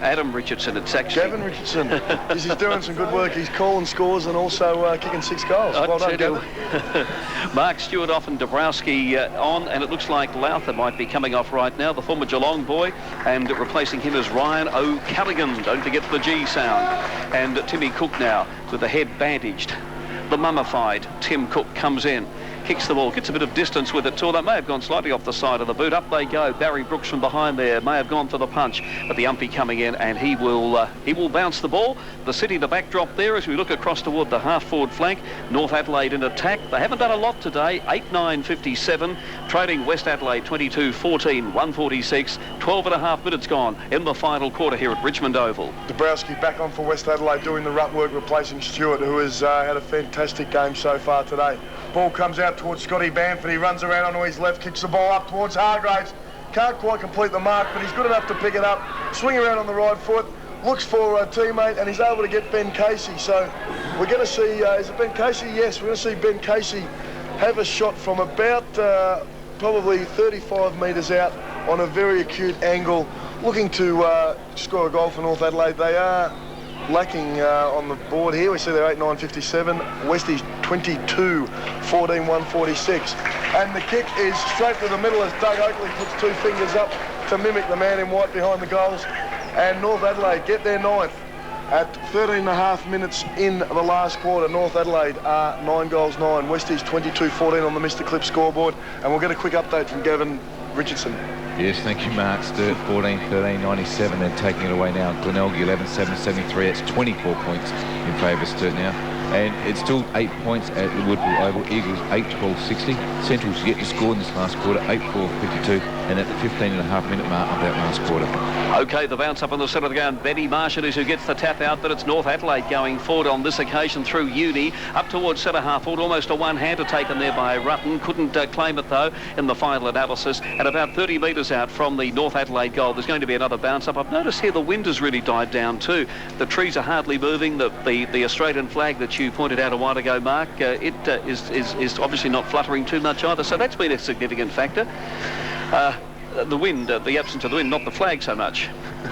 Adam Richardson. It's actually Gavin Richardson. He's doing some good work. He's calling scores and also kicking 6 goals. Well done, Gavin. Mark Stewart off and Dabrowski on, and it looks like Lowther might be coming off right now, the former Geelong boy, and replacing him is Ryan O'Callaghan. Don't forget the G sound. And Timmy Cook now with the head bandaged. The mummified Tim Cook comes in, kicks the ball, gets a bit of distance with it too. That may have gone slightly off the side of the boot. Up they go. Barry Brooks from behind there may have gone for the punch, but the umpy coming in, and he will bounce the ball. The City, the backdrop there as we look across toward the half-forward flank. North Adelaide in attack. They haven't done a lot today. 8-9, 57. Trading West Adelaide 22-14, 146. 12 and a half minutes gone in the final quarter here at Richmond Oval. Dabrowski back on for West Adelaide doing the rut work, replacing Stewart, who has had a fantastic game so far today. Ball comes out towards Scotty Bamford. He runs around onto his left, kicks the ball up towards Hargraves. Can't quite complete the mark, but he's good enough to pick it up. Swing around on the right foot, looks for a teammate, and he's able to get Ben Casey. So we're going to see, is it Ben Casey? Yes, we're going to see Ben Casey have a shot from about probably 35 metres out on a very acute angle looking to score a goal for North Adelaide. They are lacking on the board here. We see they're 8-9-57. Westies 22-14, 146. And the kick is straight to the middle as Doug Oakley puts 2 fingers up to mimic the man in white behind the goals. And North Adelaide get their 9th. At 13.5 minutes in the last quarter, North Adelaide are 9 goals 9. Westies 22-14 on the Mr. Clip scoreboard. And we'll get a quick update from Gavin Richardson. Yes, thank you, Mark. Sturt 14-13, 97. They're taking it away now. Glenelg 11-7, 73. It's 24 points in favour of Sturt now. And it's still 8 points at the Woodville Oval. Eagles 8-12, 60. Central's yet to score in this last quarter, 8-4, 52. And at the 15.5 minute mark of that last quarter. OK, the bounce up on the centre of the ground. Benny Marshall is who gets the tap out, but it's North Adelaide going forward on this occasion through Uni. Up towards centre half forward, almost a one-hander taken there by Rutten. Couldn't claim it, though, in the final analysis. And about 30 metres out from the North Adelaide goal, there's going to be another bounce up. I've noticed here the wind has really died down too. The trees are hardly moving. The Australian flag that you pointed out a while ago, Mark, is obviously not fluttering too much either. So that's been a significant factor. The wind, the absence of the wind, not the flag so much.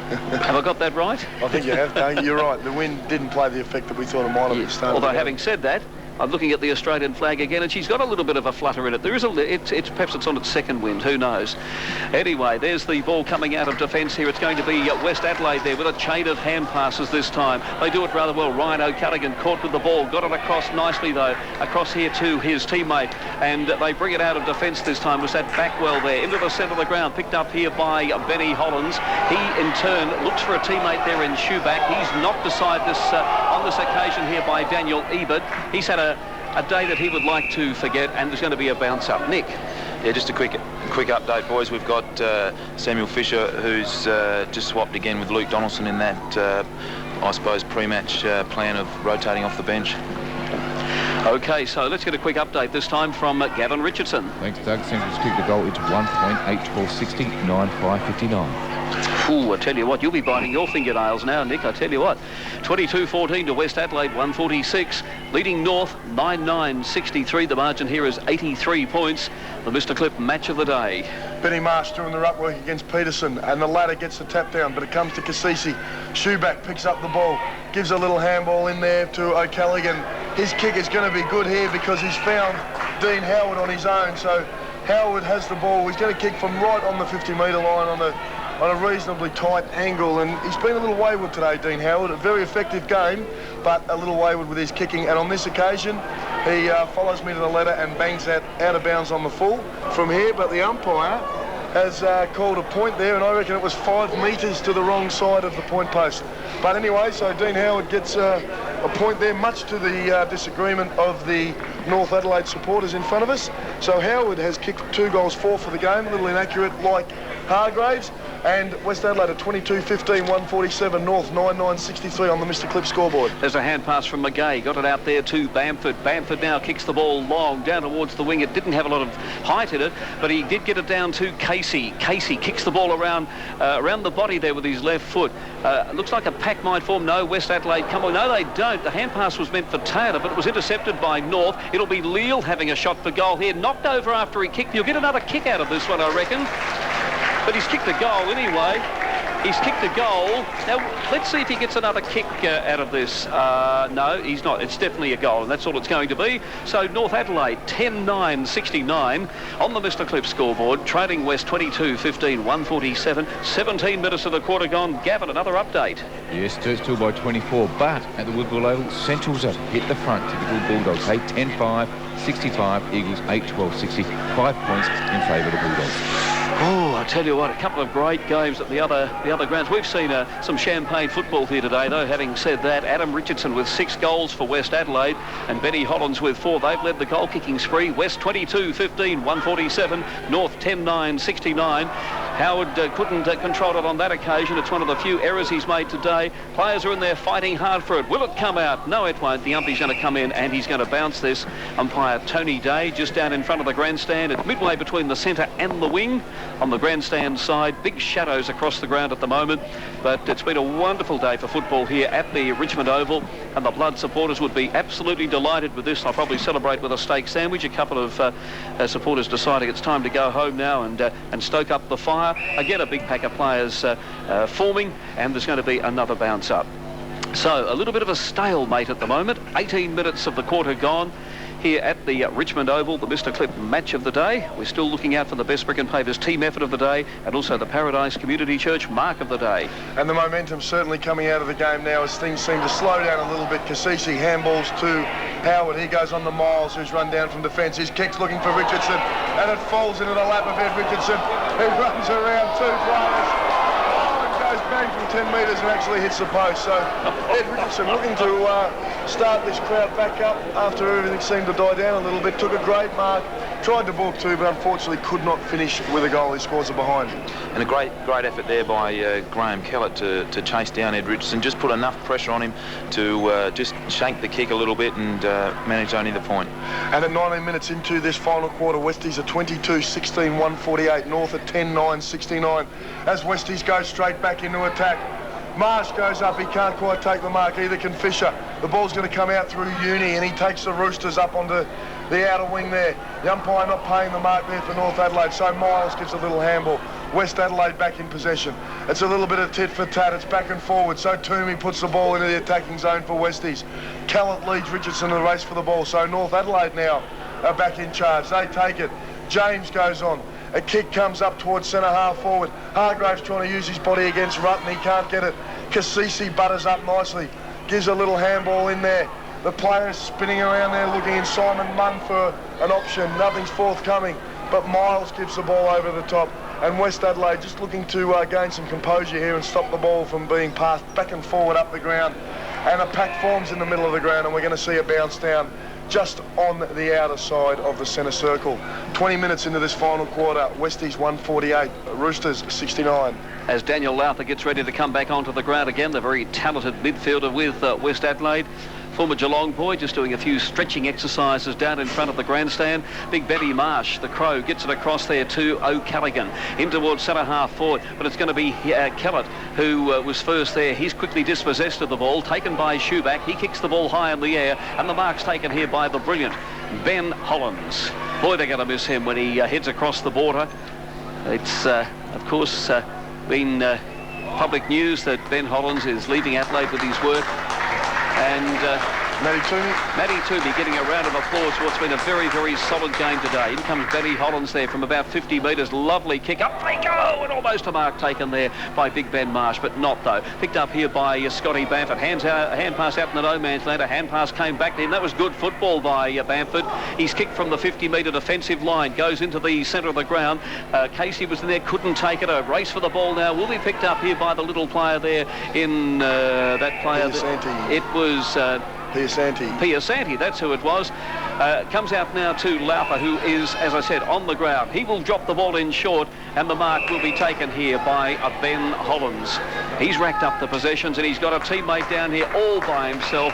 Have I got that right? I think you have, Doug. You're right. The wind didn't play the effect that we thought it might have at the start. Although having said that, I'm looking at the Australian flag again, and she's got a little bit of a flutter in it. There is perhaps it's on its second wind, who knows. Anyway, there's the ball coming out of defence here. It's going to be West Adelaide there with a chain of hand passes this time. They do it rather well. Ryan O'Callaghan caught with the ball, got it across nicely though, across here to his teammate, and they bring it out of defence this time. Was that Backwell there into the centre of the ground, picked up here by Benny Hollins. He in turn looks for a teammate there in Schuback. He's knocked aside this on this occasion here by Daniel Ebert. He's had a day that he would like to forget, and there's going to be a bounce up. Nick? Yeah, just a quick update, boys. We've got Samuel Fisher, who's just swapped again with Luke Donaldson in that, I suppose, pre-match plan of rotating off the bench. OK, so let's get a quick update this time from Gavin Richardson. Thanks, Doug. Central's kicked the goal into 1 point, 8-12, 60, 9-5, 59. Ooh, I tell you what, you'll be biting your fingernails now, Nick, I tell you what. 22-14 to West Adelaide, 146. Leading North, 9-9-63. The margin here is 83 points. The Mr. Clip match of the day. Benny Marsh doing the ruck work against Peterson, and the ladder gets the tap down, but it comes to Cassisi. Schuback picks up the ball, gives a little handball in there to O'Callaghan. His kick is going to be good here because he's found Dean Howard on his own, so Howard has the ball. He's going to kick from right on the 50-metre line on a reasonably tight angle, and he's been a little wayward today, Dean Howard. A very effective game, but a little wayward with his kicking, and on this occasion he follows me to the letter and bangs that out of bounds on the full from here, but the umpire has called a point there, and I reckon it was 5 metres to the wrong side of the point post. But anyway, so Dean Howard gets a point there, much to the disagreement of the North Adelaide supporters in front of us. So Howard has kicked 2 goals 4 for the game, a little inaccurate like Hargraves, and West Adelaide at 22-15, 147, North 9-9-63 on the Mr. Clip scoreboard. There's a hand pass from McGay, got it out there to Bamford. Bamford now kicks the ball long down towards the wing. It didn't have a lot of height in it, but he did get it down to Casey. Casey kicks the ball around the body there with his left foot. Looks like a pack might form. No, West Adelaide come on. No, they don't. The hand pass was meant for Taylor, but it was intercepted by North. It'll be Leal having a shot for goal here. Knocked over after he kicked. You'll get another kick out of this one, I reckon. But he's kicked a goal anyway. He's kicked a goal. Now, let's see if he gets another kick out of this. No, he's not. It's definitely a goal, and that's all it's going to be. So North Adelaide, 10-9-69 on the Mr. Clip scoreboard. Trailing West, 22-15, 147. 17 minutes of the quarter gone. Gavin, another update. Yes, still by 24, but at the Woodville Oval, Central's have hit the front. Typical Bulldogs, 10-5, 65. Eagles, 8-12, 60. 5 points in favour of the Bulldogs. Oh, I tell you what, a couple of great games at the other grounds. We've seen some champagne football here today, though. Having said that, Adam Richardson with 6 goals for West Adelaide and Benny Hollins with 4. They've led the goal-kicking spree. West 22-15, 147. North 10-9-69. Howard couldn't control it on that occasion. It's one of the few errors he's made today. Players are in there fighting hard for it. Will it come out? No, it won't. The umpy's going to come in and he's going to bounce this. Umpire Tony Day just down in front of the grandstand. It's midway between the centre and the wing on the grandstand side. Big shadows across the ground at the moment, but it's been a wonderful day for football here at the Richmond Oval. and the Blood supporters would be absolutely delighted with this. They'll probably celebrate with a steak sandwich. A couple of supporters deciding it's time to go home now and stoke up the fire. Again, a big pack of players forming, and there's going to be another bounce up. So a little bit of a stalemate at the moment. 18 minutes of the quarter gone here at the Richmond Oval, the Mr. Clip match of the day. We're still looking out for the best brick and pavers team effort of the day, and also the Paradise Community Church mark of the day. And the momentum certainly coming out of the game now as things seem to slow down a little bit. Cassisi handballs to Howard. He goes on to Miles, who's run down from defence. His kick's looking for Richardson, and it falls into the lap of Ed Richardson, who runs around two players. Bang from 10 metres and actually hits the post. So Ed Richardson looking to start this crowd back up after everything seemed to die down a little bit. Took a great mark, tried to balk too, but unfortunately could not finish with a goal. He scores a behind. And a great effort there by Graham Kellett to chase down Ed Richardson. Just put enough pressure on him to just shank the kick a little bit and manage only the point. And at 19 minutes into this final quarter, Westies are 22-16, 148. North at 10-9, 69. As Westies go straight back into attack. Marsh goes up, he can't quite take the mark, either can Fisher. The ball's going to come out through Uni, and he takes the Roosters up onto the outer wing there. The umpire not paying the mark there for North Adelaide, so Miles gives a little handball. West Adelaide back in possession. It's a little bit of tit for tat, it's back and forward, so Toomey puts the ball into the attacking zone for Westies. Kellett leads Richardson in the race for the ball, so North Adelaide now are back in charge. They take it. James goes on. A kick comes up towards centre half forward. Hargraves trying to use his body against Rutten. He can't get it. Cassisi butters up nicely. Gives a little handball in there. The players spinning around there looking in Simon Munn for an option. Nothing's forthcoming. But Miles gives the ball over the top. And West Adelaide just looking to gain some composure here and stop the ball from being passed back and forward up the ground. And a pack forms in the middle of the ground, and we're going to see a bounce down just on the outer side of the centre circle. 20 minutes into this final quarter, Westies 148, Roosters 69. As Daniel Lowther gets ready to come back onto the ground again, the very talented midfielder with West Adelaide. Former Geelong boy, just doing a few stretching exercises down in front of the grandstand. Big Benny Marsh, the Crow, gets it across there to O'Callaghan. In towards centre half forward, but it's going to be Kellett who was first there. He's quickly dispossessed of the ball, taken by Schuback. He kicks the ball high in the air, and the mark's taken here by the brilliant Ben Hollins. Boy, they're going to miss him when he heads across the border. It's, of course, been public news that Ben Hollins is leaving Adelaide with his work. And Matty Toomey getting a round of applause for what's been a very, very solid game today. In comes Benny Hollins there from about 50 metres. Lovely kick. Up they go! And almost a mark taken there by Big Ben Marsh, but not though. Picked up here by Scotty Bamford. Hand pass out in the no man's land. A hand pass came back to him. That was good football by Bamford. He's kicked from the 50-metre defensive line. Goes into the centre of the ground. Casey was in there, couldn't take it. A race for the ball now. Will be picked up here by the little player there in that player. It was... Piasanti, that's who it was. Comes out now to Lauper, who is, as I said, on the ground. He will drop the ball in short, and the mark will be taken here by Ben Hollins. He's racked up the possessions, and he's got a teammate down here all by himself.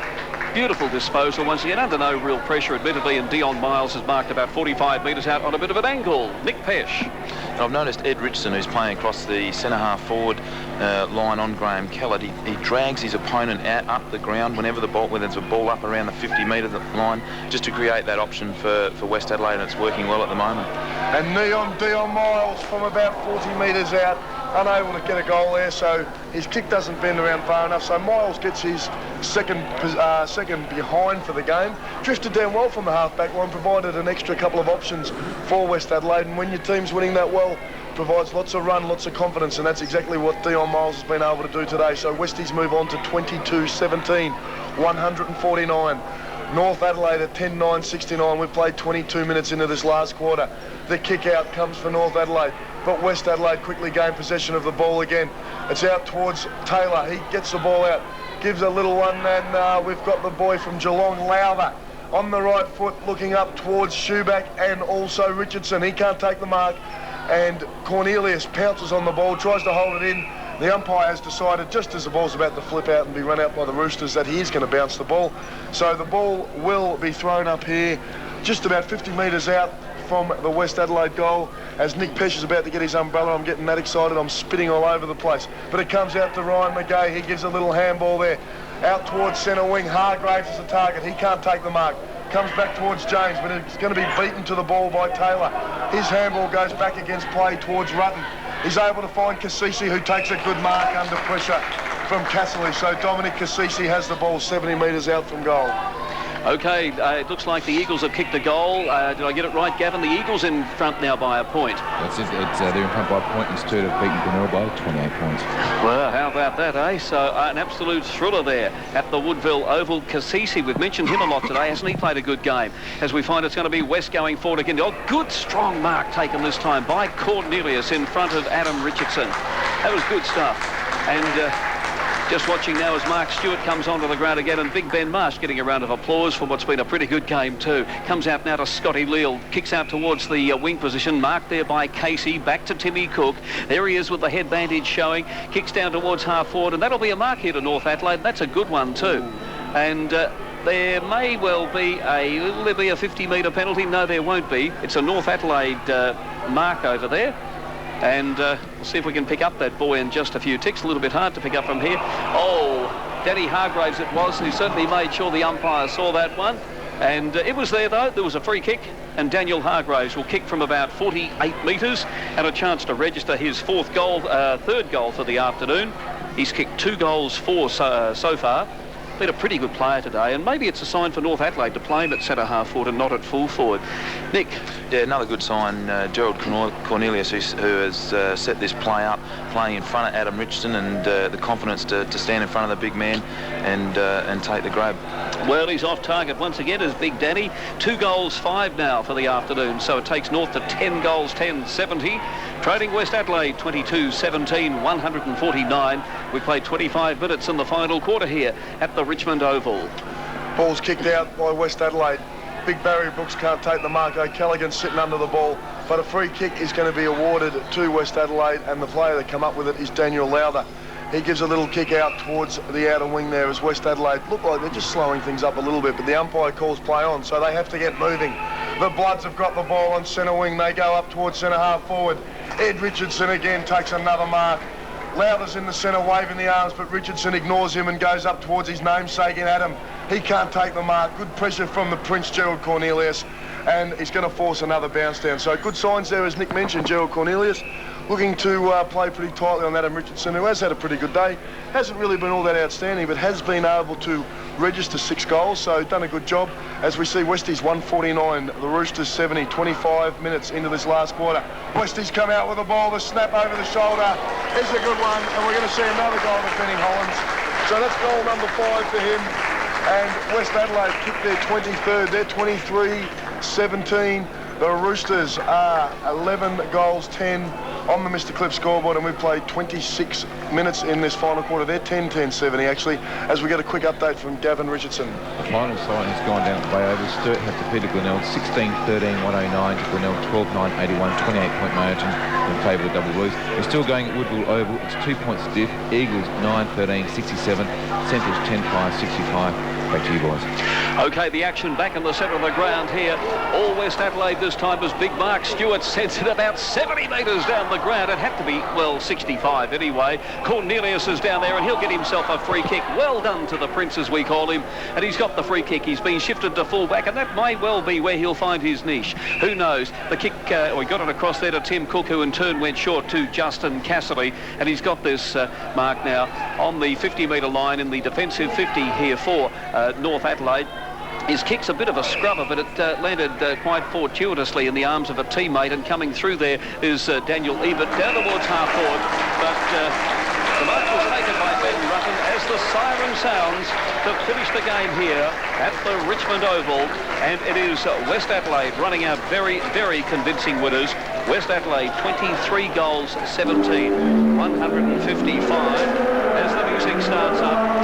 Beautiful disposal once again, under no real pressure admittedly, and Dion Miles has marked about 45 metres out on a bit of an angle. Nick Pesh. And I've noticed Ed Richardson, who's playing across the centre half forward line on Graham Kellett, he drags his opponent out up the ground whenever there's a ball up around the 50-metre line, just to create that option for West Adelaide, and it's working well at the moment. And Dion Miles from about 40 metres out, unable to get a goal there, so his kick doesn't bend around far enough, so Miles gets his second behind for the game. Drifted down well from the half-back line, provided an extra couple of options for West Adelaide, and when your team's winning that well, provides lots of run, lots of confidence, and that's exactly what Dion Miles has been able to do today. So Westies move on to 22-17, 149. North Adelaide at 10-9, 69. We've played 22 minutes into this last quarter. The kick out comes for North Adelaide, but West Adelaide quickly gain possession of the ball again. It's out towards Taylor. He gets the ball out, gives a little one, and we've got the boy from Geelong, Lowther, on the right foot, looking up towards Schuback and also Richardson. He can't take the mark, and Cornelius pounces on the ball, tries to hold it in. The umpire has decided, just as the ball's about to flip out and be run out by the Roosters, that he is going to bounce the ball. So the ball will be thrown up here, just about 50 metres out from the West Adelaide goal. As Nick Pesh is about to get his umbrella, I'm getting that excited, I'm spitting all over the place. But it comes out to Ryan McGay, he gives a little handball there. Out towards centre wing. Hargraves is the target. He can't take the mark. Comes back towards James, but it's going to be beaten to the ball by Taylor. His handball goes back against play towards Rutten. He's able to find Cassisi, who takes a good mark under pressure from Casserly. So Dominic Cassisi has the ball 70 metres out from goal. Okay, it looks like the Eagles have kicked a goal. Did I get it right, Gavin? The Eagles in front now by a point. They're in front by a point instead of beating Glenelg by 28 points. Well, how about that, eh? So an absolute thriller there at the Woodville Oval. Cassisi, we've mentioned him a lot today. Hasn't he played a good game? As we find it's going to be West going forward again. Oh, good strong mark taken this time by Cornelius in front of Adam Richardson. That was good stuff. And just watching now as Mark Stewart comes onto the ground again, and Big Ben Marsh getting a round of applause for what's been a pretty good game too. Comes out now to Scotty Leal, kicks out towards the wing position, marked there by Casey, back to Timmy Cook. There he is with the head bandage showing, kicks down towards half forward, and that'll be a mark here to North Adelaide. That's a good one too. And there may well be will there be a 50-metre penalty? No, there won't be. It's a North Adelaide mark over there. And we'll see if we can pick up that boy in just a few ticks. A little bit hard to pick up from here. Oh, Danny Hargraves it was, who certainly made sure the umpire saw that one. And it was there, though. There was a free kick, and Daniel Hargraves will kick from about 48 metres and a chance to register his third goal for the afternoon. He's kicked 2 goals so far. Been a pretty good player today, and maybe it's a sign for North Adelaide to play him at centre half forward and not at full forward. Nick? Yeah, another good sign. Gerald Cornelius, who has set this play up, playing in front of Adam Richardson, and the confidence to stand in front of the big man and take the grab. Well, he's off target once again as Big Danny. 2 goals, 5 now for the afternoon, so it takes North to 10 goals, 10-70. Trading West Adelaide 22-17, 149. We played 25 minutes in the final quarter here at the Richmond Oval. Ball's kicked out by West Adelaide. Big Barry Brooks can't take the mark. O'Callaghan's sitting under the ball, but a free kick is going to be awarded to West Adelaide, and the player that come up with it is Daniel Lowther. He gives a little kick out towards the outer wing there as West Adelaide look like they're just slowing things up a little bit, but the umpire calls play on, so they have to get moving. The Bloods have got the ball on centre wing. They go up towards centre half forward. Ed Richardson again takes another mark. Lowther's in the centre waving the arms, but Richardson ignores him and goes up towards his namesake in Adam. He can't take the mark. Good pressure from the Prince, Gerald Cornelius, and he's going to force another bounce down. So good signs there, as Nick mentioned. Gerald Cornelius looking to play pretty tightly on Adam Richardson, who has had a pretty good day. Hasn't really been all that outstanding, but has been able to register 6 goals, so done a good job. As we see, Westies 149, the Roosters 70, 25 minutes into this last quarter. Westies come out with the ball, the snap over the shoulder is a good one, and we're going to see another goal for Benny Hollins. So that's goal number 5 for him, and West Adelaide kicked their 23rd, they're 23-17. The Roosters are 11 goals, 10 on the Mr. Cliff scoreboard, and we've played 26 minutes in this final quarter. They're 10-10-70 actually, as we get a quick update from Gavin Richardson. The final sign has gone down at the Bay Oval. Sturt have defeated Glenelg 16-13, 109 to Glenelg 12-9, 81, 28-point margin in favour of the Double Blues. We're still going at Woodville Oval. It's 2 points diff. Eagles 9-13, 67, Centrals 10-5, 65. Back to you, boys. Okay, the action back in the centre of the ground here. All West Adelaide this time as Big Mark Stewart sends it about 70 metres down the ground. It had to be, well, 65 anyway. Cornelius is down there and he'll get himself a free kick. Well done to the Prince, as we call him. And he's got the free kick. He's been shifted to full-back, and that may well be where he'll find his niche. Who knows? The kick, we got it across there to Tim Cook, who in turn went short to Justin Cassidy. And he's got this mark now on the 50-metre line in the defensive 50 here for North Adelaide. His kick's a bit of a scrubber, but it landed quite fortuitously in the arms of a teammate, and coming through there is Daniel Ebert down towards half forward. But the mark was taken by Ben Rutten as the siren sounds to finish the game here at the Richmond Oval. And it is West Adelaide running out very, very convincing winners. West Adelaide 23 goals, 17, 155. As the music starts up,